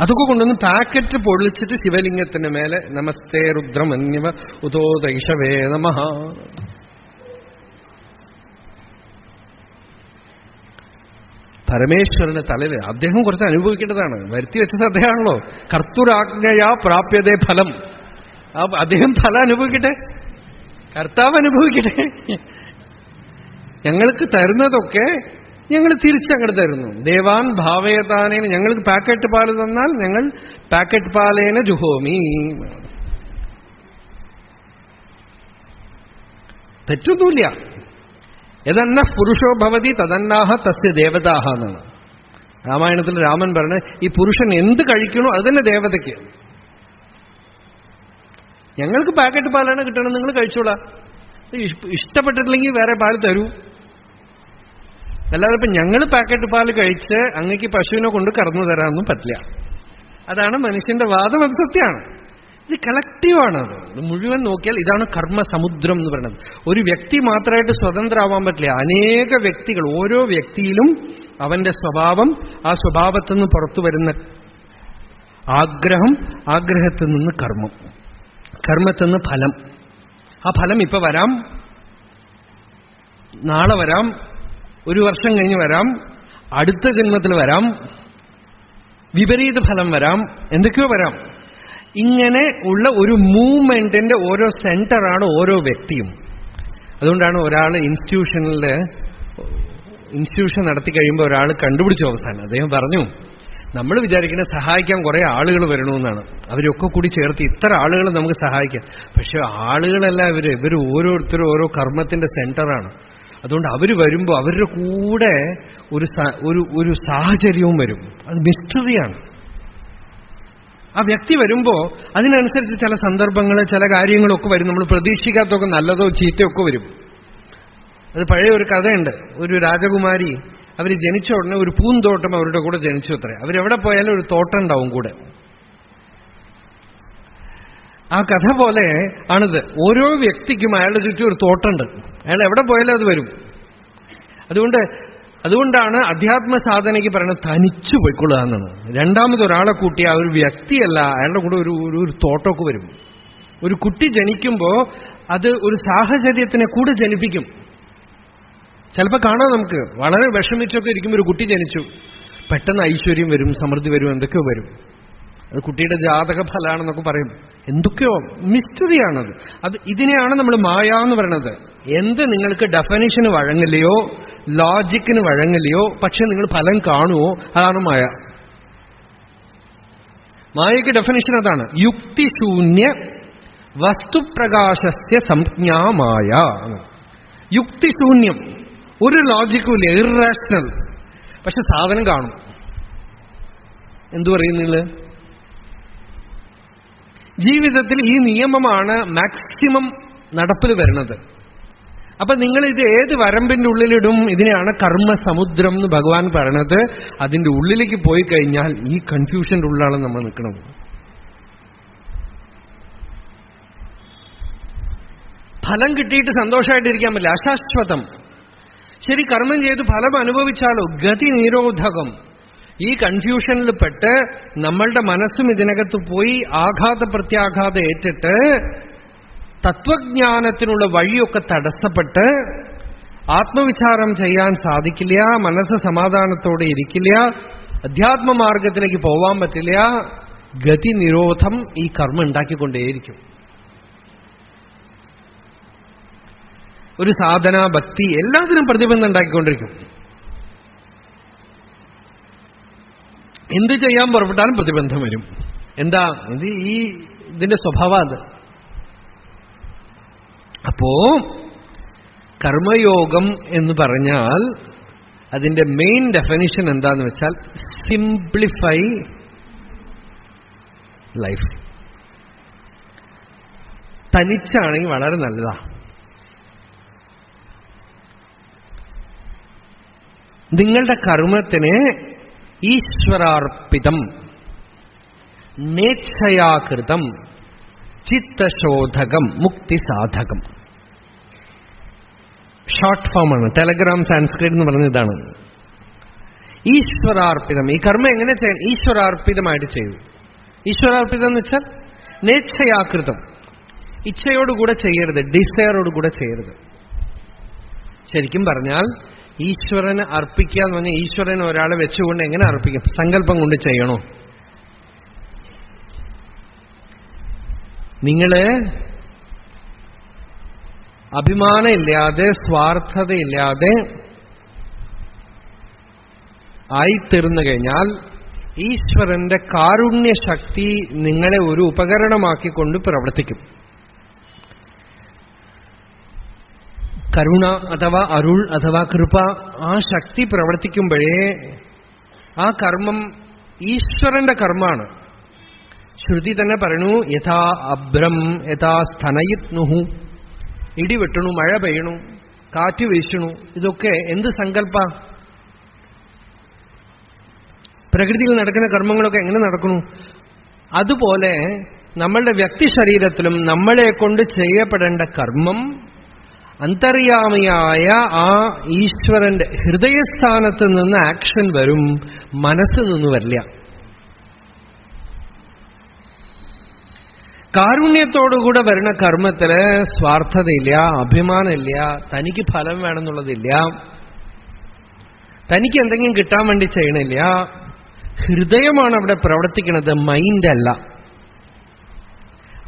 അതൊക്കെ കൊണ്ടുവന്ന് പാക്കറ്റ് പൊളിച്ചിട്ട് ശിവലിംഗത്തിന് മേലെ നമസ്തേ രുദ്രമന്യവ ഉതോ ദൈഷവേ നമഃ. പരമേശ്വരന്റെ തലയിൽ അദ്ദേഹം കുറച്ച് അനുഭവിക്കേണ്ടതാണ്. വരുത്തി വെച്ചത് അദ്ദേഹമാണല്ലോ. കർത്തുരാജ്ഞയാ പ്രാപ്യതേ ഫലം. അദ്ദേഹം ഫലം അനുഭവിക്കട്ടെ, കർത്താവ് അനുഭവിക്കട്ടെ. ഞങ്ങൾക്ക് തരുന്നതൊക്കെ ഞങ്ങൾ തിരിച്ചങ്ങോട്ട് തരുന്നു. ദേവാൻ ഭാവയതാനേന. ഞങ്ങൾക്ക് പാക്കറ്റ് പാല് തന്നാൽ ഞങ്ങൾ പാക്കറ്റ് പാലേന ജുഹോമി. തെറ്റൊന്നുമില്ല. യതന്ന പുരുഷോ ഭവതി തദന്നാഹ തസ്യ ദേവതാഹ എന്നാണ് രാമായണത്തിൽ രാമൻ പറഞ്ഞ്. ഈ പുരുഷൻ എന്ത് കഴിക്കണോ അത് തന്നെ ദേവതയ്ക്ക്. ഞങ്ങൾക്ക് പാക്കറ്റ് പാലാണ് കിട്ടണം, നിങ്ങൾ കഴിച്ചോളാം. ഇഷ്ടപ്പെട്ടിട്ടില്ലെങ്കിൽ വേറെ പാല് തരൂ. അല്ലാതെ ഇപ്പൊ ഞങ്ങൾ പാക്കറ്റ് പാല് കഴിച്ച് അങ്ങക്ക് പശുവിനെ കൊണ്ട് കറന്നു തരാനൊന്നും പറ്റില്ല. അതാണ് മനുഷ്യന്റെ വാദം. അത് സത്യമാണ്. ഇത് കളക്റ്റീവാണത്. മുഴുവൻ നോക്കിയാൽ ഇതാണ് കർമ്മസമുദ്രം എന്ന് പറയുന്നത്. ഒരു വ്യക്തി മാത്രമായിട്ട് സ്വതന്ത്രമാവാൻ പറ്റില്ല. അനേക വ്യക്തികൾ, ഓരോ വ്യക്തിയിലും അവന്റെ സ്വഭാവം, ആ സ്വഭാവത്തിൽ നിന്ന് പുറത്തു വരുന്ന ആഗ്രഹം, ആഗ്രഹത്തിൽ നിന്ന് കർമ്മം, കർമ്മത്തിൽ നിന്ന് ഫലം. ആ ഫലം ഇപ്പൊ വരാം, നാളെ വരാം, ഒരു വർഷം കഴിഞ്ഞ് വരാം, അടുത്ത ജന്മത്തിൽ വരാം, വിപരീത ഫലം വരാം, എന്തൊക്കെയോ വരാം. ഇങ്ങനെ ഉള്ള ഒരു മൂവ്മെന്റിന്റെ ഓരോ സെന്ററാണ് ഓരോ വ്യക്തിയും. അതുകൊണ്ടാണ് ഒരാൾ ഇൻസ്റ്റിറ്റ്യൂഷൻ നടത്തി കഴിയുമ്പോൾ ഒരാൾ കണ്ടുപിടിച്ചു അവസാനം. അദ്ദേഹം പറഞ്ഞു, നമ്മൾ വിചാരിക്കുന്നത് സഹായിക്കാൻ കുറെ ആളുകൾ വരണമെന്നാണ്. അവരൊക്കെ കൂടി ചേർത്ത് ഇത്ര ആളുകൾ നമുക്ക് സഹായിക്കാം. പക്ഷെ ആളുകളല്ല ഇവർ ഓരോരുത്തരും ഓരോ കർമ്മത്തിന്റെ സെന്ററാണ്. അതുകൊണ്ട് അവർ വരുമ്പോൾ അവരുടെ കൂടെ ഒരു സാഹചര്യവും വരും. അത് മിസ്റ്ററിയാണ്. ആ വ്യക്തി വരുമ്പോ അതിനനുസരിച്ച് ചില സന്ദർഭങ്ങൾ, ചില കാര്യങ്ങളൊക്കെ വരും. നമ്മൾ പ്രതീക്ഷിക്കാത്തൊക്കെ നല്ലതോ ചീത്തയൊക്കെ വരും. അത് പഴയ ഒരു കഥയുണ്ട്. ഒരു രാജകുമാരി, അവർ ജനിച്ച ഉടനെ ഒരു പൂന്തോട്ടം അവരുടെ കൂടെ ജനിച്ചു അത്രേ. അവരെവിടെ പോയാലും ഒരു തോട്ടം ഉണ്ടാവും കൂടെ. ആ കഥ പോലെ ആണിത്. ഓരോ വ്യക്തിക്കും അയാളുടെ ചുറ്റും ഒരു തോട്ടമുണ്ട്. അയാൾ എവിടെ പോയാലും അത് വരും. അതുകൊണ്ടാണ് അധ്യാത്മ സാധനയ്ക്ക് പറയുന്നത് തനിച്ചു പോയിക്കൊള്ളുക എന്നാണ്. രണ്ടാമതൊരാളെ കൂട്ടി ആ ഒരു വ്യക്തിയല്ല, അയാളുടെ കൂടെ ഒരു തോട്ടമൊക്കെ വരും. ഒരു കുട്ടി ജനിക്കുമ്പോ അത് ഒരു സാഹചര്യത്തിനെ കൂടെ ജനിപ്പിക്കും. ചിലപ്പോൾ കാണാം, നമുക്ക് വളരെ വിഷമിച്ചൊക്കെ ഇരിക്കുമ്പോൾ ഒരു കുട്ടി ജനിച്ചു, പെട്ടെന്ന് ഐശ്വര്യം വരും, സമൃദ്ധി വരും, എന്തൊക്കെയോ വരും. അത് കുട്ടിയുടെ ജാതക ഫലമാണെന്നൊക്കെ പറയും. എന്തൊക്കെയോ മിസ്റ്ററിയാണത്. ഇതിനെയാണ് നമ്മൾ മായ എന്ന് പറയുന്നത്. എന്ത് നിങ്ങൾക്ക് ഡെഫിനിഷന് വഴങ്ങില്ലയോ, ലോജിക്കിന് വഴങ്ങില്ലയോ, പക്ഷെ നിങ്ങൾ ഫലം കാണുമോ, അതാണ് മായ. മായയ്ക്ക് ഡെഫിനിഷൻ അതാണ്. യുക്തിശൂന്യ വസ്തുപ്രകാശസ്യ സംജ്ഞാ മായ. യുക്തിശൂന്യം, ഒരു ലോജിക്കും ഇല്ല, ഇറേഷണൽ, പക്ഷെ സാധനം കാണും. എന്തു പറയും നിങ്ങൾ? ജീവിതത്തിൽ ഈ നിയമമാണ് മാക്സിമം നടപ്പിൽ വരുന്നത്. അപ്പൊ നിങ്ങൾ ഇത് ഏത് വരമ്പിന്റെ ഉള്ളിലിടും? ഇതിനെയാണ് കർമ്മസമുദ്രം എന്ന് ഭഗവാൻ പറയണത്. അതിന്റെ ഉള്ളിലേക്ക് പോയി കഴിഞ്ഞാൽ ഈ കൺഫ്യൂഷന്റെ ഉള്ളിലാണ് നമ്മൾ നിൽക്കുന്നത്. ഫലം കിട്ടിയിട്ട് സന്തോഷമായിട്ടിരിക്കാൻ പറ്റില്ല, അശാശ്വതം. ശരി, കർമ്മം ചെയ്ത് ഫലം അനുഭവിച്ചാലോ ഗതി നിരോധകം. ഈ കൺഫ്യൂഷനിൽ പെട്ട് നമ്മളുടെ മനസ്സും ഇതിനകത്ത് പോയി ആഘാത പ്രത്യാഘാതം ഏറ്റിട്ട് തത്വജ്ഞാനത്തിനുള്ള വഴിയൊക്കെ തടസ്സപ്പെട്ട് ആത്മവിചാരം ചെയ്യാൻ സാധിക്കില്ല, മനസ്സ് സമാധാനത്തോടെ ഇരിക്കില്ല, അധ്യാത്മമാർഗത്തിലേക്ക് പോവാൻ പറ്റില്ല. ഗതി നിരോധം ഈ കർമ്മം ഉണ്ടാക്കിക്കൊണ്ടേയിരിക്കും. ഒരു സാധന, ഭക്തി, എല്ലാത്തിനും പ്രതിബന്ധം ഉണ്ടാക്കിക്കൊണ്ടിരിക്കും. എന്ത് ചെയ്യാൻ പുറപ്പെട്ടാലും പ്രതിബന്ധം വരും. എന്താ ഇതിന്റെ സ്വഭാവം അത്. അപ്പോ കർമ്മയോഗം എന്ന് പറഞ്ഞാൽ അതിന്റെ മെയിൻ ഡെഫിനിഷൻ എന്താന്ന് വെച്ചാൽ സിംപ്ലിഫൈ ലൈഫ്. തനിച്ചാണെങ്കിൽ വളരെ നല്ലതാ. നിങ്ങളുടെ കർമ്മത്തിന് ഈശ്വരാർപ്പിതം, നേച്ഛയാകൃതം, ചിത്തശോധകം, മുക്തിസാധകം. ഷോർട്ട് ഫോമാണ്. ടെലഗ്രാം സാൻസ്ക്രിറ്റ് എന്ന് പറഞ്ഞ ഇതാണ്. ഈശ്വരാർപ്പിതം. ഈ കർമ്മം എങ്ങനെ ചെയ്യണം? ഈശ്വരാർപ്പിതമായിട്ട് ചെയ്തു. ഈശ്വരാർപ്പിതം എന്ന് വെച്ചാൽ നേച്ഛയാകൃതം. ഇച്ഛയോടുകൂടെ ചെയ്യരുത്, ഡിസയറോടുകൂടെ ചെയ്യരുത്. ശരിക്കും പറഞ്ഞാൽ ഈശ്വരന് അർപ്പിക്കുക എന്ന് പറഞ്ഞാൽ ഈശ്വരന് ഒരാളെ വെച്ചുകൊണ്ട് എങ്ങനെ അർപ്പിക്കും? സങ്കല്പം കൊണ്ട് ചെയ്യണോ? നിങ്ങള് അഭിമാനമില്ലാതെ സ്വാർത്ഥതയില്ലാതെ ആയിത്തീർന്നു കഴിഞ്ഞാൽ ഈശ്വരന്റെ കാരുണ്യശക്തി നിങ്ങളെ ഒരു ഉപകരണമാക്കിക്കൊണ്ട് പ്രവർത്തിക്കും. കരുണ അഥവാ അരുൾ അഥവാ കൃപ, ആ ശക്തി പ്രവർത്തിക്കുമ്പോഴേ ആ കർമ്മം ഈശ്വരന്റെ കർമ്മമാണ്. ശ്രുതി തന്നെ പറയണു, യഥാ അഭ്രം യഥാ സ്ഥനയിത്നുഹു. ഇടി വെട്ടണു, മഴ പെയ്യണു, കാറ്റ് വീശണു, ഇതൊക്കെ എന്ത് സങ്കല്പ? പ്രകൃതിയിൽ നടക്കുന്ന കർമ്മങ്ങളൊക്കെ എങ്ങനെ നടക്കണു? അതുപോലെ നമ്മളുടെ വ്യക്തി ശരീരത്തിലും നമ്മളെ കൊണ്ട് ചെയ്യപ്പെടേണ്ട കർമ്മം അന്തര്യാമിയായ ആ ഈശ്വരന്റെ ഹൃദയസ്ഥാനത്ത് നിന്ന് ആക്ഷൻ വരും, മനസ്സിൽ നിന്ന് വരില്ല. കാരുണ്യത്തോടുകൂടെ വരുന്ന കർമ്മത്തില് സ്വാർത്ഥതയില്ല, അഭിമാനമില്ല, തനിക്ക് ഫലം വേണമെന്നുള്ളതില്ല, തനിക്ക് എന്തെങ്കിലും കിട്ടാൻ വേണ്ടി ചെയ്യണില്ല. ഹൃദയമാണ് അവിടെ പ്രവർത്തിക്കുന്നത്, മൈൻഡല്ല.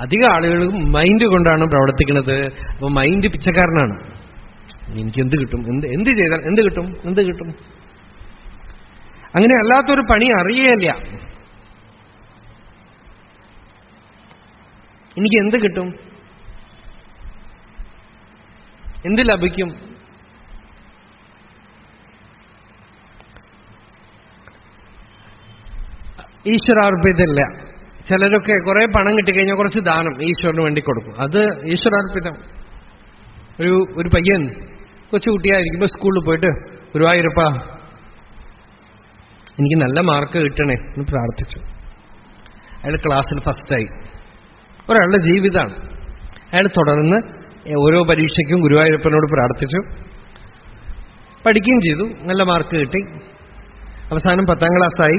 അധികം ആളുകളും മൈൻഡ് കൊണ്ടാണ് പ്രവർത്തിക്കുന്നത്. അപ്പൊ മൈൻഡ് പിച്ചക്കാരനാണ്. എനിക്ക് എന്ത് കിട്ടും, എന്ത് ചെയ്താൽ എന്ത് കിട്ടും, എന്ത് കിട്ടും? അങ്ങനെ അല്ലാത്തൊരു പണി അറിയല്ല. എനിക്ക് എന്ത് കിട്ടും, എന്ത് ലഭിക്കും? ഈശ്വരാർപ്പിതല്ല. ചിലരൊക്കെ കുറെ പണം കിട്ടിക്കഴിഞ്ഞാൽ കുറച്ച് ദാനം ഈശ്വരന് വേണ്ടി കൊടുക്കും. അത് ഈശ്വരാർപ്പിതം. ഒരു പയ്യൻ കൊച്ചുകുട്ടിയായിരിക്കുമ്പോൾ സ്കൂളിൽ പോയിട്ട് ഗുരുവായൂരപ്പ എനിക്ക് നല്ല മാർക്ക് കിട്ടണേ എന്ന് പ്രാർത്ഥിച്ചു. അയാൾ ക്ലാസ്സിൽ ഫസ്റ്റായി. ഒരാളുടെ ജീവിതമാണ്. അയാൾ തുടർന്ന് ഓരോ പരീക്ഷയ്ക്കും ഗുരുവായൂരപ്പനോട് പ്രാർത്ഥിച്ചു, പഠിക്കുകയും ചെയ്തു, നല്ല മാർക്ക് കിട്ടി. അവസാനം 10ാം ക്ലാസ്സായി.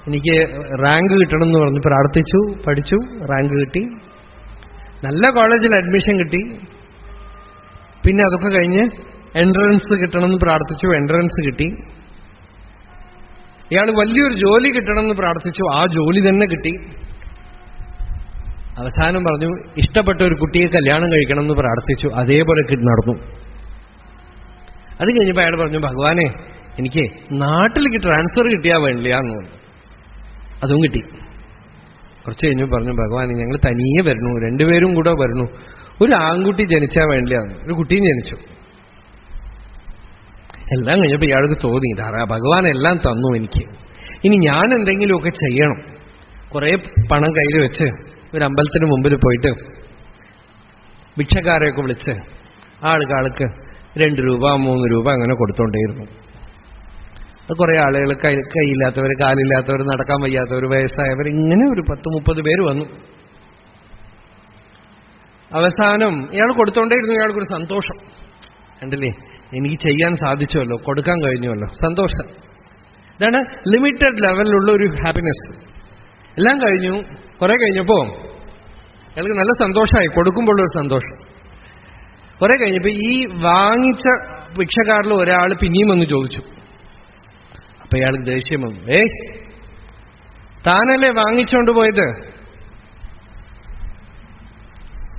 എനിക്ക് റാങ്ക് കിട്ടണം എന്ന് പറഞ്ഞ് പ്രാർത്ഥിച്ചു, പഠിച്ചു, റാങ്ക് കിട്ടി, നല്ല കോളേജിൽ അഡ്മിഷൻ കിട്ടി. പിന്നെ അതൊക്കെ കഴിഞ്ഞ് എൻട്രൻസ് കിട്ടണമെന്ന് പ്രാർത്ഥിച്ചു, എൻട്രൻസ് കിട്ടി. ഇയാൾ വലിയൊരു ജോലി കിട്ടണമെന്ന് പ്രാർത്ഥിച്ചു, ആ ജോലി തന്നെ കിട്ടി. അവസാനം പറഞ്ഞു ഇഷ്ടപ്പെട്ട ഒരു കുട്ടിയെ കല്യാണം കഴിക്കണം എന്ന് പ്രാർത്ഥിച്ചു, അതേപോലെ നടന്നു. അത് കഴിഞ്ഞപ്പോൾ അയാൾ പറഞ്ഞു ഭഗവാനെ എനിക്ക് നാട്ടിലേക്ക് ട്രാൻസ്ഫർ കിട്ടിയാൽ വേണ്ടില്ല എന്ന് പറഞ്ഞു. അതും കിട്ടി. കുറച്ച് കഴിഞ്ഞു പറഞ്ഞു ഭഗവാൻ ഞങ്ങൾ തനിയെ വരണു, രണ്ടുപേരും കൂടെ വരണു, ഒരു ആൺകുട്ടി ജനിച്ചാൽ വേണ്ടില്ല. ഒരു കുട്ടിയും ജനിച്ചു. എല്ലാം കഴിഞ്ഞപ്പോൾ ഇയാൾക്ക് തോന്നി ഭഗവാൻ എല്ലാം തന്നു എനിക്ക്, ഇനി ഞാൻ എന്തെങ്കിലുമൊക്കെ ചെയ്യണം. കുറെ പണം കയ്യിൽ വെച്ച് ഒരു അമ്പലത്തിന് മുമ്പിൽ പോയിട്ട് ഭിക്ഷക്കാരെയൊക്കെ വിളിച്ച് ആൾക്ക് 2 രൂപ 3 രൂപ അങ്ങനെ കൊടുത്തോണ്ടേയിരുന്നു. അത് കുറെ ആളുകൾ, കൈയില്ലാത്തവർ, കാലില്ലാത്തവർ, നടക്കാൻ വയ്യാത്തവർ, വയസ്സായവർ, ഇങ്ങനെ ഒരു 10-30 പേര് വന്നു. അവസാനം ഇയാൾ കൊടുത്തോണ്ടേയിരുന്നു. ഇയാൾക്കൊരു സന്തോഷം കണ്ടില്ലേ, എനിക്ക് ചെയ്യാൻ സാധിച്ചുവല്ലോ, കൊടുക്കാൻ കഴിഞ്ഞുവല്ലോ, സന്തോഷം. ഇതാണ് ലിമിറ്റഡ് ലെവലിലുള്ള ഒരു ഹാപ്പിനെസ്. എല്ലാം കഴിഞ്ഞു. കുറെ കഴിഞ്ഞപ്പോ അയാൾക്ക് നല്ല സന്തോഷമായി, കൊടുക്കുമ്പോഴുള്ളൊരു സന്തോഷം. കുറെ കഴിഞ്ഞപ്പോ ഈ വാങ്ങിച്ച ഭിക്ഷക്കാരിൽ ഒരാൾ പിന്നെയും വന്ന് ചോദിച്ചു. അപ്പൊ ഇയാൾക്ക് ദേഷ്യം വന്നു. താനല്ലേ വാങ്ങിച്ചോണ്ട് പോയത്,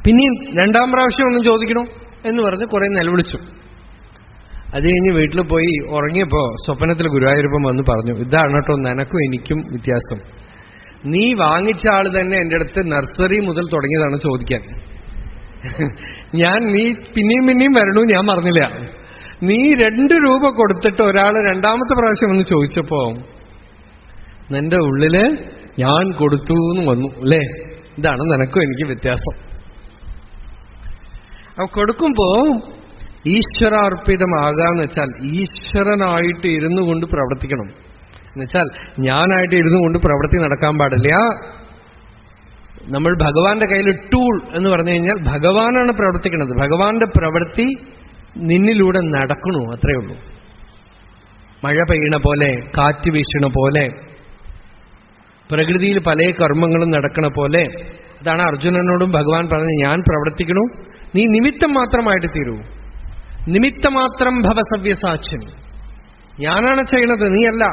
പിന്നെയും 2ാം പ്രാവശ്യം ഒന്നും ചോദിക്കണോ എന്ന് പറഞ്ഞ് കുറെ നിലവിളിച്ചു. അത് കഴിഞ്ഞ് വീട്ടിൽ പോയി ഉറങ്ങിയപ്പോ സ്വപ്നത്തിൽ ഗുരുവായൂരപ്പൻ വന്ന് പറഞ്ഞു, ഇതാണ് കേട്ടോ നിനക്കും എനിക്കും വ്യത്യാസം. നീ വാങ്ങിച്ച ആള് തന്നെ എൻ്റെ അടുത്ത് നഴ്സറി മുതൽ തുടങ്ങിയതാണ് ചോദിക്കാൻ. നീ പിന്നെയും വരണു, ഞാൻ പറഞ്ഞില്ല. നീ 2 രൂപ കൊടുത്തിട്ട് ഒരാൾ 2ാമത്തെ പ്രാവശ്യം ഒന്ന് ചോദിച്ചപ്പോ നിന്റെ ഉള്ളില് ഞാൻ കൊടുത്തു എന്ന് വന്നു അല്ലേ. ഇതാണ് നിനക്കും എനിക്ക് വ്യത്യാസം. അപ്പൊ കൊടുക്കുമ്പോ ഈശ്വരാർപ്പിതമാകാന്ന് വെച്ചാൽ ഈശ്വരനായിട്ട് ഇരുന്നു കൊണ്ട് പ്രവർത്തിക്കണം. എന്നുവെച്ചാൽ ഞാനായിട്ട് ഇരുന്നു കൊണ്ട് പ്രവൃത്തി നടക്കാൻ പാടില്ല. നമ്മൾ ഭഗവാന്റെ കയ്യിൽ ടൂൾ എന്ന് പറഞ്ഞു കഴിഞ്ഞാൽ ഭഗവാനാണ് പ്രവർത്തിക്കുന്നത്. ഭഗവാന്റെ പ്രവൃത്തി നിന്നിലൂടെ നടക്കണു, അത്രയേ ഉള്ളൂ. മഴ പെയ്യണ പോലെ, കാറ്റ് വീശണ പോലെ, പ്രകൃതിയിൽ പല കർമ്മങ്ങളും നടക്കണ പോലെ. അതാണ് അർജുനനോടും ഭഗവാൻ പറഞ്ഞത്, ഞാൻ പ്രവർത്തിക്കണു, നീ നിമിത്തം മാത്രമായിട്ട് തീരൂ. നിമിത്തമാത്രം ഭവസവ്യസാക്ഷ്യൻ. ഞാനാണ് ചെയ്യണത്, നീയല്ല.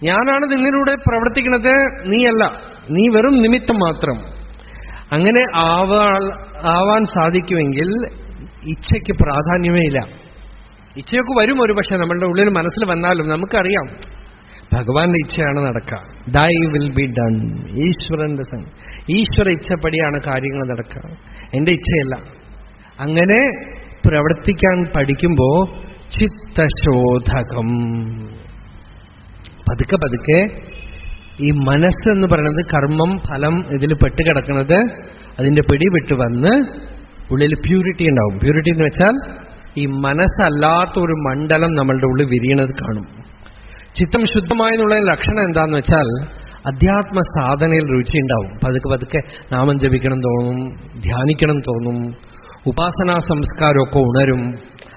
ഞാനാണ് നിന്നിലൂടെ പ്രവർത്തിക്കുന്നത്, നീയല്ല. നീ വെറും നിമിത്തം മാത്രം. അങ്ങനെ ആവാൻ സാധിക്കുമെങ്കിൽ ഇച്ഛയ്ക്ക് പ്രാധാന്യമേ ഇല്ല. ഇച്ഛയൊക്കെ വരും ഒരു പക്ഷെ നമ്മളുടെ ഉള്ളിൽ മനസ്സിൽ വന്നാലും നമുക്കറിയാം ഭഗവാന്റെ ഇച്ഛയാണ് നടക്കുക. ദൈ വിൽ ബി ഡൺ. ഈശ്വരന്റെ ഈശ്വര ഇച്ഛപ്പടിയാണ് കാര്യങ്ങൾ നടക്കുക, എന്റെ ഇച്ഛയല്ല. അങ്ങനെ പ്രവർത്തിക്കാൻ പഠിക്കുമ്പോ ചിത്തശോധകം, പതുക്കെ പതുക്കെ ഈ മനസ്സെന്ന് പറയുന്നത് കർമ്മം, ഫലം ഇതിൽ പെട്ടുകിടക്കുന്നത് അതിന്റെ പിടിവിട്ട് വന്ന് ഉള്ളിൽ പ്യൂരിറ്റി ഉണ്ടാവും. പ്യൂരിറ്റി എന്ന് വെച്ചാൽ ഈ മനസ്സല്ലാത്തൊരു മണ്ഡലം നമ്മളുടെ ഉള്ളിൽ വിരിയണത് കാണും. ചിത്തം ശുദ്ധമായെന്നുള്ള ലക്ഷണം എന്താന്ന് വെച്ചാൽ അധ്യാത്മ സാധനയിൽ രുചി ഉണ്ടാവും. പതുക്കെ പതുക്കെ നാമം ജപിക്കണം തോന്നും, ധ്യാനിക്കണം തോന്നും, ഉപാസനാ സംസ്കാരമൊക്കെ ഉണരും.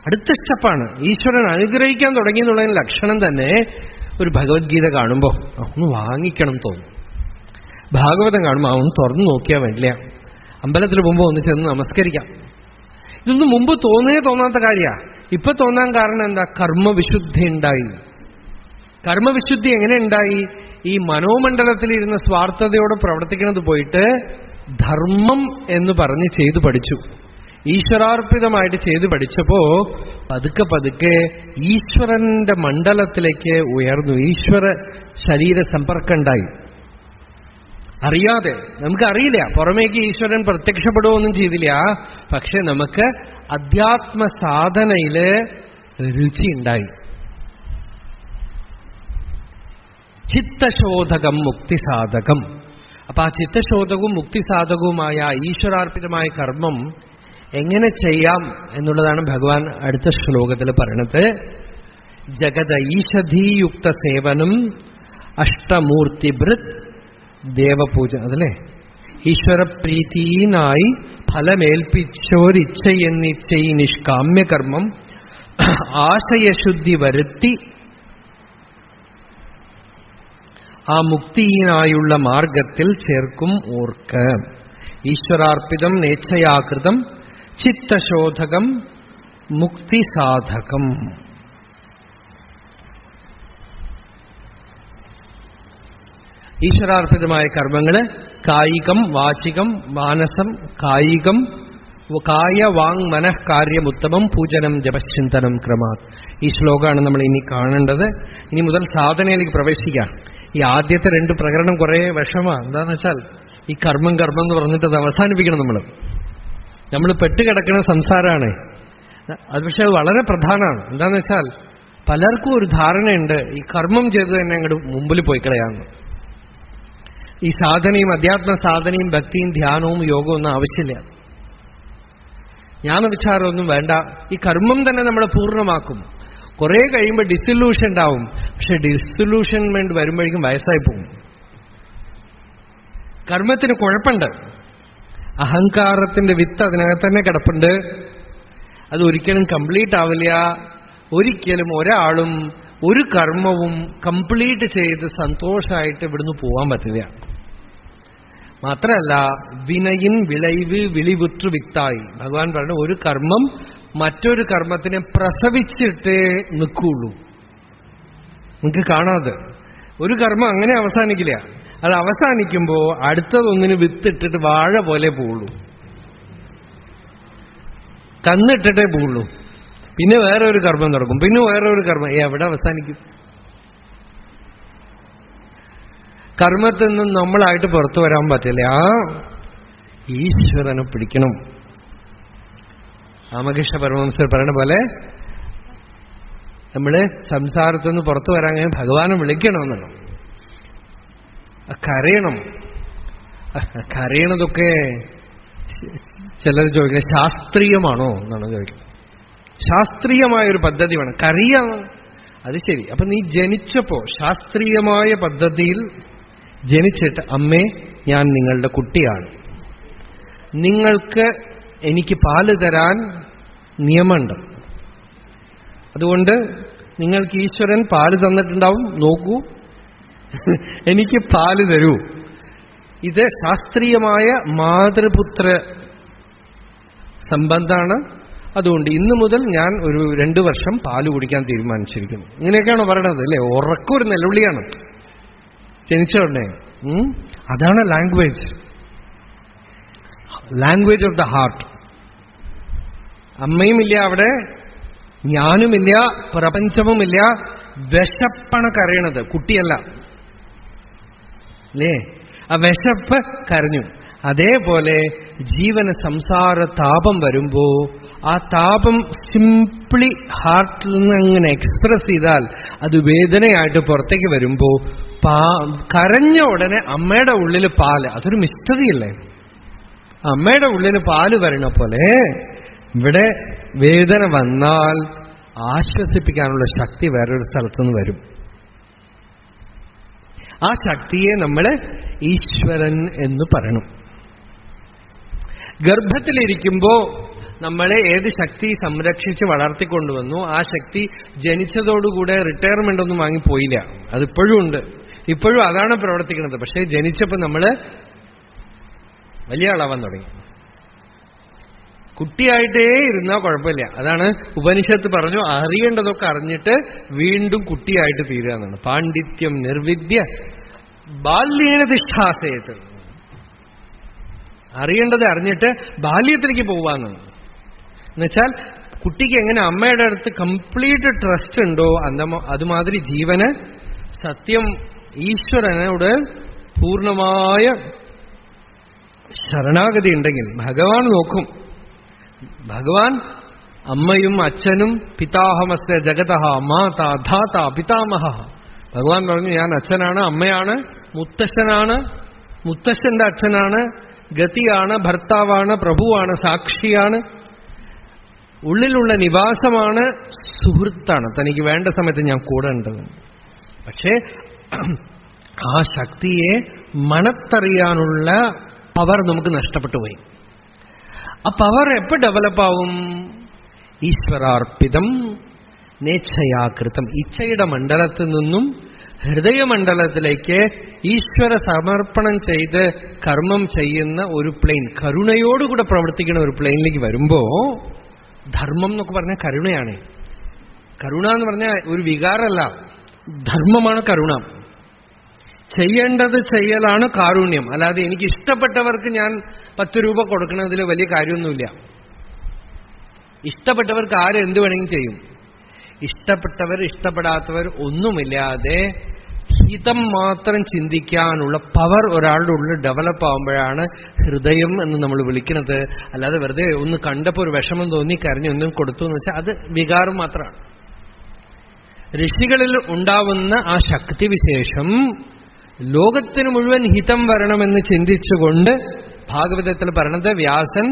അടുത്ത സ്റ്റെപ്പാണ്. ഈശ്വരൻ അനുഗ്രഹിക്കാൻ തുടങ്ങി എന്നുള്ളതിന് ലക്ഷണം തന്നെ ഒരു ഭഗവത്ഗീത കാണുമ്പോൾ ഒന്ന് വാങ്ങിക്കണം തോന്നും. ഭാഗവതം കാണുമ്പോൾ ഒന്ന് തുറന്നു നോക്കിയാൽ വേണ്ടില്ല. അമ്പലത്തിൽ പോകുമ്പോൾ ഒന്ന് ചെന്ന് നമസ്കരിക്കാം. ഇതൊന്നും മുമ്പ് തോന്നാത്ത കാര്യമാണ്. ഇപ്പൊ തോന്നാൻ കാരണം എന്താ? കർമ്മവിശുദ്ധി ഉണ്ടായി. കർമ്മവിശുദ്ധി എങ്ങനെ ഉണ്ടായി? ഈ മനോമണ്ഡലത്തിലിരുന്ന സ്വാർത്ഥതയോടെ പ്രവർത്തിക്കുന്നത് പോയിട്ട് ധർമ്മം എന്ന് പറഞ്ഞ് ചെയ്തു പഠിച്ചു. ഈശ്വരാർപ്പിതമായിട്ട് ചെയ്തു പഠിച്ചപ്പോ പതുക്കെ പതുക്കെ ഈശ്വരന്റെ മണ്ഡലത്തിലേക്ക് ഉയർന്നു. ഈശ്വര ശരീര സമ്പർക്കം ഉണ്ടായി. അറിയാതെ, നമുക്കറിയില്ല, പുറമേക്ക് ഈശ്വരൻ പ്രത്യക്ഷപ്പെടുകയൊന്നും ചെയ്തില്ല. പക്ഷെ നമുക്ക് അധ്യാത്മ സാധനയില് രുചി ഉണ്ടായി. ചിത്തശോധകം മുക്തിസാധകം. അപ്പൊ ആ ചിത്തശോധകവും മുക്തിസാധകവുമായ ഈശ്വരാർപ്പിതമായ കർമ്മം എങ്ങനെ ചെയ്യാം എന്നുള്ളതാണ് ഭഗവാൻ അടുത്ത ശ്ലോകത്തിൽ പറയണത്. ജഗത ഈശധീയുക്ത സേവനം അഷ്ടമൂർത്തിഭൃത് ദേവപൂജ. അതല്ലേ? ഈശ്വരപ്രീതിയിനായി ഫലമേൽപ്പിച്ചോരിച്ഛയെന്നിച്ഛയി നിഷ്കാമ്യകർമ്മം ആശയശുദ്ധി വരുത്തി ആ മുക്തിയിനായുള്ള മാർഗത്തിൽ ചേർക്കും ഓർക്ക. ഈശ്വരാർപ്പിതം നേച്ഛയാകൃതം ചിത്തശോധകം മുക്തിസാധകം. ഈശ്വരാർപ്പിതമായ കർമ്മങ്ങള് കായികം, വാചികം, മാനസം. കായികം കായ വാങ് മനഃ കാര്യമുത്തമം പൂജനം ജപശ്ചിന്തനം ക്രമാത്. ഈ ശ്ലോകമാണ് നമ്മൾ ഇനി കാണേണ്ടത്. ഇനി മുതൽ സാധനയിലേക്ക് പ്രവേശിക്കാം. ഈ ആദ്യത്തെ 2 പ്രകരണം കുറെ വിഷമാണ്. എന്താന്ന് വെച്ചാൽ ഈ കർമ്മം എന്ന് പറഞ്ഞിട്ട് അത് അവസാനിപ്പിക്കണം. നമ്മൾ പെട്ടുകിടക്കുന്ന സംസാരമാണ് അത്. പക്ഷെ അത് വളരെ പ്രധാനമാണ്. എന്താന്ന് വെച്ചാൽ പലർക്കും ഒരു ധാരണയുണ്ട് ഈ കർമ്മം ചെയ്ത് തന്നെ അങ്ങോട്ട് മുമ്പിൽ പോയി കളയാന്ന്. ഈ സാധനയും അധ്യാത്മ സാധനയും ഭക്തിയും ധ്യാനവും യോഗവും ഒന്നും ആവശ്യമില്ല. ജ്ഞാനവിചാരമൊന്നും വേണ്ട. ഈ കർമ്മം തന്നെ നമ്മളെ പൂർണ്ണമാക്കും. കുറെ കഴിയുമ്പോൾ ഡിസൊല്യൂഷൻ ഉണ്ടാവും. പക്ഷെ ഡിസൊല്യൂഷൻമെന്റ് വരുമ്പോഴേക്കും വയസ്സായി പോകും. കർമ്മത്തിന് കുഴപ്പമുണ്ട്. അഹങ്കാരത്തിന്റെ വിത്ത് അതിനകത്ത് തന്നെ കിടപ്പുണ്ട്. അത് ഒരിക്കലും കംപ്ലീറ്റ് ആവില്ല. ഒരിക്കലും ഒരാളും ഒരു കർമ്മവും കംപ്ലീറ്റ് ചെയ്ത് സന്തോഷമായിട്ട് ഇവിടുന്ന് പോവാൻ പറ്റില്ല. മാത്രമല്ല വിനയിൻ വിളൈവ് വിളിവുറ്റു വിത്തായി. ഭഗവാൻ പറഞ്ഞു ഒരു കർമ്മം മറ്റൊരു കർമ്മത്തിനെ പ്രസവിച്ചിട്ടേ നിൽക്കുള്ളൂ. നിങ്ങൾക്ക് കാണാതെ ഒരു കർമ്മം അങ്ങനെ അവസാനിക്കില്ല. അത് അവസാനിക്കുമ്പോ അടുത്തതൊന്നിന് വിത്തിട്ടിട്ട് വാഴ പോലെ പോവുള്ളൂ, കന്നിട്ടിട്ടേ പോവുള്ളൂ. പിന്നെ വേറെ ഒരു കർമ്മം തുടങ്ങും, പിന്നെ വേറെ ഒരു കർമ്മം. എവിടെ അവസാനിക്കും? കർമ്മത്തിൽ നിന്നും നമ്മളായിട്ട് പുറത്തു വരാൻ പറ്റില്ല. ആ ഈശ്വരനെ പിടിക്കണം. രാമകൃഷ്ണ പരമഹംസർ പറയുന്ന പോലെ നമ്മള് സംസാരത്തിൽ നിന്ന് പുറത്തു വരാൻ ഭഗവാനെ വിളിക്കണമെന്നാണ്. കരയണം. കരയണതൊക്കെ ചിലർ ചോദിക്കുന്നത് ശാസ്ത്രീയമാണോ എന്നാണ് ചോദിക്കുന്നത്. ശാസ്ത്രീയമായൊരു പദ്ധതി വേണം. കരയാണ് അത് ശരി. അപ്പൊ നീ ജനിച്ചപ്പോ ശാസ്ത്രീയമായ പദ്ധതിയിൽ ജനിച്ചിട്ട് അമ്മേ ഞാൻ നിങ്ങളുടെ കുട്ടിയാണ്, നിങ്ങൾക്ക് എനിക്ക് പാല് തരാൻ നിയമമുണ്ട്, അതുകൊണ്ട് നിങ്ങൾക്ക് ഈശ്വരൻ പാല് തന്നിട്ടുണ്ടാവും, നോക്കൂ എനിക്ക് പാല് തരൂ. ഇത് ശാസ്ത്രീയമായ മാതൃപുത്ര സംബന്ധമാണ്. അതുകൊണ്ട് ഇന്നു മുതൽ ഞാൻ ഒരു 2 വർഷം പാല് കുടിക്കാൻ തീരുമാനിച്ചിരിക്കുന്നു. ഇങ്ങനെയൊക്കെയാണോ പറയണത് അല്ലേ? ഉറക്കൊരു നെല്ലുള്ളിയാണ് ജനിച്ച ഉടനെ. അതാണ് ലാംഗ്വേജ് ഓഫ് ദ ഹാർട്ട്. അമ്മയുമില്ല അവിടെ, ഞാനുമില്ല, പ്രപഞ്ചവുമില്ല. വിശപ്പണ കരയണത്, കുട്ടിയല്ല അല്ലേ? ആ വിശപ്പ് കരഞ്ഞു. അതേപോലെ ജീവന് സംസാര താപം വരുമ്പോ ആ താപം സിംപ്ലി ഹാർട്ടിൽ നിന്ന് അങ്ങനെ എക്സ്പ്രസ് ചെയ്താൽ അത് വേദനയായിട്ട് പുറത്തേക്ക് വരുമ്പോ കരഞ്ഞ ഉടനെ അമ്മയുടെ ഉള്ളിൽ പാല്. അതൊരു മിസ്റ്ററി അല്ലേ? അമ്മയുടെ ഉള്ളിൽ പാല് വരണ പോലെ ഇവിടെ വേദന വന്നാൽ ആശ്വസിപ്പിക്കാനുള്ള ശക്തി വേറൊരു സ്ഥലത്തുനിന്ന് വരും. ആ ശക്തിയെ നമ്മൾ ഈശ്വരൻ എന്ന് പറയണം. ഗർഭത്തിലിരിക്കുമ്പോ നമ്മളെ ഏത് ശക്തി സംരക്ഷിച്ച് വളർത്തിക്കൊണ്ടുവന്നു, ആ ശക്തി ജനിച്ചതോടുകൂടെ റിട്ടയർമെന്റ് ഒന്നും വാങ്ങിപ്പോയില്ല. അതിപ്പോഴും ഉണ്ട്, ഇപ്പോഴും അതാണ് പ്രവർത്തിക്കുന്നത്. പക്ഷേ ജനിച്ചപ്പോൾ നമ്മള് വലിയ ആളാവാൻ തുടങ്ങി. കുട്ടിയായിട്ടേ ഇരുന്നാൽ കുഴപ്പമില്ല. അതാണ് ഉപനിഷത്ത് പറഞ്ഞു, അറിയേണ്ടതൊക്കെ അറിഞ്ഞിട്ട് വീണ്ടും കുട്ടിയായിട്ട് തീരുക എന്നാണ്. പാണ്ഡിത്യം നിർവിദ്യ ബാല്യേന തിഷ്ഠാസേത്. അറിയേണ്ടത് അറിഞ്ഞിട്ട് ബാല്യത്തിലേക്ക് പോവാന്നാണ്. എന്നുവെച്ചാൽ കുട്ടിക്ക് എങ്ങനെ അമ്മയുടെ അടുത്ത് കംപ്ലീറ്റ് ട്രസ്റ്റ് ഉണ്ടോ അതുമാതിരി ജീവന് സത്യം ഈശ്വരനോട് പൂർണ്ണമായ ശരണാഗതി ഉണ്ടെങ്കിൽ ഭഗവാൻ നോക്കും. ഭഗവാൻ അമ്മയും അച്ഛനും പിതാഹമസ്യ ജഗതഃ മാതാ ധാതാ പിതാമഹ. ഭഗവാൻ പറഞ്ഞു, ഞാൻ അച്ഛനാണ്, അമ്മയാണ്, മുത്തശ്ശനാണ്, മുത്തശ്ശന്റെ അച്ഛനാണ്, ഗതിയാണ്, ഭർത്താവാണ്, പ്രഭുവാണ്, സാക്ഷിയാണ്, ഉള്ളിലുള്ള നിവാസമാണ്, സുഹൃത്താണ്. തനിക്ക് വേണ്ട സമയത്ത് ഞാൻ കൂടെ ഉണ്ടത്. പക്ഷേ ആ ശക്തിയെ മണത്തറിയാനുള്ള പവർ നമുക്ക് നഷ്ടപ്പെട്ടു പോയി. ആ പവർ എപ്പോ ഡെവലപ്പാവും? ഈശ്വരാർപ്പിതം നേച്ഛയാകൃതം. ഇച്ഛയുടെ മണ്ഡലത്തിൽ നിന്നും ഹൃദയമണ്ഡലത്തിലേക്ക് ഈശ്വര സമർപ്പണം ചെയ്ത് കർമ്മം ചെയ്യുന്ന ഒരു പ്ലെയിൻ, കരുണയോടുകൂടെ പ്രവർത്തിക്കുന്ന ഒരു പ്ലെയിനിലേക്ക് വരുമ്പോ, ധർമ്മം എന്നൊക്കെ പറഞ്ഞാൽ കരുണയാണ്. കരുണ എന്ന് പറഞ്ഞാൽ ഒരു വികാരമല്ല, ധർമ്മമാണ് കരുണ. ചെയ്യേണ്ടത് ചെയ്യലാണ് കാരുണ്യം. അല്ലാതെ എനിക്ക് ഇഷ്ടപ്പെട്ടവർക്ക് ഞാൻ 10 രൂപ കൊടുക്കുന്നതിൽ വലിയ കാര്യമൊന്നുമില്ല. ഇഷ്ടപ്പെട്ടവർക്ക് ആരും എന്ത് വേണമെങ്കിലും ചെയ്യും. ഇഷ്ടപ്പെട്ടവർ ഇഷ്ടപ്പെടാത്തവർ ഒന്നുമില്ലാതെ ഹിതം മാത്രം ചിന്തിക്കാനുള്ള പവർ ഒരാളുടെ ഉള്ളിൽ ഡെവലപ്പ് ആകുമ്പോഴാണ് ഹൃദയം എന്ന് നമ്മൾ വിളിക്കുന്നത്. അല്ലാതെ വെറുതെ ഒന്ന് കണ്ടപ്പോൾ ഒരു വിഷമം തോന്നി കരഞ്ഞ് ഒന്നും കൊടുത്തു എന്ന് വെച്ചാൽ അത് വികാരം മാത്രമാണ്. ഋഷികളിൽ ഉണ്ടാവുന്ന ആ ശക്തിവിശേഷം ലോകത്തിന് മുഴുവൻ ഹിതം വരണമെന്ന് ചിന്തിച്ചുകൊണ്ട് ഭാഗവതത്തിൽ പറഞ്ഞത്, വ്യാസൻ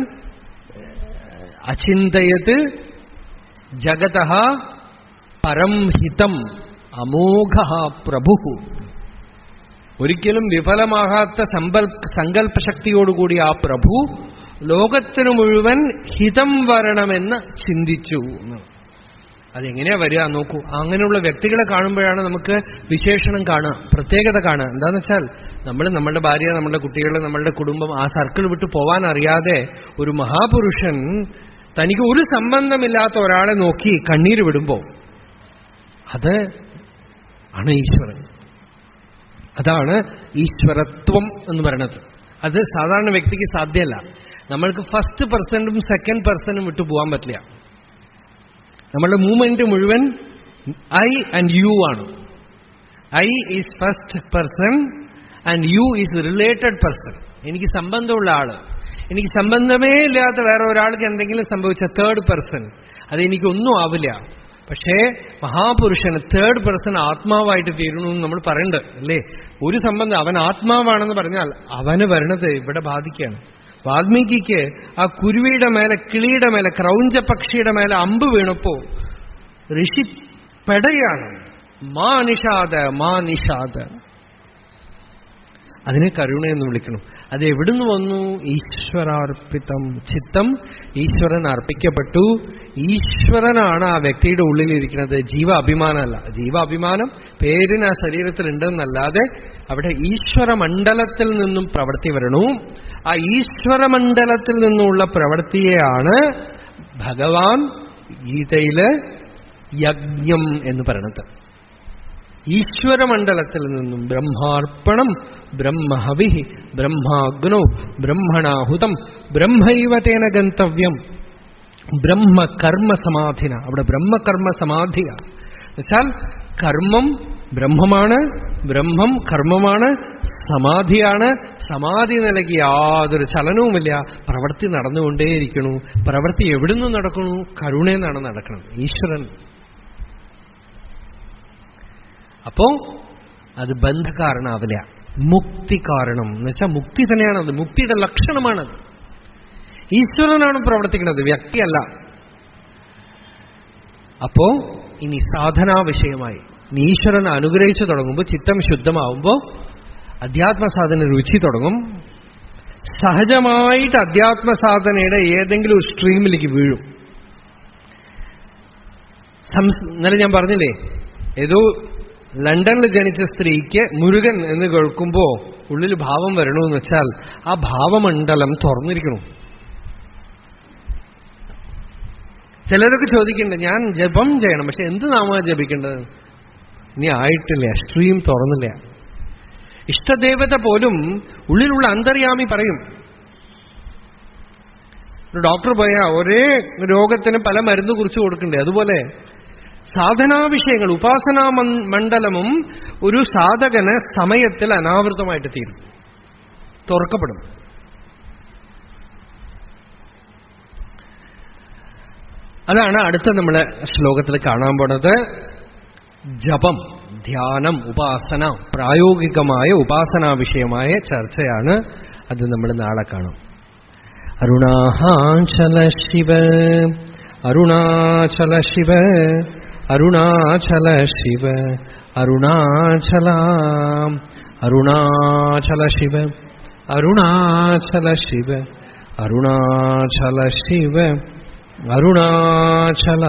അചിന്തയത് ജഗതഃ പരം ഹിതം അമോഘ പ്രഭു. ഒരിക്കലും വിഫലമാകാത്ത സങ്കല്പശക്തിയോടുകൂടി ആ പ്രഭു ലോകത്തിനു മുഴുവൻ ഹിതം വരണമെന്ന് ചിന്തിച്ചു. അതെങ്ങനെയാ വരിക നോക്കൂ. അങ്ങനെയുള്ള വ്യക്തികളെ കാണുമ്പോഴാണ് നമുക്ക് വിശേഷണം കാണുക, പ്രത്യേകത കാണുക. എന്താന്ന് വെച്ചാൽ നമ്മളുടെ ഭാര്യ, നമ്മളുടെ കുട്ടികൾ, നമ്മളുടെ കുടുംബം, ആ സർക്കിൾ വിട്ട് പോവാൻ അറിയാതെ ഒരു മഹാപുരുഷൻ തനിക്ക് ഒരു സംബന്ധമില്ലാത്ത ഒരാളെ നോക്കി കണ്ണീര് വിടുമ്പോ അത് ആണ് ഈശ്വരൻ. അതാണ് ഈശ്വരത്വം എന്ന് പറയുന്നത്. അത് സാധാരണ വ്യക്തിക്ക് സാധ്യമല്ല. നമ്മൾക്ക് ഫസ്റ്റ് പേഴ്സണും സെക്കൻഡ് പേഴ്സണും വിട്ടു പോകാൻ പറ്റില്ല. നമ്മളുടെ മൂവ്മെന്റ് മുഴുവൻ ഐ ആൻഡ് യു ആണ്. I is first person and you is related person. എനിക്ക് സംബന്ധമുള്ള ആള്, എനിക്ക് സംബന്ധമേ ഇല്ലാത്ത വേറെ ഒരാൾക്ക് എന്തെങ്കിലും സംഭവിച്ച തേർഡ് പേഴ്സൺ, അത് എനിക്കൊന്നും ആവില്ല. പക്ഷേ മഹാപുരുഷന് തേർഡ് പേഴ്സൺ ആത്മാവായിട്ട് തീരണമെന്ന് നമ്മൾ പറയണ്ട് അല്ലേ? ഒരു സംബന്ധം, അവൻ ആത്മാവാണെന്ന് പറഞ്ഞാൽ അവന് വരണത് ഇവിടെ ബാധിക്കുകയാണ്. വാൽമീകിക്ക് ആ കുരുവിയുടെ മേലെ, കിളിയുടെ മേലെ, ക്രൗഞ്ച പക്ഷിയുടെ മേലെ അമ്പ് വീണപ്പോ ഋഷി പെടയാണ്, മാ നിഷാദ മാ നിഷാദ. അതിനെ കരുണയെന്ന് വിളിക്കണം. അത് എവിടുന്ന് വന്നു? ഈശ്വരാർപ്പിതം ചിത്തം, ഈശ്വരൻ അർപ്പിക്കപ്പെട്ടു. ഈശ്വരനാണ് ആ വ്യക്തിയുടെ ഉള്ളിലിരിക്കുന്നത്, ജീവ അഭിമാനമല്ല. ജീവ അഭിമാനം പേരിന് ആ ശരീരത്തിൽ ഉണ്ടെന്നല്ലാതെ അവിടെ ഈശ്വരമണ്ഡലത്തിൽ നിന്നും പ്രവൃത്തി വരണു. ആ ഈശ്വരമണ്ഡലത്തിൽ നിന്നുള്ള പ്രവൃത്തിയെയാണ് ഭഗവാൻ ഗീതയില് യജ്ഞം എന്ന് പറയുന്നത്. ഈശ്വരമണ്ഡലത്തിൽ നിന്നും ബ്രഹ്മാർപ്പണം, ബ്രഹ്മഹവി, ബ്രഹ്മാഗ്നോ, ബ്രഹ്മണാഹുതം, ബ്രഹ്മൈവതേന ഗന്തവ്യം, ബ്രഹ്മകർമ്മ സമാധിന. അവിടെ ബ്രഹ്മകർമ്മ സമാധിയാണ്. എന്നുവെച്ചാൽ കർമ്മം ബ്രഹ്മമാണ്, ബ്രഹ്മം കർമ്മമാണ്, സമാധിയാണ്. സമാധി നിലയ്ക്ക് യാതൊരു ചലനവുമില്ല, പ്രവൃത്തി നടന്നുകൊണ്ടേയിരിക്കണു. പ്രവൃത്തി എവിടുന്ന് നടക്കണു? കരുണയെന്നാണ് നടക്കുന്നത്, ഈശ്വരൻ. അപ്പോ അത് ബന്ധകാരണാവില്ല, മുക്തി കാരണം എന്ന് വെച്ചാൽ മുക്തി തന്നെയാണത്, മുക്തിയുടെ ലക്ഷണമാണത്. ഈശ്വരനാണ് പ്രവർത്തിക്കുന്നത്, വ്യക്തിയല്ല. അപ്പോ ഇനി സാധനാ വിഷയമായി ഈശ്വരൻ അനുഗ്രഹിച്ചു തുടങ്ങുമ്പോൾ, ചിത്തം ശുദ്ധമാവുമ്പോൾ അധ്യാത്മസാധന രുചി തുടങ്ങും. സഹജമായിട്ട് അധ്യാത്മസാധനയുടെ ഏതെങ്കിലും ഒരു സ്ട്രീമിലേക്ക് വീഴും. ഇന്നലെ ഞാൻ പറഞ്ഞില്ലേ, ഏതോ ലണ്ടനിൽ ജനിച്ച സ്ത്രീക്ക് മുരുകൻ എന്ന് കേൾക്കുമ്പോ ഉള്ളിൽ ഭാവം വരണമെന്ന് വെച്ചാൽ ആ ഭാവമണ്ഡലം തുറന്നിരിക്കണം. ചിലരൊക്കെ ചോദിക്കുന്നുണ്ട്, ഞാൻ ജപം ചെയ്യണം, പക്ഷെ എന്ത് നാമമാണ് ജപിക്കേണ്ടത്? ഇനി ആയിട്ടില്ല, സ്ട്രീം തുറന്നില്ല. ഇഷ്ടദേവത പോലും ഉള്ളിലുള്ള അന്തര്യാമി പറയും. ഡോക്ടർ പോയാൽ ഒരേ രോഗത്തിന് പല മരുന്ന് കുറിച്ച് കൊടുക്കണ്ടേ? അതുപോലെ സാധനാവിഷയങ്ങൾ, ഉപാസനാ മണ്ഡലമും ഒരു സാധകന് സമയത്തിൽ അനാവൃതമായിട്ട് തീരും, തുറക്കപ്പെടും. അതാണ് അടുത്ത നമ്മളെ ശ്ലോകത്തിൽ കാണാൻ പോണത്. ജപം, ധ്യാനം, ഉപാസന, പ്രായോഗികമായ ഉപാസനാ വിഷയമായ ചർച്ചയാണ്. അത് നമ്മൾ നാളെ കാണും. അരുണാചല ശിവ, അരുണാചല ശിവ, അരുണാചല ശിവ, അരുണാചല, അരുണാചല ശിവ, അരുണാചല ശിവ, അരുണാചല ശിവ, അരുണാചല.